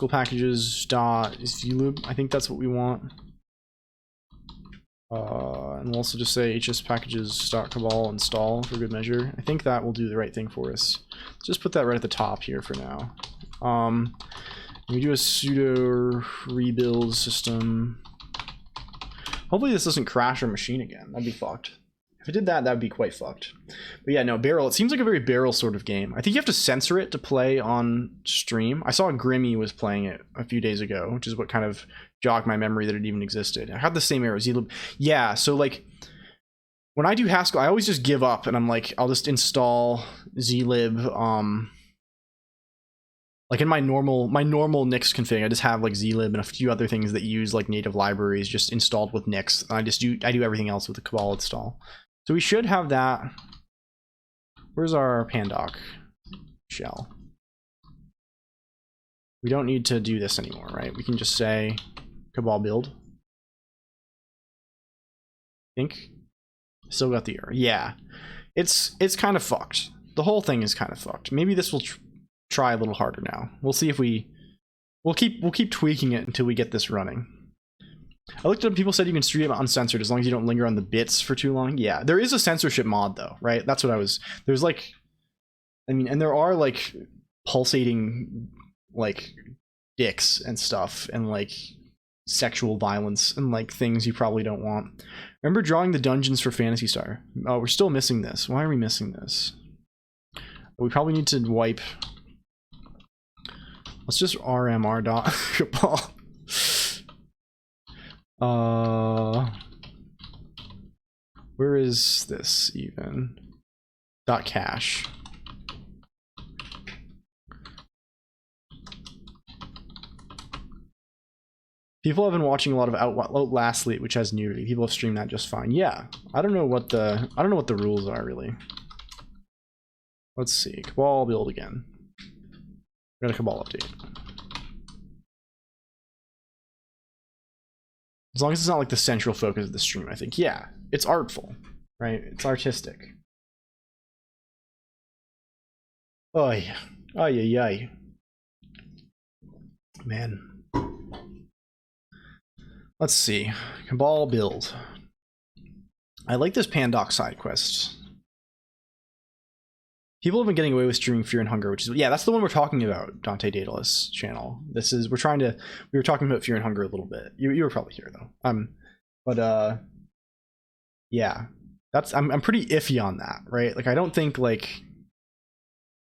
packages dot zlib. I think that's what we want. And we'll also just say hs packages.cabal install for good measure. I think that will do the right thing for us. Let's just put that right at the top here for now. We do a sudo rebuild system. Hopefully this doesn't crash our machine again. That'd be fucked. If it did that, that'd be quite fucked. But yeah, no, Barrel, it seems like a very Barrel sort of game. I think you have to censor it to play on stream. I saw Grimmy was playing it a few days ago, which is what kind of jogged my memory that it even existed. I had the same error. zlib. Yeah, so like when I do Haskell, I always just give up and I'm like, I'll just install zlib. Like in my normal Nix config, I just have like zlib and a few other things that use like native libraries just installed with Nix. I do everything else with the Cabal install. So we should have that. Where's our pandoc shell? We don't need to do this anymore, right? We can just say Cabal build. I think still got the error. Yeah, it's kind of fucked. The whole thing is kind of fucked. Maybe this will try a little harder now. We'll see if we'll keep tweaking it until we get this running. I looked up, people said you can stream uncensored as long as you don't linger on the bits for too long. Yeah, there is a censorship mod though, right? That's what there's like, I mean, and there are like pulsating like dicks and stuff and like sexual violence and like things you probably don't want. Remember drawing the dungeons for Phantasy Star? Oh, we're still missing this. Why are we missing this? We probably need to wipe. Let's just RMR dot where is this even? Dot cache. People have been watching a lot of Outlast, which has nudity. People have streamed that just fine. Yeah, I don't know what the rules are really. Let's see. Cabal build again. We got a Cabal update. As long as it's not like the central focus of the stream, I think. Yeah, it's artful, right? It's artistic. Oy. Ay, ay, ay. Man. Let's see. Cabal build. I like this Pandoc side quest. People have been getting away with streaming Fear and Hunger, which is, yeah, that's the one we're talking about, Dante Daedalus channel. This is, we were talking about Fear and Hunger a little bit. You were probably here though. But yeah, that's, I'm pretty iffy on that, right? Like, I don't think, like,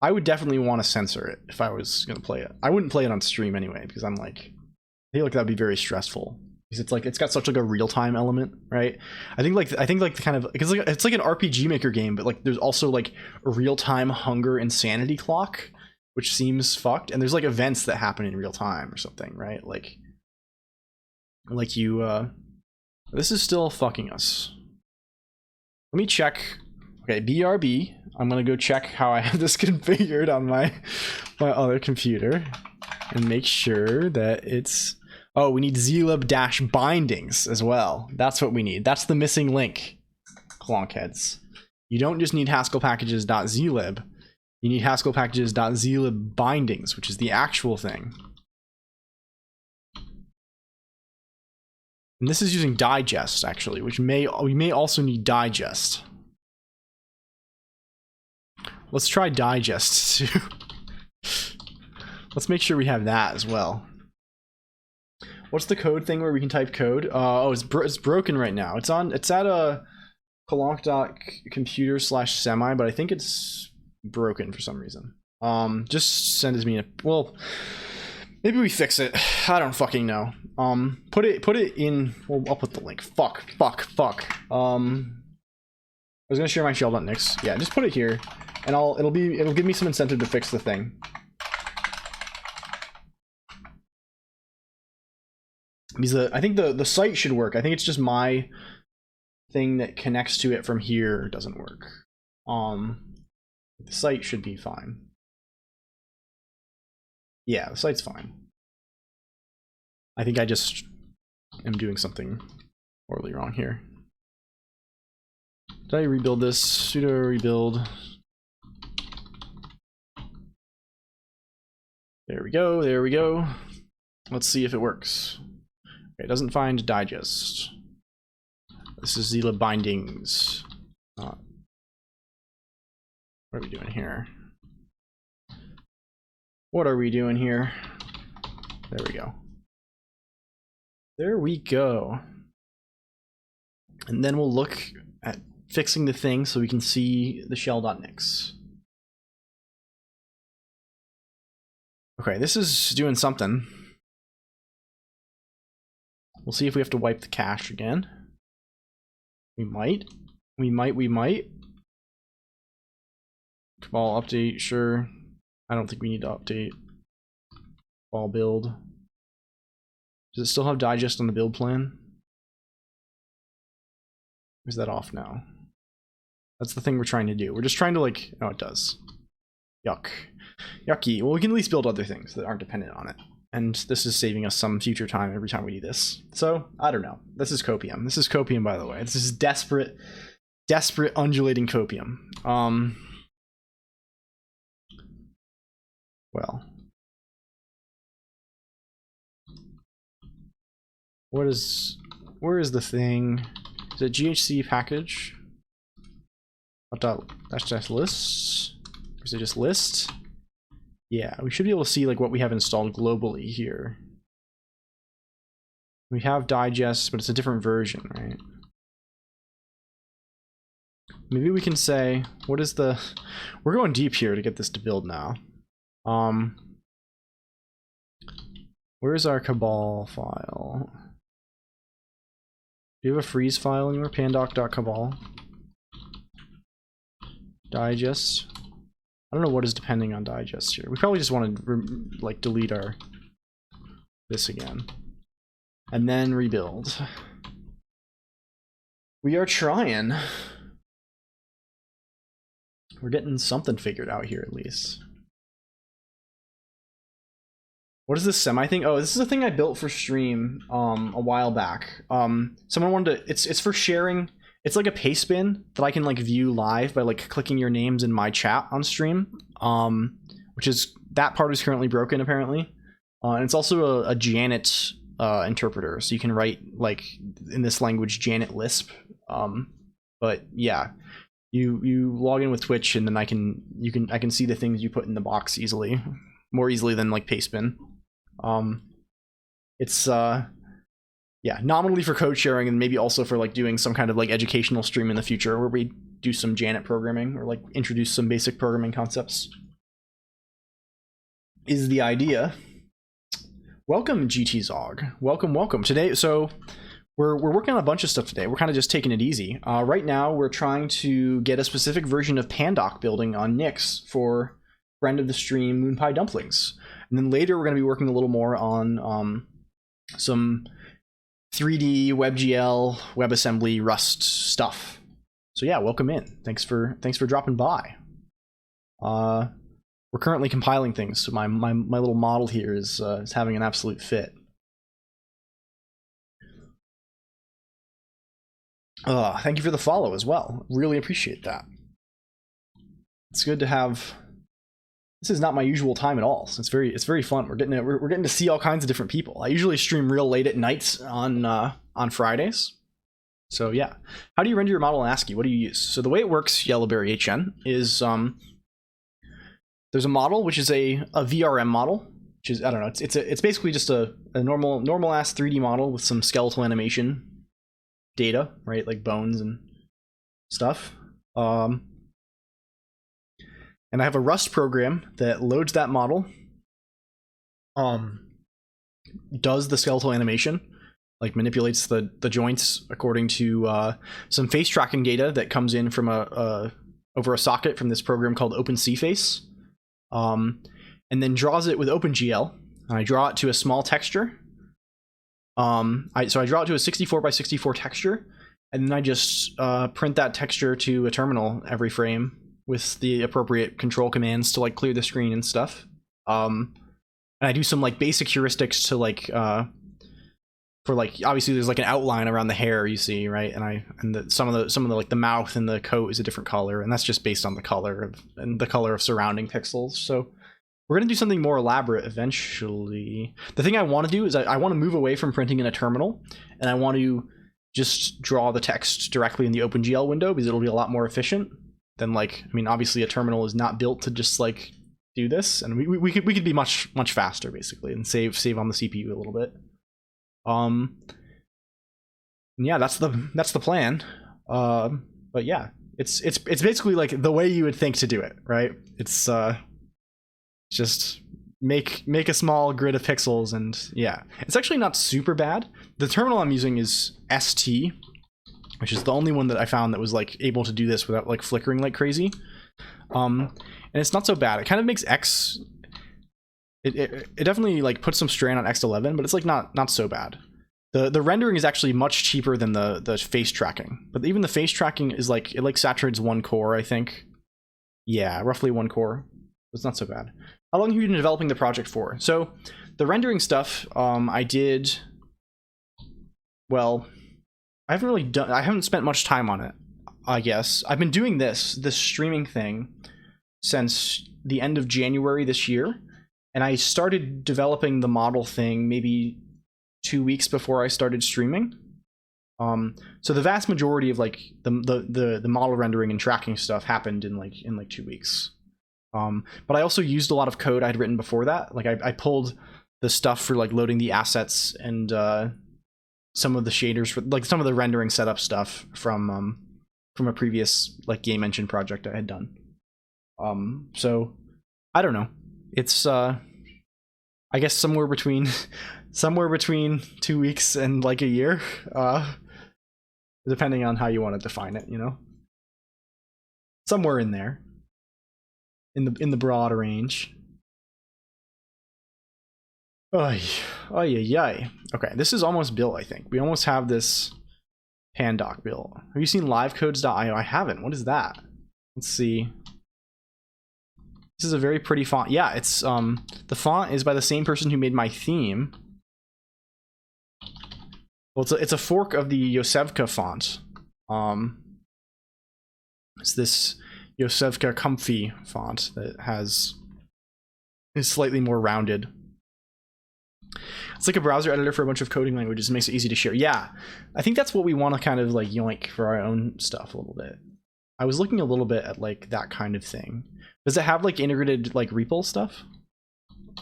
I would definitely want to censor it if I was gonna play it. I wouldn't play it on stream anyway, because I'm like, I feel like that'd be very stressful. Because it's like, it's got such like a real-time element, right? I think like the kind of, it's like an RPG Maker game, but like there's also like a real-time hunger insanity clock, which seems fucked, and there's like events that happen in real time or something, right? Like you this is still fucking us. Let me check. Okay, BRB. I'm gonna go check how I have this configured on my other computer and make sure that it's. Oh, we need zlib bindings as well. That's what we need. That's the missing link, Colonq heads. You don't just need Haskell packages.zlib. You need Haskell packages.zlib bindings, which is the actual thing. And this is using digest, actually, which we may also need digest. Let's try digest too. Let's make sure we have that as well. What's the code thing where we can type code? Oh, it's broken right now. It's at a colonq.computer/semi, but I think it's broken for some reason. Just send it to me. Well, maybe we fix it. I don't fucking know. Put it in. Well, I'll put the link. Fuck. I was gonna share my shell.nix. Yeah, just put it here, and it'll give me some incentive to fix the thing. Because I think the site should work. I think it's just my thing that connects to it from here doesn't work. The site should be fine. Yeah, the site's fine. I think I just am doing something horribly wrong here. Did I rebuild this? Sudo rebuild. There we go, there we go. Let's see if it works. Okay, it doesn't find digest. This is zlib bindings. What are we doing here? What are we doing here? There we go. There we go. And then we'll look at fixing the thing so we can see the shell.nix. Okay, this is doing something. We'll see if we have to wipe the cache again. We might. Cabal update, sure. I don't think we need to update. Cabal build. Does it still have digest on the build plan? Or is that off now? That's the thing we're trying to do. We're just trying to like, oh, it does. Yuck. Yucky. Well, we can at least build other things that aren't dependent on it. And this is saving us some future time every time we do this. So, I don't know. This is copium. This is copium, by the way. This is desperate undulating copium. Well. Where is the thing? Is it GHC package? That's just lists? Or is it just list? Yeah, we should be able to see like what we have installed globally here. We have digest, but it's a different version, right? Maybe we can say, what is the... We're going deep here to get this to build now. Where's our Cabal file? Do you have a freeze file anywhere? pandoc.cabal. Digest. I don't know what is depending on digest here. We probably just want to like delete our this again. And then rebuild. We are trying. We're getting something figured out here at least. What is this semi thing? Oh, this is a thing I built for stream a while back. Someone wanted to, it's for sharing. It's like a paste bin that I can like view live by like clicking your names in my chat on stream. Which is, that part is currently broken apparently. And it's also a Janet interpreter, so you can write like in this language Janet Lisp. But yeah, you log in with Twitch and then I can see the things you put in the box easily, more easily than like Pastebin. It's yeah, nominally for code sharing and maybe also for like doing some kind of like educational stream in the future where we do some Janet programming or like introduce some basic programming concepts is the idea. Welcome GT Zog. Welcome. Today, so we're working on a bunch of stuff today. We're kind of just taking it easy. Right now, we're trying to get a specific version of Pandoc building on Nix for friend of the stream Moonpie Dumplings. And then later, we're going to be working a little more on some 3D WebGL, WebAssembly, Rust stuff. So yeah, welcome in. Thanks for dropping by. We're currently compiling things, so my little model here is having an absolute fit. Thank you for the follow as well. Really appreciate that. It's good to have. This is not my usual time at all, so it's very fun. We're getting to see all kinds of different people. I usually stream real late at nights on Fridays. So yeah, how do you render your model in ASCII? What do you use? So the way it works, Yellowberry HN, is there's a model which is a VRM model, which is, I don't know, it's basically just a normal ass 3D model with some skeletal animation data, right, like bones and stuff. And I have a Rust program that loads that model, does the skeletal animation, like manipulates the joints according to some face tracking data that comes in from over a socket from this program called OpenCFace, and then draws it with OpenGL. I draw it to a small texture. So I draw it to a 64 by 64 texture, and then I just print that texture to a terminal every frame with the appropriate control commands to like clear the screen and stuff. And I do some like basic heuristics to like for like, obviously there's like an outline around the hair you see, right? And some of the like the mouth and the coat is a different color, and that's just based on the color of surrounding pixels. So we're gonna do something more elaborate eventually. The thing I want to do is I want to move away from printing in a terminal, and I want to just draw the text directly in the OpenGL window because it'll be a lot more efficient than like, I mean, obviously a terminal is not built to just like do this, and we could be much faster basically and save on the CPU a little bit. Yeah, that's the plan. But yeah, it's basically like the way you would think to do it, right? It's just make a small grid of pixels, and yeah, it's actually not super bad. The terminal I'm using is ST, which is the only one that I found that was like able to do this without like flickering like crazy. And it's not so bad. It kind of makes X. It definitely like puts some strain on X11, but it's like not so bad. The rendering is actually much cheaper than the face tracking, but even the face tracking is like, it like saturates 1 core, I think. Yeah, roughly 1 core. It's not so bad. How long have you been developing the project for? So the rendering stuff, I did. Well, I haven't spent much time on it, I guess. I've been doing this streaming thing since the end of January this year, and I started developing the model thing maybe 2 weeks before I started streaming. So the vast majority of like the model rendering and tracking stuff happened in like 2 weeks. But I also used a lot of code I'd written before that. Like I pulled the stuff for like loading the assets and some of the shaders for like some of the rendering setup stuff from a previous like game engine project I had done. So I don't know. It's I guess somewhere between 2 weeks and like a year, depending on how you want to define it, you know. Somewhere in there, in the broad range. Oy, oy, oy. Okay, this is almost built, I think. We almost have this pandoc built. Have you seen livecodes.io? I haven't. What is that? Let's see. This is a very pretty font. Yeah, it's the font is by the same person who made my theme. Well, it's a fork of the Yosevka font. It's this Yosevka comfy font that is slightly more rounded. It's like a browser editor for a bunch of coding languages. It makes it easy to share. Yeah, I think that's what we want to kind of like yoink for our own stuff a little bit. I was looking a little bit at like that kind of thing. Does it have like integrated like REPL stuff?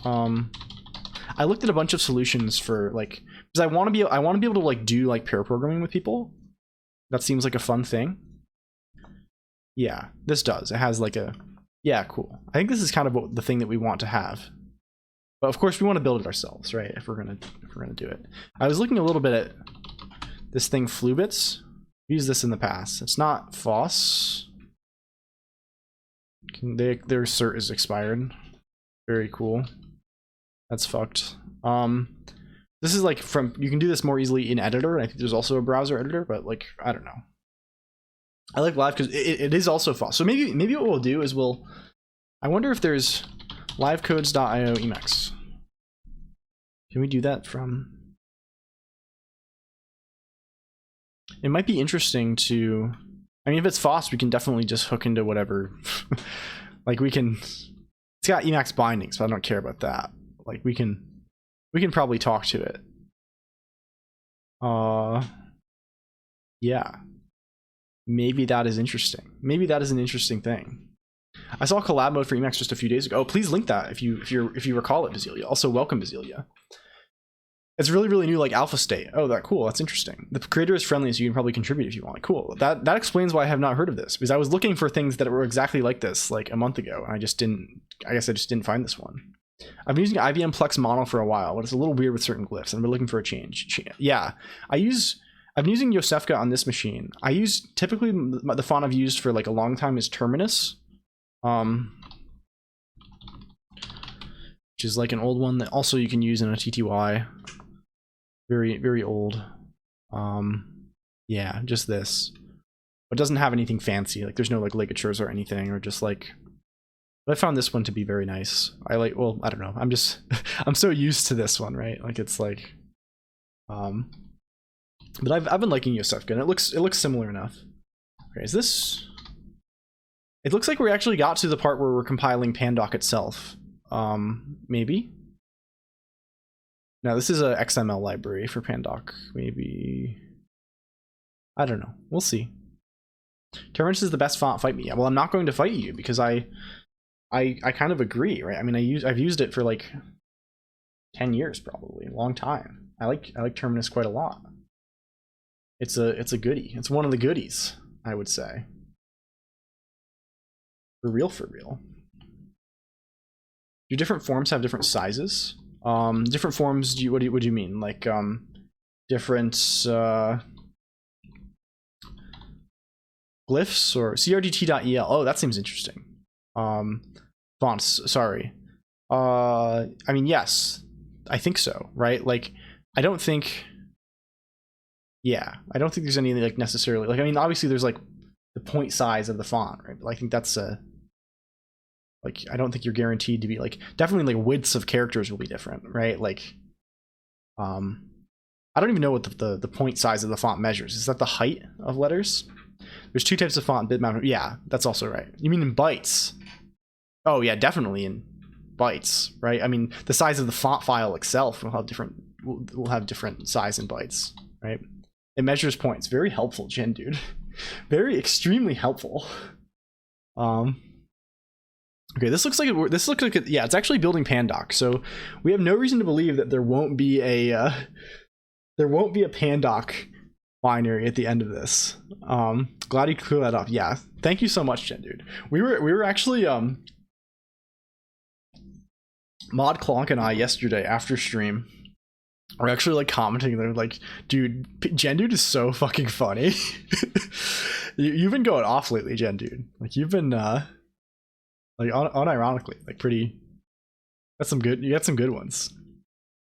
I looked at a bunch of solutions for like, because I want to be able to like do like pair programming with people. That seems like a fun thing. Yeah, this does. It has like a, yeah, cool. I think this is kind of the thing that we want to have. But of course we want to build it ourselves, right? If we're gonna do it. I was looking a little bit at this thing, Flubits. I've used this in the past. It's not FOSS. Their cert is expired. Very cool. That's fucked. This is like you can do this more easily in editor. I think there's also a browser editor, but like I don't know. I like live because it is also FOSS. So maybe what we'll do is I wonder if there's livecodes.io Emacs. Can we do that from? It might be interesting to. I mean, if it's FOSS, we can definitely just hook into whatever. Like we can. It's got Emacs bindings, but I don't care about that. Like we can probably talk to it. Yeah. Maybe that is interesting. Maybe that is an interesting thing. I saw collab mode for Emacs just a few days ago. Oh, please link that if you recall it, Basilia. Also, welcome, Basilia. It's really, really new, like alpha state. Oh, cool. That's interesting. The creator is friendly, so you can probably contribute if you want. Cool. That explains why I have not heard of this, because I was looking for things that were exactly like this like a month ago, and I guess I just didn't find this one. I've been using IBM Plex Mono for a while, but it's a little weird with certain glyphs, and we're looking for a change. Yeah, I've been using Yosevka on this machine. I use typically the font I've used for like a long time is Terminus, which is like an old one that also you can use in a TTY. Very, very old. Yeah, just this. It doesn't have anything fancy. Like there's no like ligatures or anything, or just like. But I found this one to be very nice. Well, I don't know. I'm just I'm so used to this one, right? Like it's like, but I've been liking Yosevka, and it looks similar enough. Okay, is this? It looks like we actually got to the part where we're compiling pandoc itself. Maybe. Now this is a XML library for pandoc. Maybe. I don't know. We'll see. Terminus is the best font. Fight me. Yeah, well, I'm not going to fight you because I kind of agree, right? I mean, I've used it for like 10 years, probably a long time. I like Terminus quite a lot. It's a goodie. It's one of the goodies, I would say. For real. Do different forms have different sizes? Different forms. What do you mean? Like different glyphs or crdt.el? Oh, that seems interesting. Fonts. Sorry. I mean, yes, I think so. Right? Like, I don't think. Yeah, I don't think there's any like necessarily like. I mean, obviously there's like the point size of the font, right? But I think that's like I don't think you're guaranteed to be like definitely like widths of characters will be different, right? Like, I don't even know what the point size of the font measures. Is that the height of letters? There's two types of font, bitmap. Yeah, that's also right. You mean in bytes? Oh yeah, definitely in bytes, right? I mean, the size of the font file itself will have different size in bytes, right? It measures points. Very helpful, Jen, dude. Very extremely helpful. Okay, this looks like yeah, it's actually building Pandoc. So we have no reason to believe that there won't be a Pandoc binary at the end of this. Glad you cleared that up. Yeah, thank you so much, Jen, dude. We were actually Mod Colonq and I yesterday after stream. We're actually like commenting. They're like, dude, Jen dude is so fucking funny. You've been going off lately, Jen dude. Like you've been like unironically, like pretty. You got some good ones.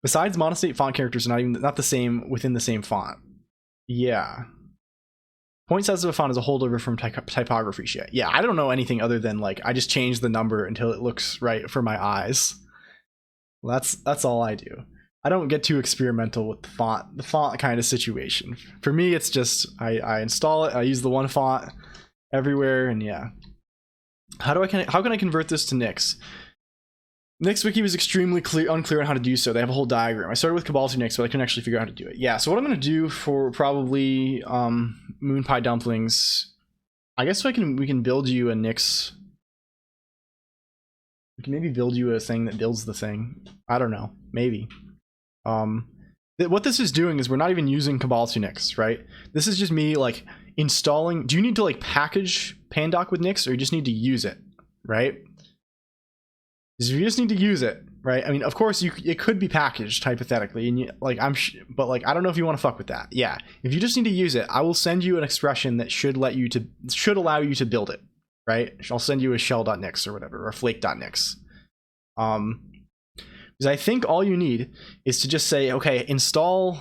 Besides monostate font characters are not the same within the same font. Yeah. Point size of a font is a holdover from typography shit. Yeah, I don't know anything other than like I just change the number until it looks right for my eyes. Well, that's all I do. I don't get too experimental with the font kind of situation. For me, it's just I install it, I use the one font everywhere, and yeah. How can I convert this to Nix? Nix wiki was extremely unclear on how to do so. They have a whole diagram. I started with Cabal to Nix, but I couldn't actually figure out how to do it. Yeah, so what I'm gonna do for probably Moon Pie Dumplings, I guess we can build you a Nix. We can maybe build you a thing that builds the thing. I don't know, maybe. What this is doing is we're not even using Cabal to Nix, right? This is just me like installing. Do you need to like package Pandoc with Nix, or you just need to use it, right? Because if you just need to use it, right? I mean, of course, it could be packaged hypothetically, and but like I don't know if you want to fuck with that. Yeah, if you just need to use it, I will send you an expression that should allow you to build it, right? I'll send you a shell.nix or whatever, or flake.nix. Because I think all you need is to just say, okay, install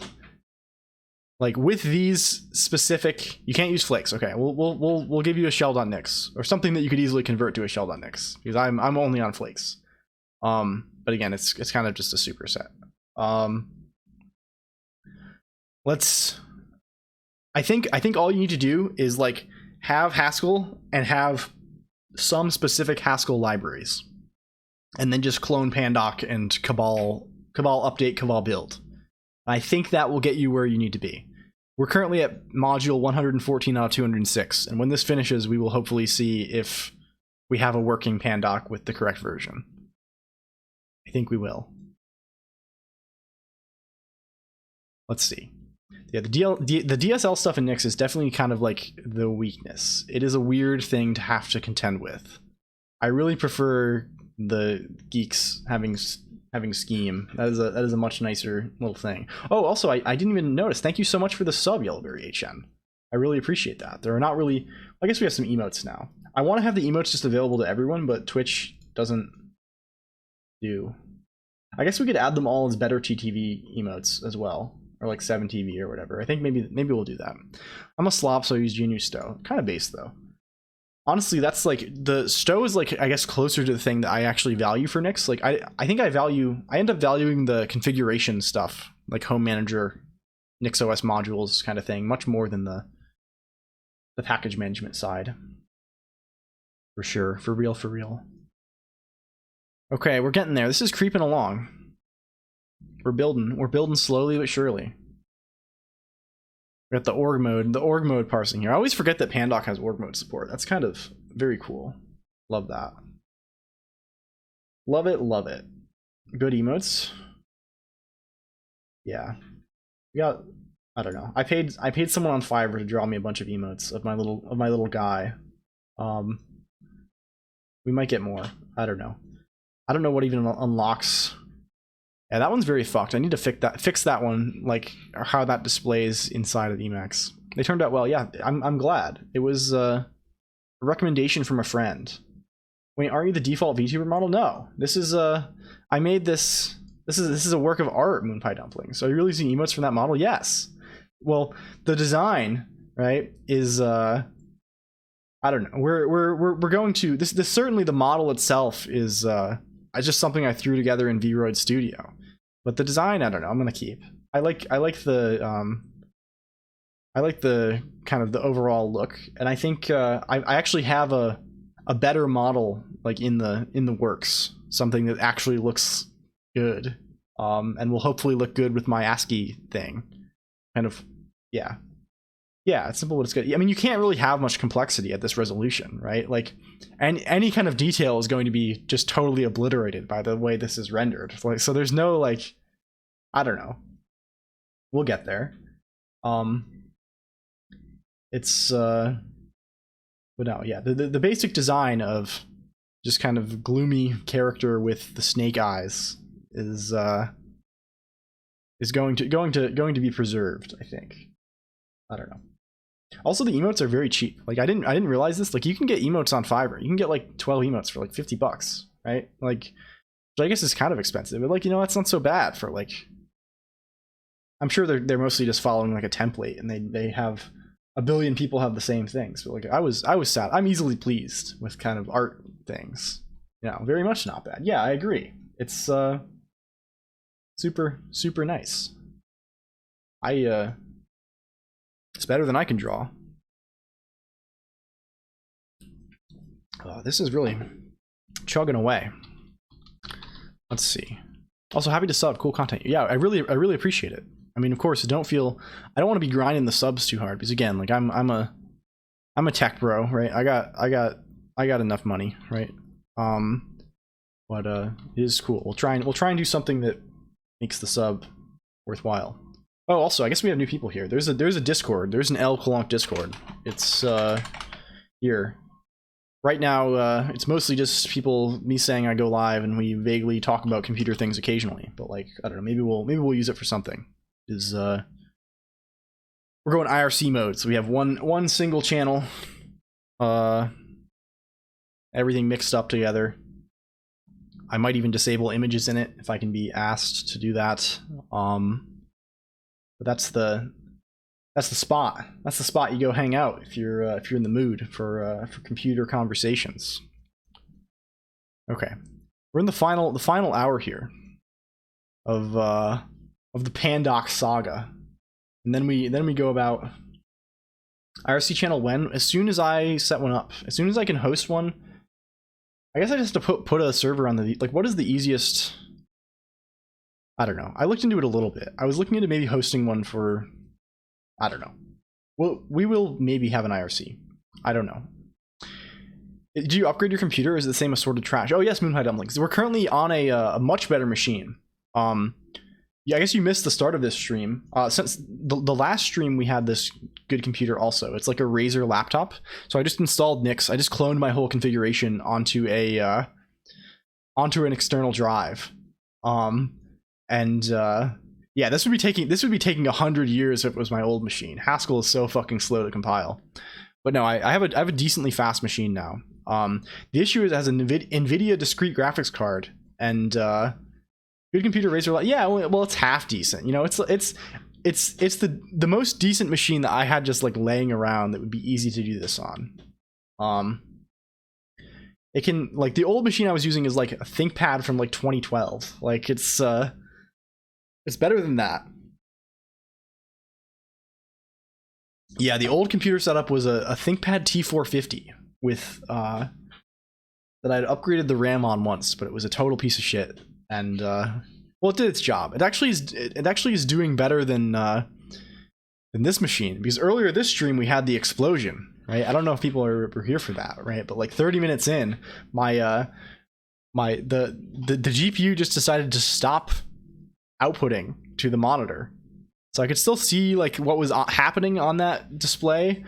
like with these specific. You can't use flakes. Okay, we'll give you a shell.nix or something that you could easily convert to a shell.nix, because I'm only on flakes. But again, it's kind of just a superset. I think all you need to do is like have Haskell and have some specific Haskell libraries, and then just clone Pandoc and Cabal update, Cabal build. I think that will get you where you need to be. We're currently at module 114 out of 206, and when this finishes, we will hopefully see if we have a working Pandoc with the correct version. I think we will. Let's see. Yeah, the DSL stuff in Nix is definitely kind of like the weakness. It is a weird thing to have to contend with. I really prefer the geeks having scheme. That is a much nicer little thing. Oh, also, I didn't even notice. Thank you so much for the sub, Yellowberry HN. I really appreciate that. There are not really. I guess we have some emotes now. I want to have the emotes just available to everyone, but Twitch doesn't do. I guess we could add them all as better TTV emotes as well, or like 7TV or whatever. I think maybe we'll do that. I'm a slob, so I use GNU Stow. Kind of base though. Honestly, that's like the Stow is like I guess closer to the thing that I actually value for Nix. Like I think I end up valuing the configuration stuff, like home manager, NixOS modules kind of thing, much more than the package management side. For sure, for real. Okay, we're getting there. This is creeping along. We're building slowly but surely. We got the org mode parsing here. I always forget that Pandoc has org mode support. That's kind of very cool. Love that. Love it. Good emotes. Yeah. We got, I don't know. I paid someone on Fiverr to draw me a bunch of emotes of my little guy. We might get more. I don't know. I don't know what even unlocks. Yeah, that one's very fucked. I need to fix that one, like how that displays inside of Emacs. They turned out well. Yeah, I'm glad. It was a recommendation from a friend. Wait, aren't you the default VTuber model? No. This is I made this. This is a work of art, Moon Pie Dumplings. So are you really using emotes from that model? Yes. Well, the design, right, is I don't know. We're going to this certainly the model itself is just something I threw together in VRoid Studio. But the design, I don't know. I'm gonna keep. I like the kind of the overall look, and I think I actually have a better model like in the works. Something that actually looks good, and will hopefully look good with my ASCII thing. Kind of, yeah. Yeah, it's simple, but it's good. I mean, you can't really have much complexity at this resolution, right? Like, and any kind of detail is going to be just totally obliterated by the way this is rendered. Like, so there's no, like, I don't know. We'll get there. It's but no, yeah, the basic design of just kind of gloomy character with the snake eyes is going to be preserved, I think. I don't know. Also, the emotes are very cheap. Like, I didn't realize this. Like, you can get emotes on Fiverr. You can get like 12 emotes for like $50, right? Like, which I guess is kind of expensive, but like, you know, that's not so bad for like. I'm sure they're mostly just following like a template, and they have a billion people have the same things. But like, I was sad. I'm easily pleased with kind of art things. You know, very much not bad. Yeah, I agree. It's super nice. It's better than I can draw. Oh, this is really chugging away. Let's see. Also, happy to sub. Cool content. Yeah, I really appreciate it. I mean, of course, I don't want to be grinding the subs too hard, because again, like I'm a tech bro, right? I got enough money, right? But it is cool. We'll try and do something that makes the sub worthwhile. Oh, also, I guess we have new people here. There's a Discord. There's an LLLL Colonq Discord. It's here. Right now, it's mostly just me saying I go live, and we vaguely talk about computer things occasionally. But like, I don't know, maybe we'll use it for something. We're going IRC mode, so we have one single channel. Everything mixed up together. I might even disable images in it if I can be asked to do that. But that's the spot. That's the spot you go hang out if you're in the mood for computer conversations. Okay, we're in the final hour here of the Pandoc saga, and then we go about IRC channel when as soon as I set one up, as soon as I can host one. I guess I just have to put a server on the, like, what is the easiest? I don't know. I looked into it a little bit. I was looking into maybe hosting one for, I don't know. Well, we will maybe have an IRC. I don't know. Do you upgrade your computer, or is it the same assorted trash? Oh yes, Moonhide Dumplings. We're currently on a much better machine. Yeah, I guess you missed the start of this stream. Since the last stream, we had this good computer also. It's like a Razer laptop. So I just installed Nix. I just cloned my whole configuration onto an external drive. Yeah, this would be taking 100 years if it was my old machine. Haskell is so fucking slow to compile. But no, I have a decently fast machine now. The issue is it has an NVIDIA discrete graphics card, and good computer Razer. Yeah, well, it's half decent. You know, it's the most decent machine that I had just like laying around that would be easy to do this on. It can, like, the old machine I was using is like a ThinkPad from like 2012. Like, it's better than that. Yeah, the old computer setup was a ThinkPad T450 with that I'd upgraded the RAM on once, but it was a total piece of shit. And well, it did its job. It actually is doing better than this machine, because earlier this stream we had the explosion, right? I don't know if people were here for that, right? But like 30 minutes in, the GPU just decided to stop outputting to the monitor, so I could still see like what was happening on that display,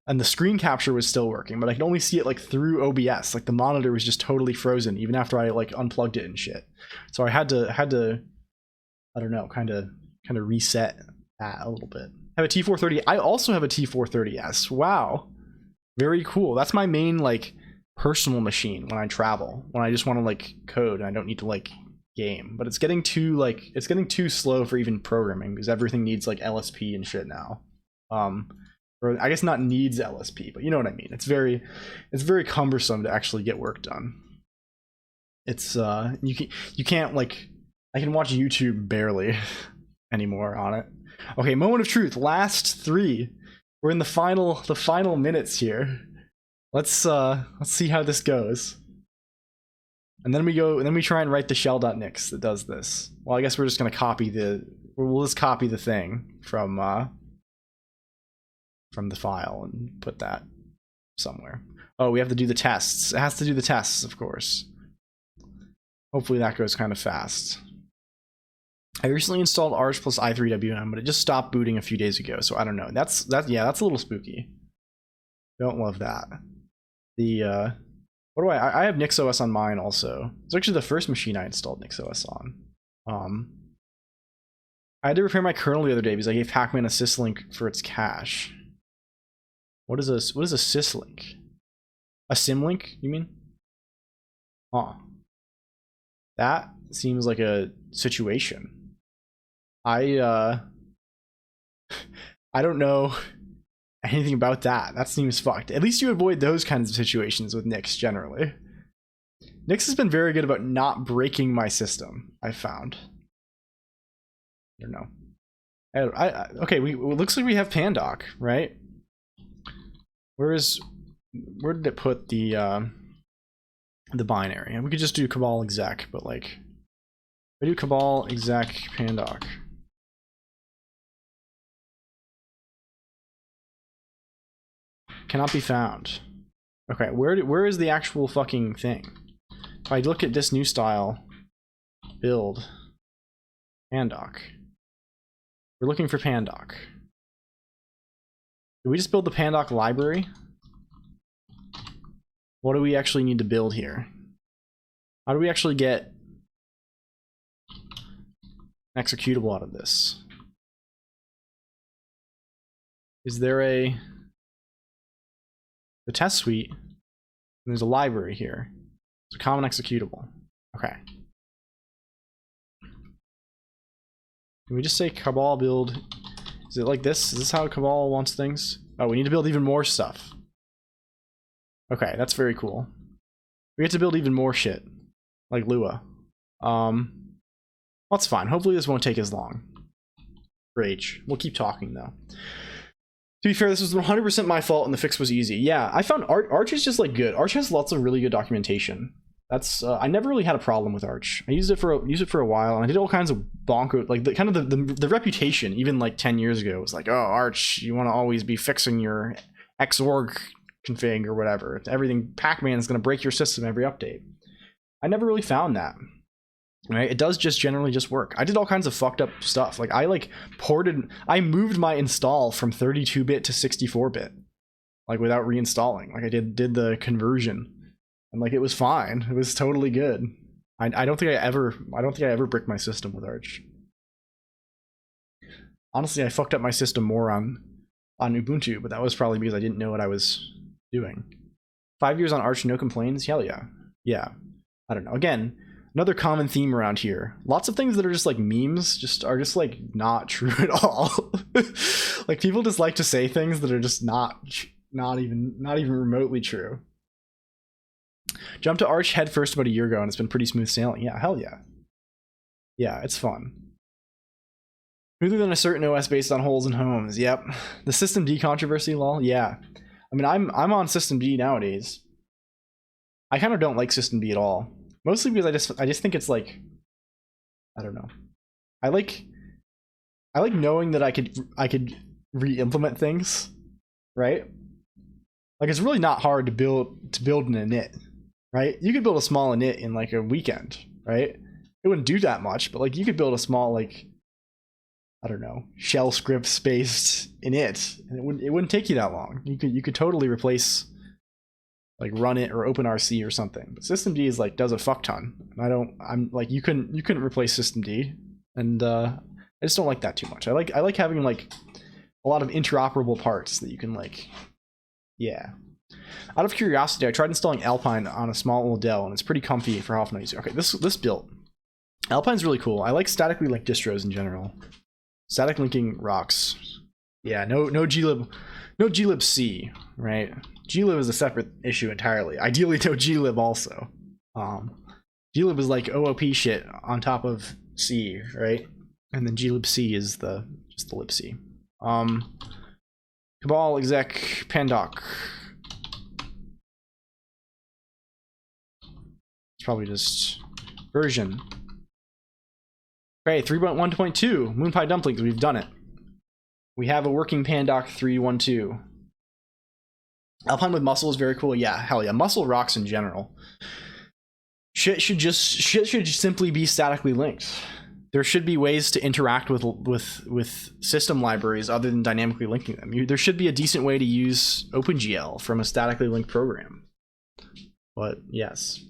and the screen capture was still working, but I could only see it like through OBS. Like the monitor was just totally frozen even after I like unplugged it and shit. So I had to I don't know, kind of reset that a little bit. I have a T430. I also have a T430S. Wow, very cool. That's my main like personal machine when I travel, when I just want to like code and I don't need to like game. But it's getting too slow for even programming, because everything needs like LSP and shit now. Or I guess not needs LSP, but you know what I mean. It's very cumbersome to actually get work done. It's you can't like, I can watch YouTube barely anymore on it. Okay, moment of truth. Last 3. We're in the final minutes here. Let's see how this goes. And then we try and write the shell.nix that does this. Well, I guess we're just gonna we'll just copy the thing from from the file and put that somewhere. Oh, we have to do the tests. It has to do the tests, of course. Hopefully that goes kind of fast. I recently installed Arch plus i3WM, but it just stopped booting a few days ago, so I don't know. That's a little spooky. Don't love that. The what do I have NixOS on mine also. It's actually the first machine I installed NixOS on. I had to repair my kernel the other day because I gave Pacman a syslink for its cache. What is a syslink? A symlink, you mean? Huh. That seems like a situation. I don't know anything about that. That seems fucked. At least you avoid those kinds of situations with Nix generally. Nix has been very good about not breaking my system, I've found. I don't know. Okay, it looks like we have Pandoc, right? Where did it put the binary? And we could just do cabal exec, but like, we do cabal exec Pandoc. Cannot be found. Okay, where is the actual fucking thing? If I look at this new style, build Pandoc. We're looking for Pandoc. Did we just build the Pandoc library? What do we actually need to build here? How do we actually get an executable out of this? Is there the test suite, and there's a library here. It's a common executable. Okay. Can we just say cabal build? Is it like this? Is this how cabal wants things? Oh, we need to build even more stuff. Okay, that's very cool. We get to build even more shit, like Lua. That's fine. Hopefully this won't take as long. Rage. We'll keep talking though. To be fair, this was 100% my fault and the fix was easy. Yeah, I found Arch is just like good. Arch has lots of really good documentation. That's I never really had a problem with Arch. I used it for a while, and I did all kinds of bonko, like the reputation even like 10 years ago was like, oh, Arch, you want to always be fixing your Xorg config or whatever. Everything Pacman is going to break your system every update. I never really found that. Right? It does just generally just work. I did all kinds of fucked up stuff. Like I moved my install from 32-bit to 64-bit, like without reinstalling. Like I did the conversion. And like it was fine. It was totally good. I don't think I ever bricked my system with Arch. Honestly, I fucked up my system more on Ubuntu, but that was probably because I didn't know what I was doing. 5 years on Arch, no complaints? Hell yeah. Yeah. I don't know. Again, another common theme around here. Lots of things that are just like memes are just like not true at all. Like people just like to say things that are just not even remotely true. Jumped to Arch head first about a year ago and it's been pretty smooth sailing. Yeah, hell yeah. Yeah, it's fun. Smoother than a certain OS based on holes in homes. Yep. The systemd controversy, lol. Yeah. I mean, I'm on systemd nowadays. I kind of don't like systemd at all. Mostly because I just think it's like, I don't know. I like knowing that I could re-implement things, right? Like it's really not hard to build an init, right? You could build a small init in like a weekend, right? It wouldn't do that much, but like you could build a small like, I don't know, shell script spaced init, and it wouldn't take you that long. You could totally replace, like run it or OpenRC or something. But systemd is like does a fuck ton. And I'm like you couldn't replace systemd, and I just don't like that too much. I like having like a lot of interoperable parts that you can like. Yeah. Out of curiosity, I tried installing Alpine on a small old Dell, and it's pretty comfy for half an easy. Okay, this built. Alpine's really cool. I like statically linked distros in general. Static linking rocks. Yeah, no glibc, right? Glib is a separate issue entirely. Ideally, no glib also. Glib is like OOP shit on top of C, right? And then glibc is just the libc. Cabal exec Pandoc. It's probably just version. Okay, 3.1.2 Moonpie dumplings. We've done it. We have a working Pandoc 312. Alpine with muscle is very cool. Yeah, hell yeah. Muscle rocks in general. Shit should simply be statically linked. There should be ways to interact with system libraries other than dynamically linking them. There should be a decent way to use OpenGL from a statically linked program. But yes.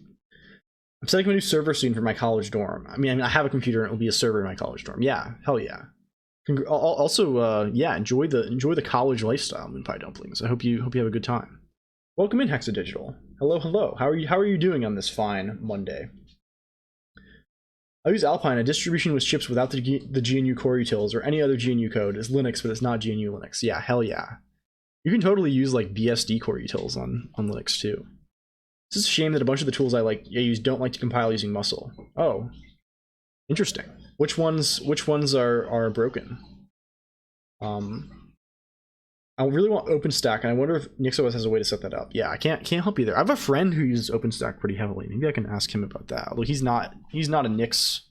I'm setting up a new server soon for my college dorm. I mean, I have a computer and it will be a server in my college dorm. Yeah, hell yeah. Also, yeah, enjoy the college lifestyle, Moonpie Dumplings. I hope you have a good time. Welcome in, Hexadigital. Hello, hello. How are you doing on this fine Monday? I use Alpine, a distribution with chips without the GNU core utils or any other GNU code. It's Linux, but it's not GNU Linux. Yeah, hell yeah. You can totally use like BSD core utils on Linux too. It's just a shame that a bunch of the tools I use don't like to compile using muscle. Oh, interesting. Which ones are broken? I really want OpenStack, and I wonder if NixOS has a way to set that up. Yeah, I can't help you there. I have a friend who uses OpenStack pretty heavily. Maybe I can ask him about that. Although he's not a Nix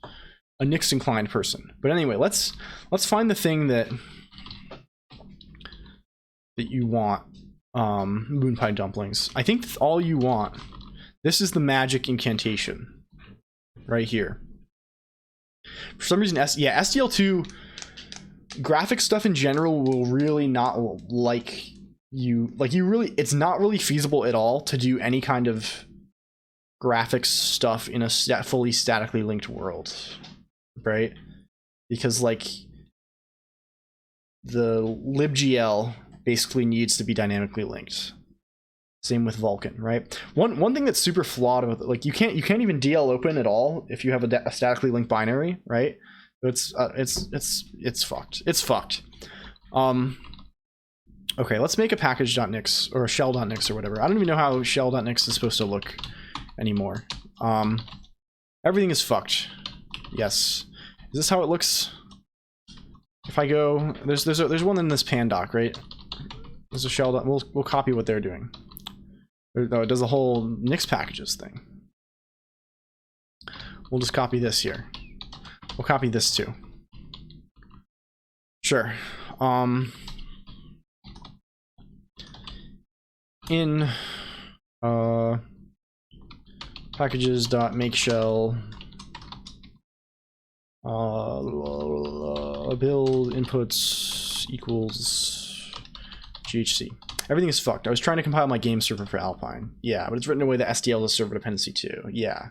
inclined person. But anyway, let's find the thing that you want. Moonpie Dumplings. I think that's all you want. This is the magic incantation right here. For some reason, SDL2 graphic stuff in general will really not it's not really feasible at all to do any kind of graphics stuff in a fully statically linked world, right? Because like the libgl basically needs to be dynamically linked. Same with Vulkan, right? One thing that's super flawed with like you can't even DL open at all if you have a statically linked binary, right? It's fucked. It's fucked. Okay, let's make a package.nix or a shell.nix or whatever. I don't even know how shell.nix is supposed to look anymore. Everything is fucked. Yes. Is this how it looks? If I go, there's one in this pandoc, right? There's a shell. We'll copy what they're doing. No, it does the whole Nix packages thing. We'll just copy this here. We'll copy this too. Sure. In packages.makeshell build inputs equals GHC. Everything is fucked. I was trying to compile my game server for Alpine. Yeah, but it's written away the SDL is server dependency too. Yeah.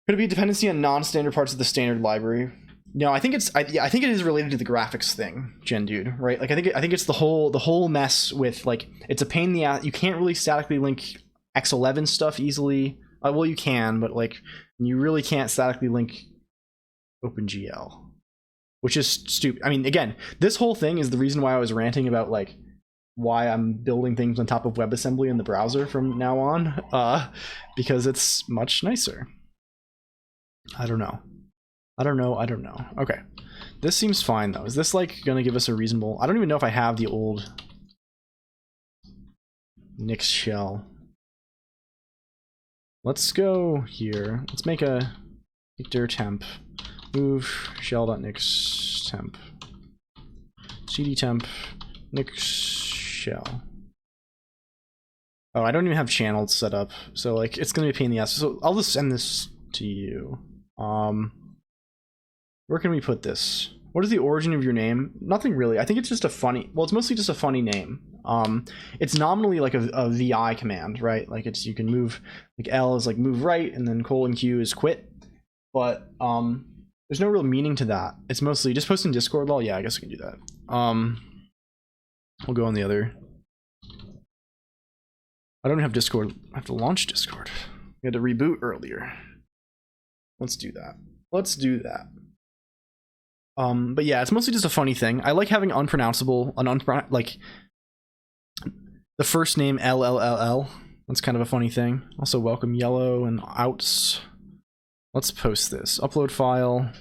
Could it be a dependency on non-standard parts of the standard library? No, I think it's I think it is related to the graphics thing, Gen Dude, right? Like I think it's the whole mess with like it's a pain in the ass. You can't really statically link X11 stuff easily. Well, you can, but like you really can't statically link OpenGL, which is stupid. I mean, again, this whole thing is the reason why I was ranting about like why I'm building things on top of WebAssembly in the browser from now on, because it's much nicer. I don't know. Okay. This seems fine though. Is this like gonna give us a reasonable... I don't even know if I have the old Nix shell. Let's go here. Let's make a dir temp. Move shell.nix temp. cd temp nix shell. Oh, I don't even have channels set up. So like it's gonna be a pain in the ass. So I'll just send this to you. Where can we put this? What is the origin of your name? Nothing really. I think it's just a funny... Well, it's mostly just a funny name. It's nominally like a VI command, right? Like it's you can move... Like L is like move right, and then :Q is quit. But there's no real meaning to that. It's mostly just post in Discord. Well, yeah, I guess I can do that. We'll go on the other... I don't have Discord. I have to launch Discord. We had to reboot earlier. Let's do that. Let's do that. But yeah, it's mostly just a funny thing. I like having unpronounceable, like the first name LLLL. That's kind of a funny thing. Also, welcome yellow and outs. Let's post this. Upload file.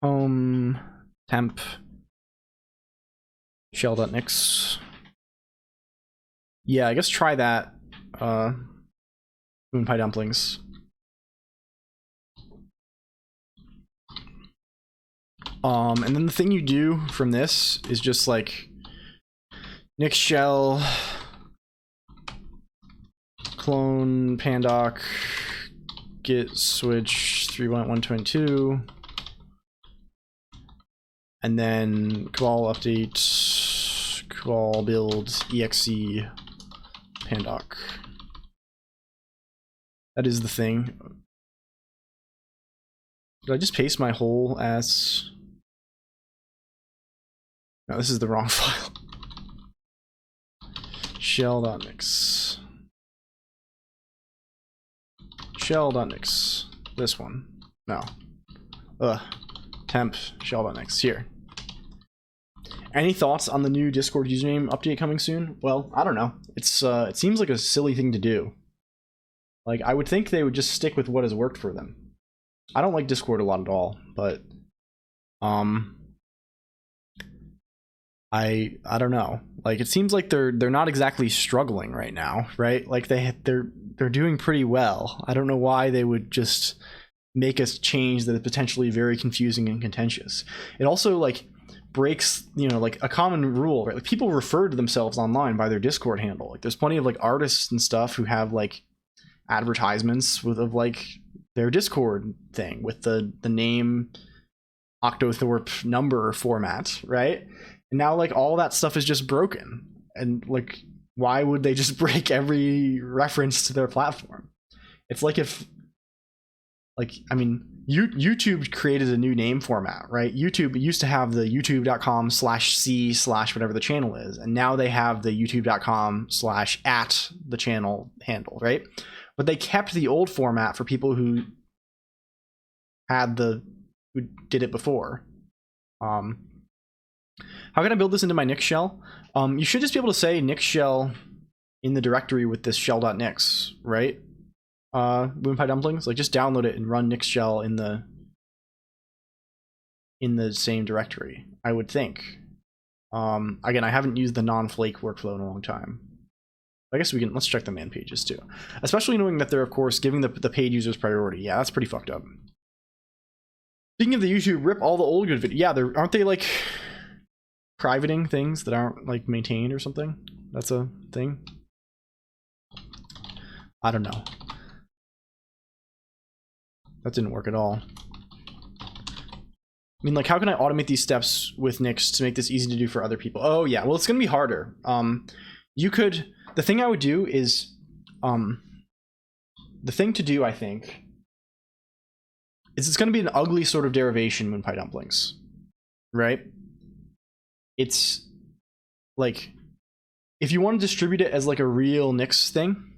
Home temp shell.nix. Yeah, I guess try that. Moonpie Dumplings. And then the thing you do from this is just like Nix shell clone pandoc git switch 3.122 and then cabal update cabal build exe pandoc. That is the thing. Did I just paste my whole ass? No, this is the wrong file. Shell.nix. Shell.nix. This one. No. Temp shell.nix. Here. Any thoughts on the new Discord username update coming soon? Well, I don't know. It's it seems like a silly thing to do. Like, I would think they would just stick with what has worked for them. I don't like Discord a lot at all, but I don't know. Like, it seems like they're not exactly struggling right now, right? Like they're doing pretty well. I don't know why they would just make a change that is potentially very confusing and contentious. It also like breaks, you know, like a common rule, right? Like, people refer to themselves online by their Discord handle. Like, there's plenty of like artists and stuff who have like advertisements of like their Discord thing with the name Octothorpe number format, right? And now like all that stuff is just broken. And like, why would they just break every reference to their platform? It's like if, like, I mean, YouTube created a new name format, right? YouTube used to have the youtube.com/c/ whatever the channel is, and now they have the youtube.com/ at the channel handle, right? But they kept the old format for people who did it before. How can I build this into my Nix shell? You should just be able to say Nix shell in the directory with this shell.nix, right? Moonpie dumplings, like, just download it and run Nix shell in the same directory, I would think. Again, I haven't used the non-flake workflow in a long time. I guess let's check the man pages too. Especially knowing that they're, of course, giving the paid users priority. Yeah, that's pretty fucked up. Speaking of the YouTube, rip all the old good videos. Yeah, aren't they like privating things that aren't like maintained or something? That's a thing. I don't know. That didn't work at all. I mean, like, how can I automate these steps with Nix to make this easy to do for other people? Oh yeah, well, it's gonna be harder. You could, the thing I would do is, the thing to do, I think, is it's gonna be an ugly sort of derivation, Moonpie dumplings, right? It's like, if you want to distribute it as like a real Nix thing,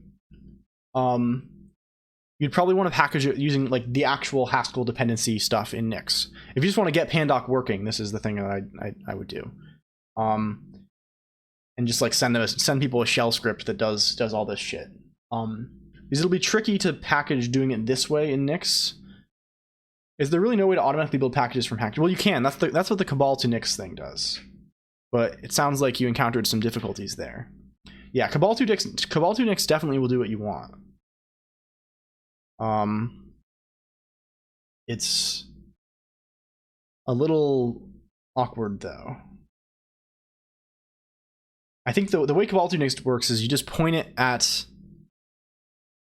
you'd probably want to package it using like the actual Haskell dependency stuff in Nix. If you just want to get pandoc working, this is the thing that I would do. And just like send people a shell script that does all this shit. Because it'll be tricky to package doing it this way in Nix. Is there really no way to automatically build packages from Hacked? Well, you can. That's what the Cabal to Nix thing does. But it sounds like you encountered some difficulties there. Yeah, Cabal to Nix definitely will do what you want. It's a little awkward though. I think the way Cabal to Nix works is you just point it at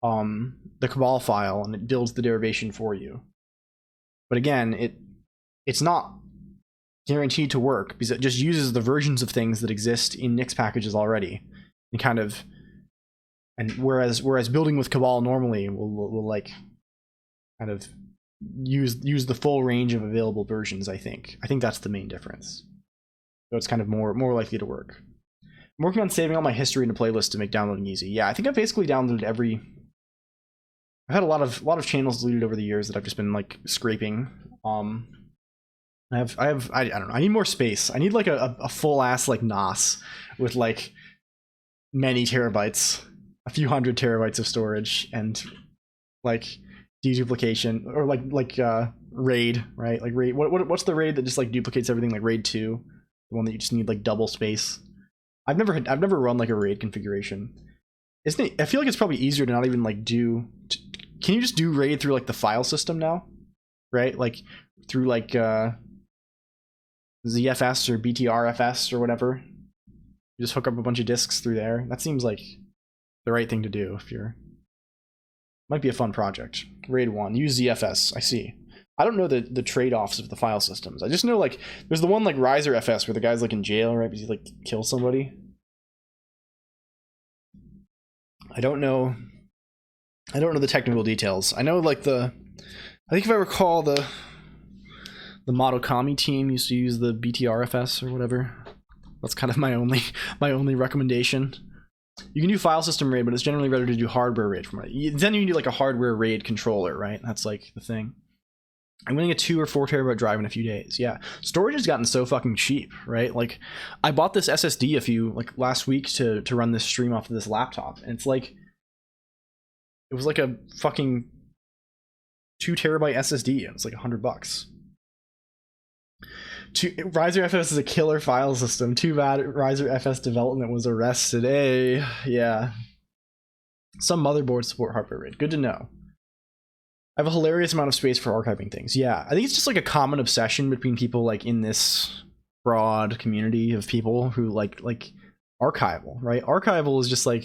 the Cabal file and it builds the derivation for you. But again, it's not guaranteed to work because it just uses the versions of things that exist in Nix packages already, and kind of, and whereas building with Cabal normally will like kind of use the full range of available versions. I think that's the main difference. So it's kind of more likely to work. I'm working on saving all my history in a playlist to make downloading easy. Yeah, I think I've basically downloaded every. I've had a lot of channels deleted over the years that I've just been like scraping. I don't know. I need more space. I need like a full ass like NAS with like many terabytes, a few hundred terabytes of storage, and like deduplication, or like RAID, right? Like RAID. What's the RAID that just like duplicates everything? Like RAID 2, the one that you just need like double space. I've never run like a RAID configuration. Isn't it? I feel like it's probably easier to not even like do. Can you just do RAID through like the file system now, right? Like through like ZFS or BTRFS or whatever. You just hook up a bunch of disks through there. That seems like the right thing to do if you're... Might be a fun project. RAID 1, use ZFS, I see. I don't know the trade-offs of the file systems. I just know, like, there's the one like Riser FS where the guy's like in jail, right, because he like kills somebody. I don't know the technical details. I know like I think if I recall the Modokami team used to use the BTRFS or whatever. That's kind of my only recommendation. You can do file system RAID, but it's generally better to do hardware RAID from it. Then you can do like a hardware RAID controller, right? That's like the thing. I'm getting a 2 or 4 terabyte drive in a few days. Yeah, storage has gotten so fucking cheap, right? Like, I bought this SSD last week to run this stream off of this laptop, and it's like, it was like a fucking 2 terabyte SSD. It was like $100. Riser FS is a killer file system. Too bad Riser FS development was arrested. Hey, yeah. Some motherboards support hardware RAID. Good to know. I have a hilarious amount of space for archiving things. Yeah, I think it's just like a common obsession between people like in this broad community of people who like archival, right? Archival is just like,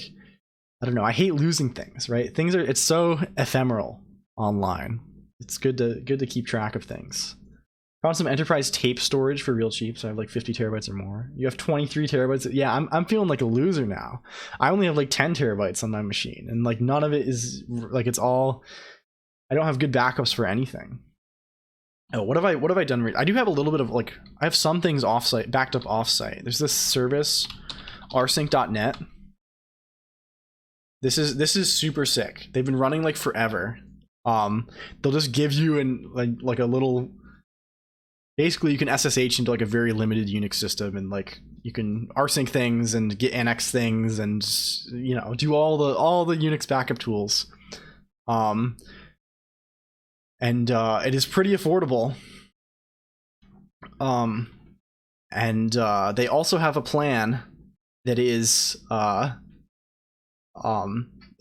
I don't know, I hate losing things, right? It's so ephemeral online. It's good to keep track of things. Found some enterprise tape storage for real cheap, so I have like 50 terabytes or more. You have 23 terabytes. Yeah, I'm feeling like a loser now. I only have like 10 terabytes on my machine, and like none of it is like, it's all, I don't have good backups for anything. Oh, what have I done? I do have a little bit of like, I have some things offsite, backed up offsite. There's this service, rsync.net. This is super sick. They've been running like forever. They'll just give you like a little, basically you can SSH into like a very limited Unix system, and like you can rsync things and get annex things and, you know, do all the Unix backup tools. And it is pretty affordable. And they also have a plan that is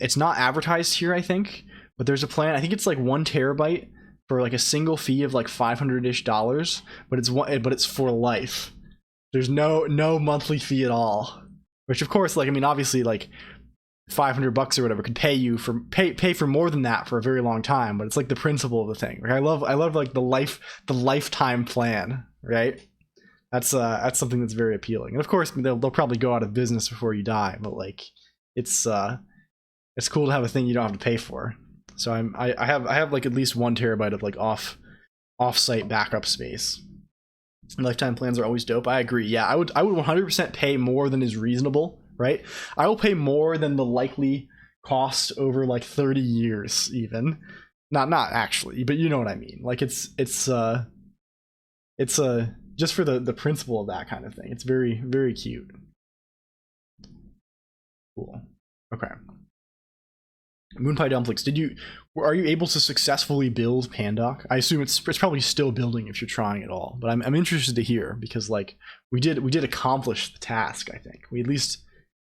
it's not advertised here, I think, but there's a plan. I think it's like 1 terabyte for like a single fee of like $500-ish, but it's for life. There's no monthly fee at all, which of course, like, I mean, obviously, like $500 or whatever could pay you for pay for more than that for a very long time, but it's like the principle of the thing. Like, I love like the lifetime plan, right? That's something that's very appealing. And of course, they'll probably go out of business before you die, but like it's cool to have a thing you don't have to pay for. So I have like at least 1 terabyte of like off-site backup space. Lifetime plans are always dope. I agree. Yeah, I would 100% pay more than is reasonable, right? I will pay more than the likely cost over like 30 years even. Not actually, but you know what I mean. Like it's just for the principle of that kind of thing. It's very, very cute. Cool. Okay. Moonpie Dumplings, are you able to successfully build Pandoc? I assume it's probably still building if you're trying at all, but I'm interested to hear, because like we did accomplish the task. I think we, at least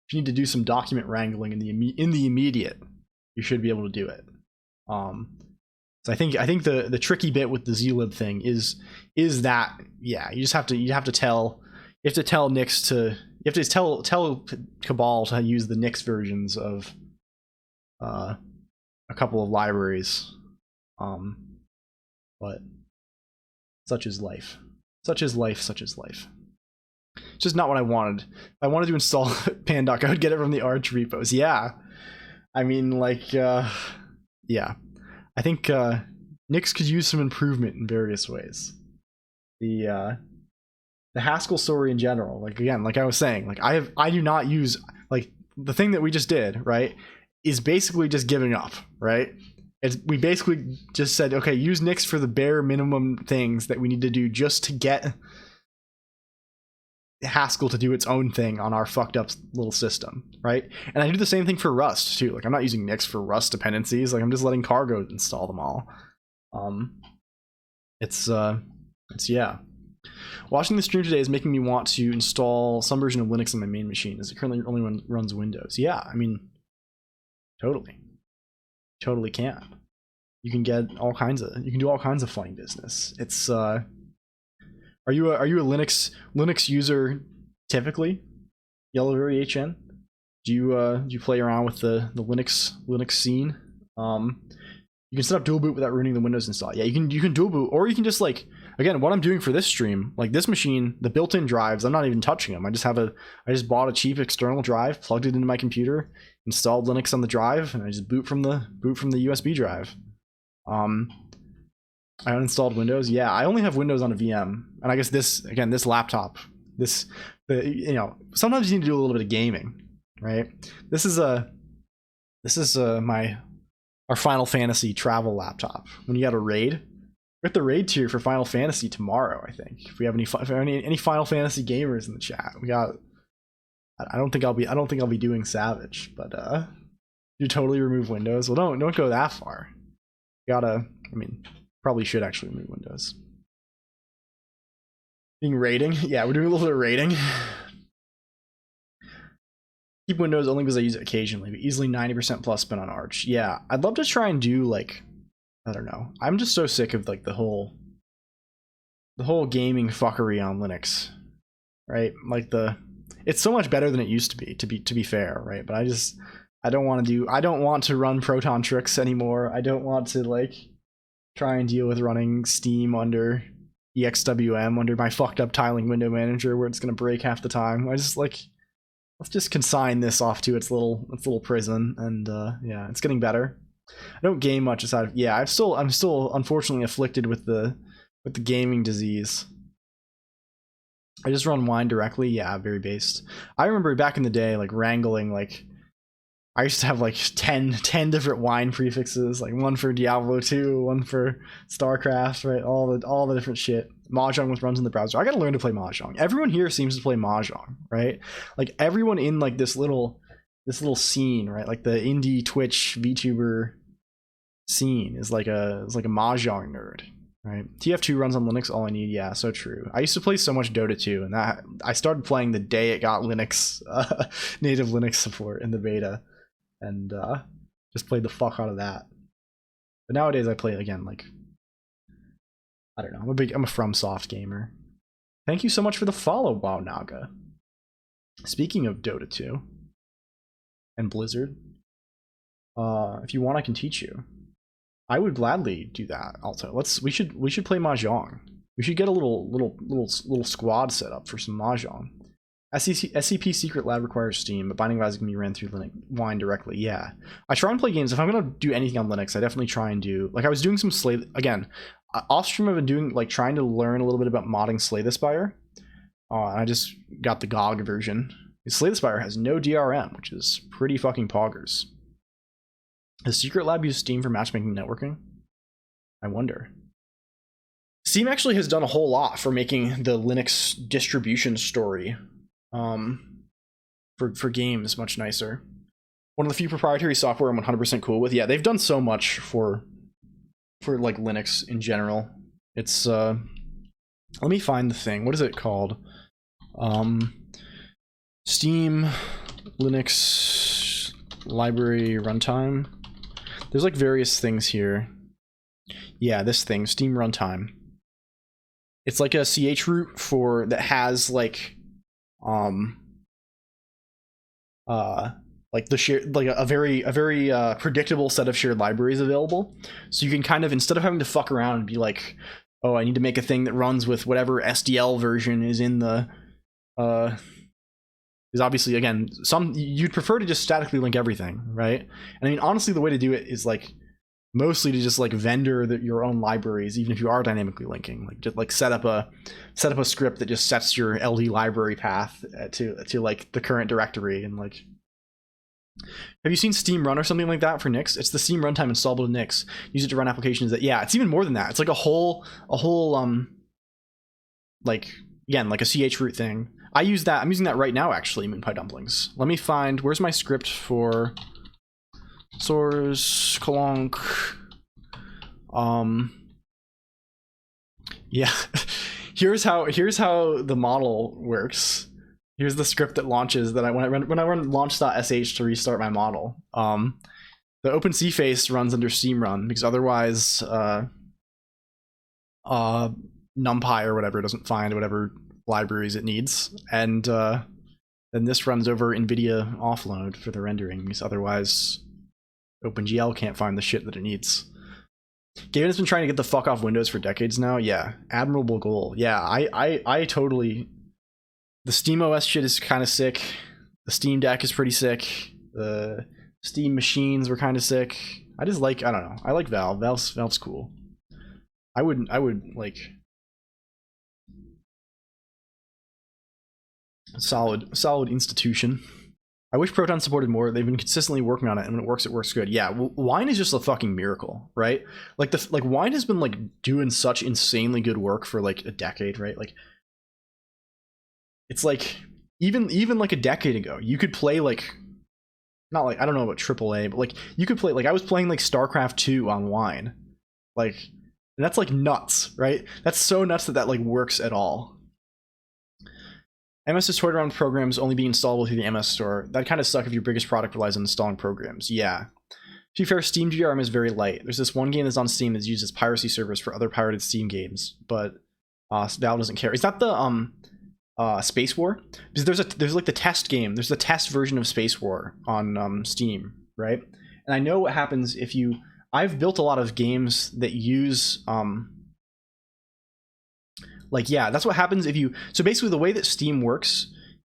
if you need to do some document wrangling in the immediate, you should be able to do it. So I think the tricky bit with the zlib thing is that, yeah, you have to tell Nix to, you have to tell Cabal to use the Nix versions of a couple of libraries, but such is life. It's just not what I wanted. If I wanted to install Pandoc, I would get it from the Arch repos. Yeah, I mean, like, yeah, I think Nix could use some improvement in various ways. The Haskell story in general, like, again, like I was saying, like I do not use, like, the thing that we just did, right, is basically just giving up, right? We basically just said, okay, use Nix for the bare minimum things that we need to do just to get Haskell to do its own thing on our fucked up little system, right? And I do the same thing for Rust too. Like, I'm not using Nix for Rust dependencies. Like, I'm just letting Cargo install them all. It's yeah. Watching the stream today is making me want to install some version of Linux on my main machine, as it currently only runs Windows. Yeah, I mean, totally can. You can get you can do all kinds of funny business. It's Are you a Linux user typically? Yellowberry HN? Do you play around with the Linux scene? You can set up dual boot without ruining the Windows install. Yeah, you can dual boot, or you can just like, again, what I'm doing for this stream, like this machine, the built-in drives, I'm not even touching them. I just bought a cheap external drive, plugged it into my computer, installed Linux on the drive, and I just boot from the USB drive. I uninstalled Windows. Yeah, I only have Windows on a VM, and I guess this laptop, sometimes you need to do a little bit of gaming, right? This is our Final Fantasy travel laptop. When you got a raid, we're at the raid tier for Final Fantasy tomorrow. I think if we have any Final Fantasy gamers in the chat, we got. I don't think I'll be doing Savage, but you totally remove Windows. Well, don't go that far. Probably should actually remove Windows. Being raiding, yeah, we're doing a little bit of raiding. Keep Windows only because I use it occasionally, but easily 90% plus spent on Arch. Yeah, I'd love to try and do like, I don't know. I'm just so sick of like the whole gaming fuckery on Linux, right? Like it's so much better than it used to be. To be fair, right? But I don't want to run Proton tricks anymore. I don't want to like try and deal with running Steam under EXWM under my fucked up tiling window manager where it's gonna break half the time. I just like. Let's just consign this off to its little prison, and yeah, it's getting better. I don't game much aside of I'm still unfortunately afflicted with the gaming disease. I just run wine directly, yeah, very based. I remember back in the day, like wrangling, like I used to have like 10 different wine prefixes, like one for Diablo 2, one for StarCraft, right? All the different shit. Mahjong runs in the browser. I gotta learn to play Mahjong. Everyone here seems to play Mahjong, right? Like everyone in like this little scene, right? Like the indie Twitch VTuber scene is like a Mahjong nerd, right? TF2 runs on Linux, all I need. Yeah, so true. I used to play so much Dota 2, and that I started playing the day it got Linux native Linux support in the beta, and just played the fuck out of that. But nowadays I play again like. I don't know. I'm a FromSoft gamer. Thank you so much for the follow, Wow Naga. Speaking of Dota 2 and Blizzard, if you want, I can teach you. I would gladly do that. Also, we should play Mahjong. We should get a little squad set up for some Mahjong. SCP Secret Lab requires Steam, but Binding of Isaac can be ran through Linux Wine directly. Yeah, I try and play games. If I'm gonna do anything on Linux, I definitely try and do like I was doing some Slay again. Off stream, I've been doing like trying to learn a little bit about modding Slay the Spire. And I just got the GOG version. Slay the Spire has no DRM, which is pretty fucking poggers. Does Secret Lab use Steam for matchmaking networking? I wonder. Steam actually has done a whole lot for making the Linux distribution story for games much nicer. One of the few proprietary software I'm 100% cool with. Yeah, they've done so much for like Linux in general. It's let me find the thing. What is it called? Steam Linux library runtime. There's like various things here. Yeah, this thing, Steam runtime. It's like a CH root that has like like the shared, like a very predictable set of shared libraries available. So you can kind of, instead of having to fuck around and be like, oh, I need to make a thing that runs with whatever SDL version is in the is obviously, again, you'd prefer to just statically link everything, right? And I mean, honestly, the way to do it is like mostly to just like vendor your own libraries, even if you are dynamically linking. Like just like set up a script that just sets your LD library path to like the current directory. And like, have you seen Steam Run or something like that for Nix? It's the Steam runtime installable to Nix. Use it to run applications that, yeah, it's even more than that. It's like a whole like, again, like a CH root thing. I'm using that right now, actually, Moonpie Dumplings. Let me find, where's my script for Source Colonq? Yeah. here's how the model works. Here's the script that launches that when I run launch.sh to restart my model. The OpenC face runs under Steam Run because otherwise NumPy or whatever doesn't find whatever libraries it needs, and then this runs over NVIDIA offload for the renderings. Otherwise, OpenGL can't find the shit that it needs. Gavin has been trying to get the fuck off Windows for decades now. Yeah, admirable goal. Yeah, I totally. The SteamOS shit is kind of sick. The Steam Deck is pretty sick. The Steam machines were kind of sick. I just like, I don't know. I like Valve. Valve's cool. I would like solid institution. I wish Proton supported more. They've been consistently working on it, and when it works good. Yeah, well, Wine is just a fucking miracle, right? Like Wine has been like doing such insanely good work for like a decade, right? Like it's like even like a decade ago, you could play like, not like, I don't know about AAA, but like you could play, like I was playing like StarCraft 2 on Wine, like, and that's like nuts, right? That's so nuts that like works at all. MS's toyed around programs only being installable through the MS store. That kind of suck if your biggest product relies on installing programs. Yeah. To be fair, Steam DRM is very light. There's this one game that's on Steam that's used as piracy servers for other pirated Steam games, but Valve doesn't care. Is that the Space War? Because there's like the test game. There's the test version of Space War on Steam, right? And I know what happens if you. I've built a lot of games that use like, yeah, that's what happens if you. So basically, the way that Steam works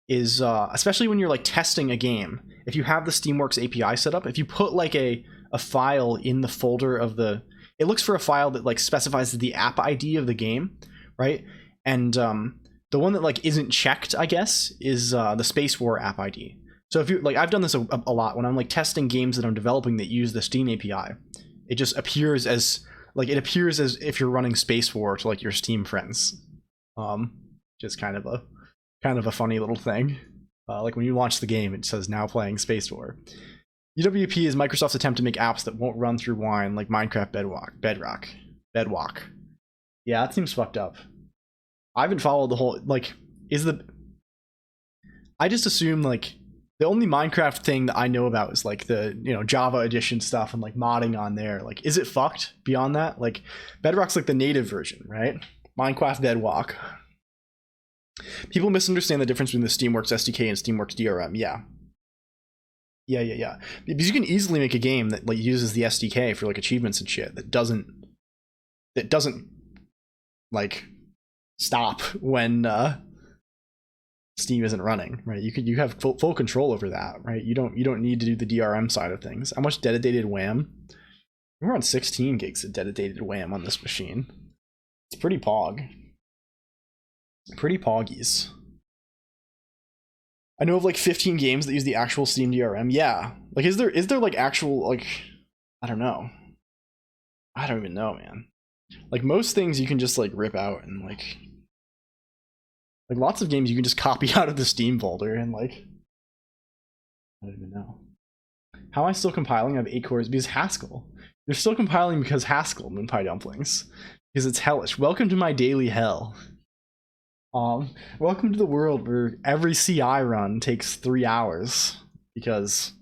is, especially when you're like testing a game, if you have the Steamworks API set up, if you put like a file in the folder of the, it looks for a file that like specifies the app ID of the game, right? And the one that like isn't checked, I guess, is the Space War app ID. So if you like, I've done this a lot when I'm like testing games that I'm developing that use the Steam API. It just appears as like, it appears as if you're running Space War to like your Steam friends. Just kind of a funny little thing. Like when you launch the game, it says now playing Space War. UWP is Microsoft's attempt to make apps that won't run through Wine, like Minecraft Bedrock. Yeah, that seems fucked up. I haven't followed the whole, like, I just assume like the only Minecraft thing that I know about is like the, you know, Java edition stuff and like modding on there. Like, is it fucked beyond that? Like Bedrock's like the native version, right? Minecraft Bedrock. People misunderstand the difference between the Steamworks SDK and Steamworks DRM. Yeah. Because you can easily make a game that like uses the SDK for like achievements and shit that doesn't like stop when Steam isn't running, right? You have full control over that, right? You don't need to do the DRM side of things. How much dedicated WAM? We're on 16 gigs of dedicated WAM on this machine. It's pretty pog. Pretty poggies. I know of like 15 games that use the actual Steam DRM. Yeah. Like, is there like actual, like, I don't know. I don't even know, man. Like most things you can just like rip out and like lots of games you can just copy out of the Steam folder and like, I don't even know. How am I still compiling? I have 8 cores because Haskell. You're still compiling because Haskell, Moonpie Dumplings. Because it's hellish. Welcome to my daily hell. Welcome to the world where every CI run takes 3 hours. Because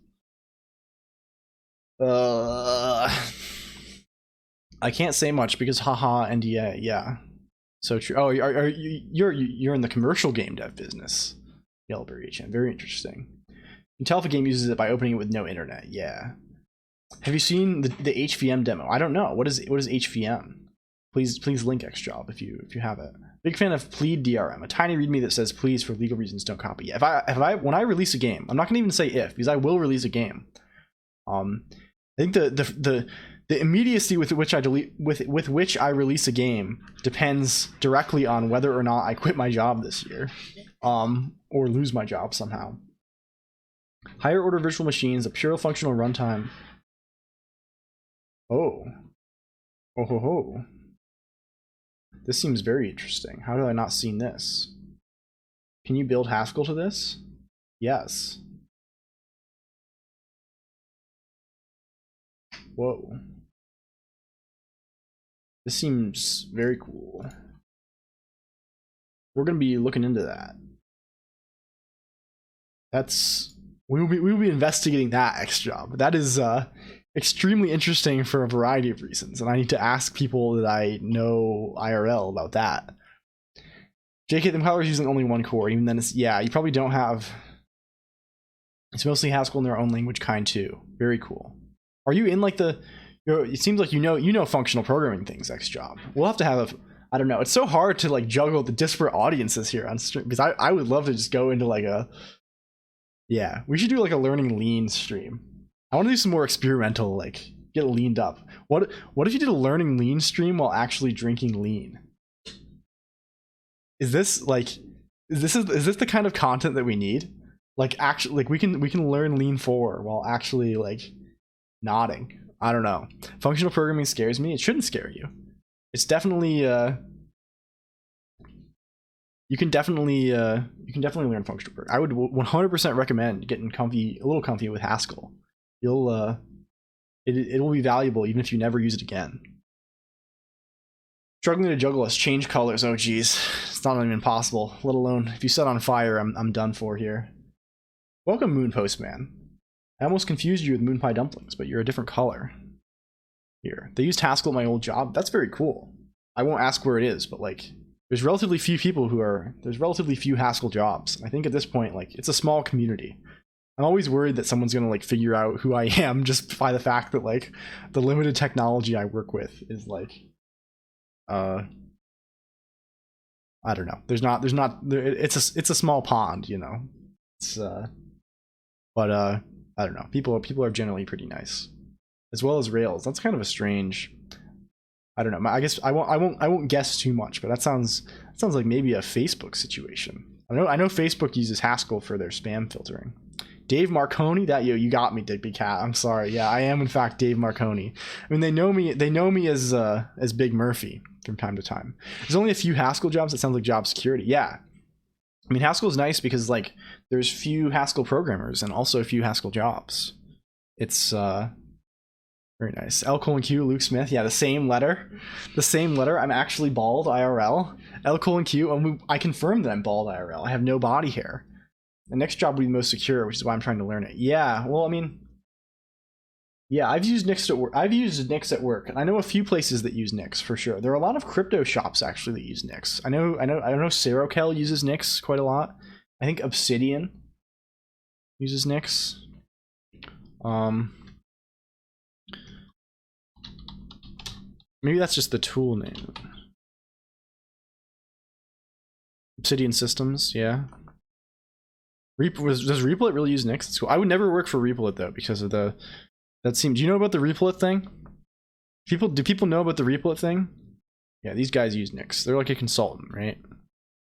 I can't say much because haha NDA, yeah. So true. Oh, you're in the commercial game dev business. Yellowberry HM. Very interesting. You can tell if a game uses it by opening it with no internet. Yeah. Have you seen the HVM demo? I don't know. What is HVM? Please link Xjob if you have it. Big fan of plead DRM, a tiny readme that says please for legal reasons don't copy. If I when I release a game, I'm not gonna even say if, because I will release a game. I think the immediacy with which I release a game depends directly on whether or not I quit my job this year, or lose my job somehow. Higher order virtual machines, a pure functional runtime. Oh ho ho. This seems very interesting. How have I not seen this? Can you build Haskell to this? Yes. Whoa. This seems very cool. We're gonna be looking into that. We will be investigating that Xjob. That is extremely interesting for a variety of reasons, and I need to ask people that I know IRL about that. JK, the compiler is using only one core, even then it's, yeah, you probably don't have, it's mostly Haskell in their own language kind too. Very cool. Are you in like the, it seems like you know functional programming things, XJob. We'll have to have a, I don't know, it's so hard to like juggle the disparate audiences here on stream, because I would love to just go into like a, yeah, we should do like a learning lean stream. I want to do some more experimental, like get leaned up. What if you did a learning lean stream while actually drinking lean? Is this like, is this the kind of content that we need? Like actually, like we can learn lean 4 while actually like nodding. I don't know. Functional programming scares me. It shouldn't scare you. It's definitely you can definitely learn functional programming. I would 100% recommend getting a little comfy with Haskell. You'll it will be valuable even if you never use it again. Struggling to juggle us, change colors. Oh geez, it's not even possible. Let alone if you set on fire, I'm done for here. Welcome, Moon Postman. I almost confused you with Moon Pie Dumplings, but you're a different color. Here, they used Haskell at my old job. That's very cool. I won't ask where it is, but like, there's relatively few people there's relatively few Haskell jobs. I think at this point, like, it's a small community. I'm always worried that someone's gonna like figure out who I am just by the fact that like the limited technology I work with is like, I don't know. It's a small pond, you know. It's but I don't know. People are generally pretty nice, as well as Rails. That's kind of a strange. I don't know. I guess I won't guess too much, but that sounds like maybe a Facebook situation. I know Facebook uses Haskell for their spam filtering. Dave Marconi, that you got me, Digby Cat. I'm sorry. Yeah, I am in fact Dave Marconi. I mean, they know me as Big Murphy from time to time. There's only a few Haskell jobs that sounds like job security. Yeah. I mean, Haskell is nice because like there's few Haskell programmers and also a few Haskell jobs. It's very nice. L:/Q, Luke Smith. Yeah, the same letter. I'm actually bald IRL. L:/Q. I confirmed that I'm bald IRL. I have no body hair. The next job will be most secure, which is why I'm trying to learn it. Yeah, well, I mean, yeah, I've used Nix at work, and I know a few places that use Nix for sure. There are a lot of crypto shops actually that use Nix. I know Serokel uses Nix quite a lot. I think Obsidian uses Nix. Maybe that's just the tool name. Obsidian Systems, yeah. Does Replit really use Nix? It's cool. I would never work for Replit though because of the. Do you know about the Replit thing? Do people know about the Replit thing? Yeah, these guys use Nix. They're like a consultant, right?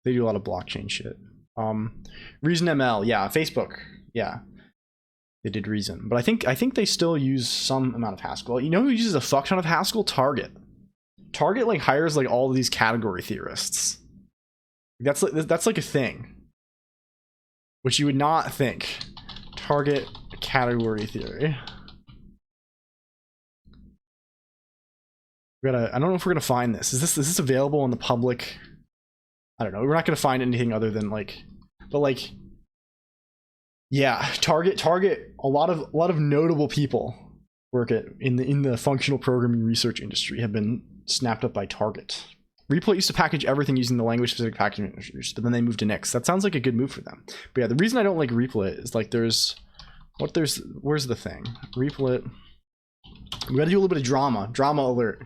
They do a lot of blockchain shit. ReasonML, yeah, Facebook, yeah. They did Reason, but I think they still use some amount of Haskell. You know who uses a fuck ton of Haskell? Target. Target like hires like all of these category theorists. That's like a thing, which you would not think. Target category theory. I don't know if we're gonna find this. Is this available in the public? I don't know. We're not gonna find anything other than like, but like, yeah, Target. A lot of notable people work in the functional programming research industry have been snapped up by Target. Replit used to package everything using the language-specific packaging industries, but then they moved to Nix. That sounds like a good move for them. But yeah, the reason I don't like Replit is like where's the thing? Replit. We gotta do a little bit of drama. Drama alert.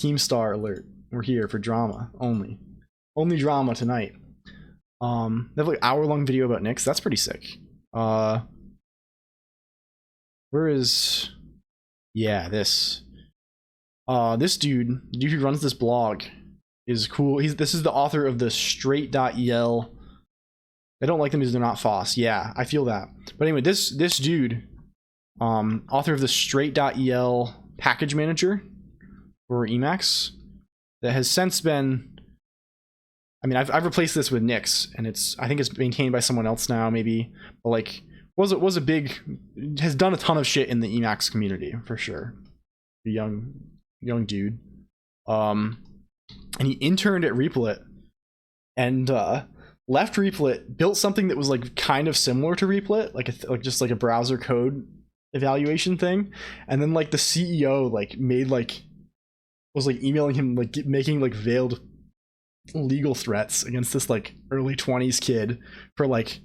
Keemstar alert. We're here for drama only. Only drama tonight. They have like hour-long video about Nix. That's pretty sick. Where is? Yeah, this. This dude, the dude who runs this blog, is cool. This is the author of the straight.el. I don't like them because they're not FOSS. Yeah, I feel that. But anyway, this dude, author of the straight.el package manager for Emacs, that has since been. I mean, I've replaced this with Nix, and I think it's maintained by someone else now, maybe. But like, has done a ton of shit in the Emacs community for sure. A young dude, and he interned at Replit, and left Replit, built something that was like kind of similar to Replit, like just like a browser code evaluation thing, and then like the CEO like made like was like emailing him like making like veiled legal threats against this like early 20s kid for like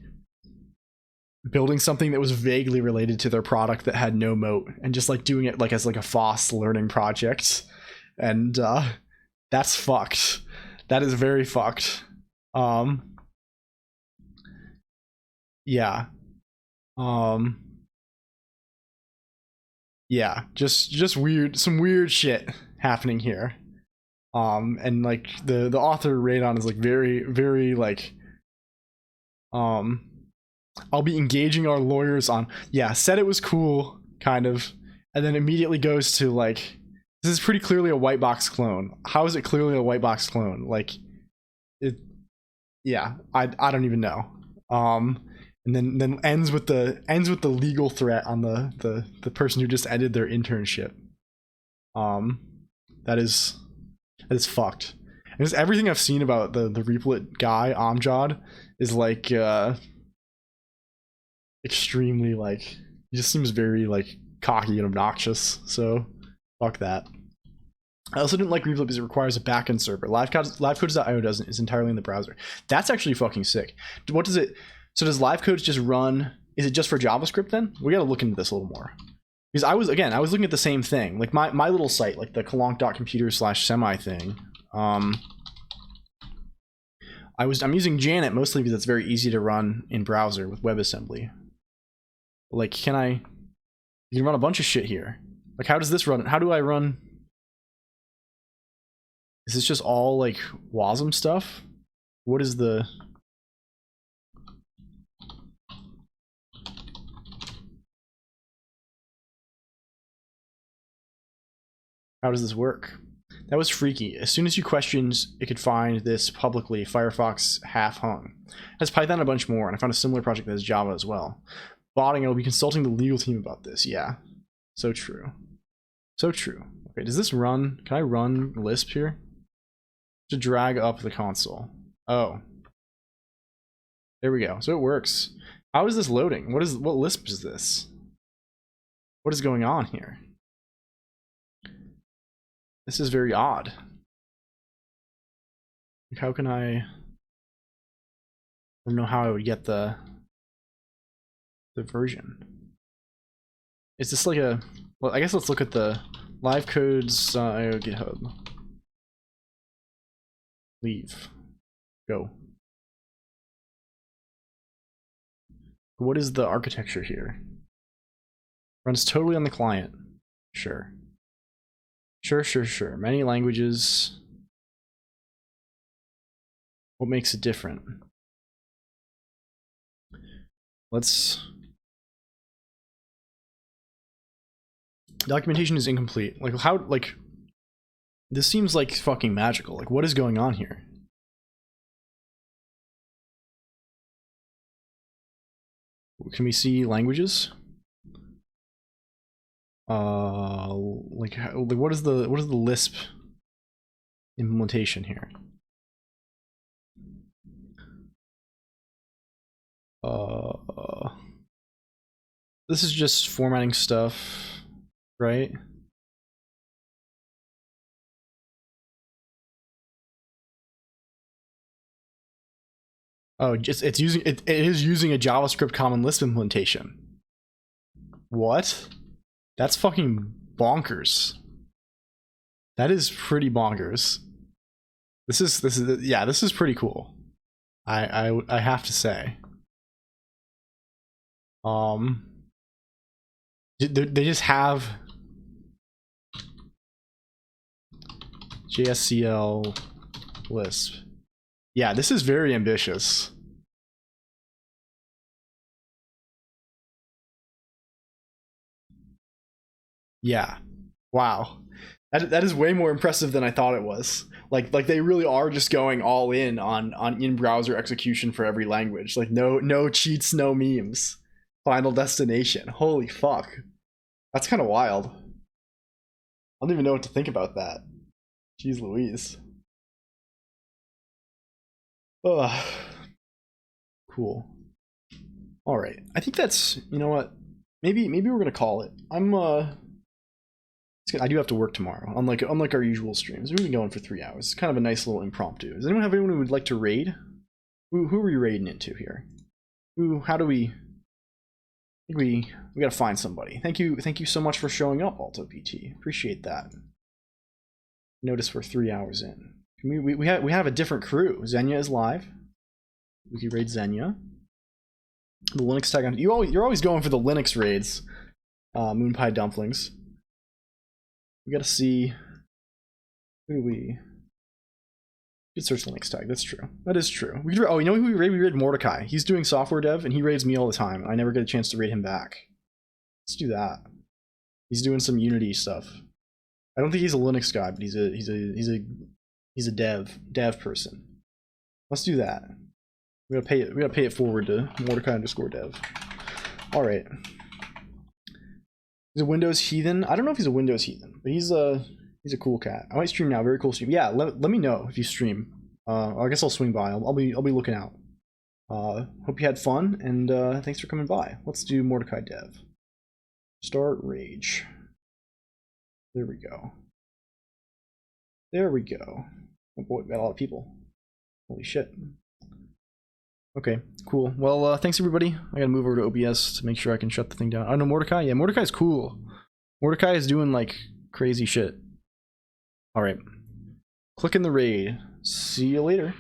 building something that was vaguely related to their product that had no moat, and just like doing it like as like a FOSS learning project. And that's fucked. That is very fucked. Yeah. Yeah, just weird, some weird shit happening here. And like the author Radon is like very like I'll be engaging our lawyers on, yeah, said it was cool, kind of, and then immediately goes to like, this is pretty clearly a white box clone. How is it clearly a white box clone? Like it, yeah, I don't even know. And then ends with the legal threat on the person who just ended their internship. That is fucked. And just everything I've seen about the Reaplet guy Amjad is like extremely like, he just seems very like cocky and obnoxious. So fuck that. I also didn't like Reaplet because it requires a backend server. Livecodes.io doesn't. It's entirely in the browser. That's actually fucking sick. What does it? So does Livecodes just run? Is it just for JavaScript then? We got to look into this a little more. Because I was looking at the same thing. Like my little site, like the colonq.computer/semi thing. I'm using Janet mostly because it's very easy to run in browser with WebAssembly. Like, you can run a bunch of shit here. Like, how does this run? How do I run? Is this just all like WASM stuff? What is the? How does this work? That was freaky. As soon as you questioned it could find this publicly, Firefox half hung. It has Python a bunch more, and I found a similar project that has Java as well. Botting, I will be consulting the legal team about this. Yeah. So true. So true. Okay, does this run? Can I run Lisp here? To drag up the console. Oh. There we go. So it works. How is this loading? What Lisp is this? What is going on here? This is very odd. Like, how can I don't know how I would get the version. Is this like a, well, I guess let's look at the livecodes.io GitHub. Leave. Go. What is the architecture here? Runs totally on the client. Sure. Sure. Many languages. What makes it different? Let's... Documentation is incomplete. Like, how, like... This seems like fucking magical. Like, what is going on here? Can we see languages? Like what is the Lisp implementation here? This is just formatting stuff, right? Oh, just it is using a JavaScript common Lisp implementation. What? That's fucking bonkers. That is pretty bonkers. This is pretty cool. I have to say. They just have JSCL Lisp. Yeah, this is very ambitious. Yeah. Wow. That is way more impressive than I thought it was. Like they really are just going all in on in-browser execution for every language. Like no cheats, no memes. Final destination. Holy fuck. That's kind of wild. I don't even know what to think about that. Jeez Louise. Ugh. Cool. All right. I think that's, you know what? maybe we're gonna call it. I do have to work tomorrow, unlike our usual streams. We've been going for 3 hours. It's kind of a nice little impromptu. Does anyone have anyone who would like to raid? Who are we raiding into here? How do we? I think we gotta find somebody. Thank you so much for showing up, Alto PT. Appreciate that. Notice we're 3 hours in. We have a different crew. Xenia is live. We can raid Xenia. The Linux tag on you're always going for the Linux raids. Moon Pie Dumplings. We gotta see who do we could search Linux tag. That's true. That is true. You know who we raid? We raid Mordecai. He's doing software dev and he raids me all the time. I never get a chance to raid him back. Let's do that. He's doing some Unity stuff. I don't think he's a Linux guy, but he's a dev person. Let's do that. We gotta pay it forward to Mordecai_dev. All right. He's a Windows heathen. I don't know if he's a Windows heathen, but he's a cool cat. I might stream now. Very cool stream. Yeah, let me know if you stream. I guess I'll swing by. I'll be looking out. Hope you had fun, and thanks for coming by. Let's do Mordecai Dev. Start rage. There we go. There we go. Oh boy, we got a lot of people. Holy shit. Okay, cool. Well, thanks everybody. I gotta move over to OBS to make sure I can shut the thing down. I know Mordecai. Yeah, Mordecai's cool. Mordecai is doing like crazy shit. All right. Click in the raid. See you later.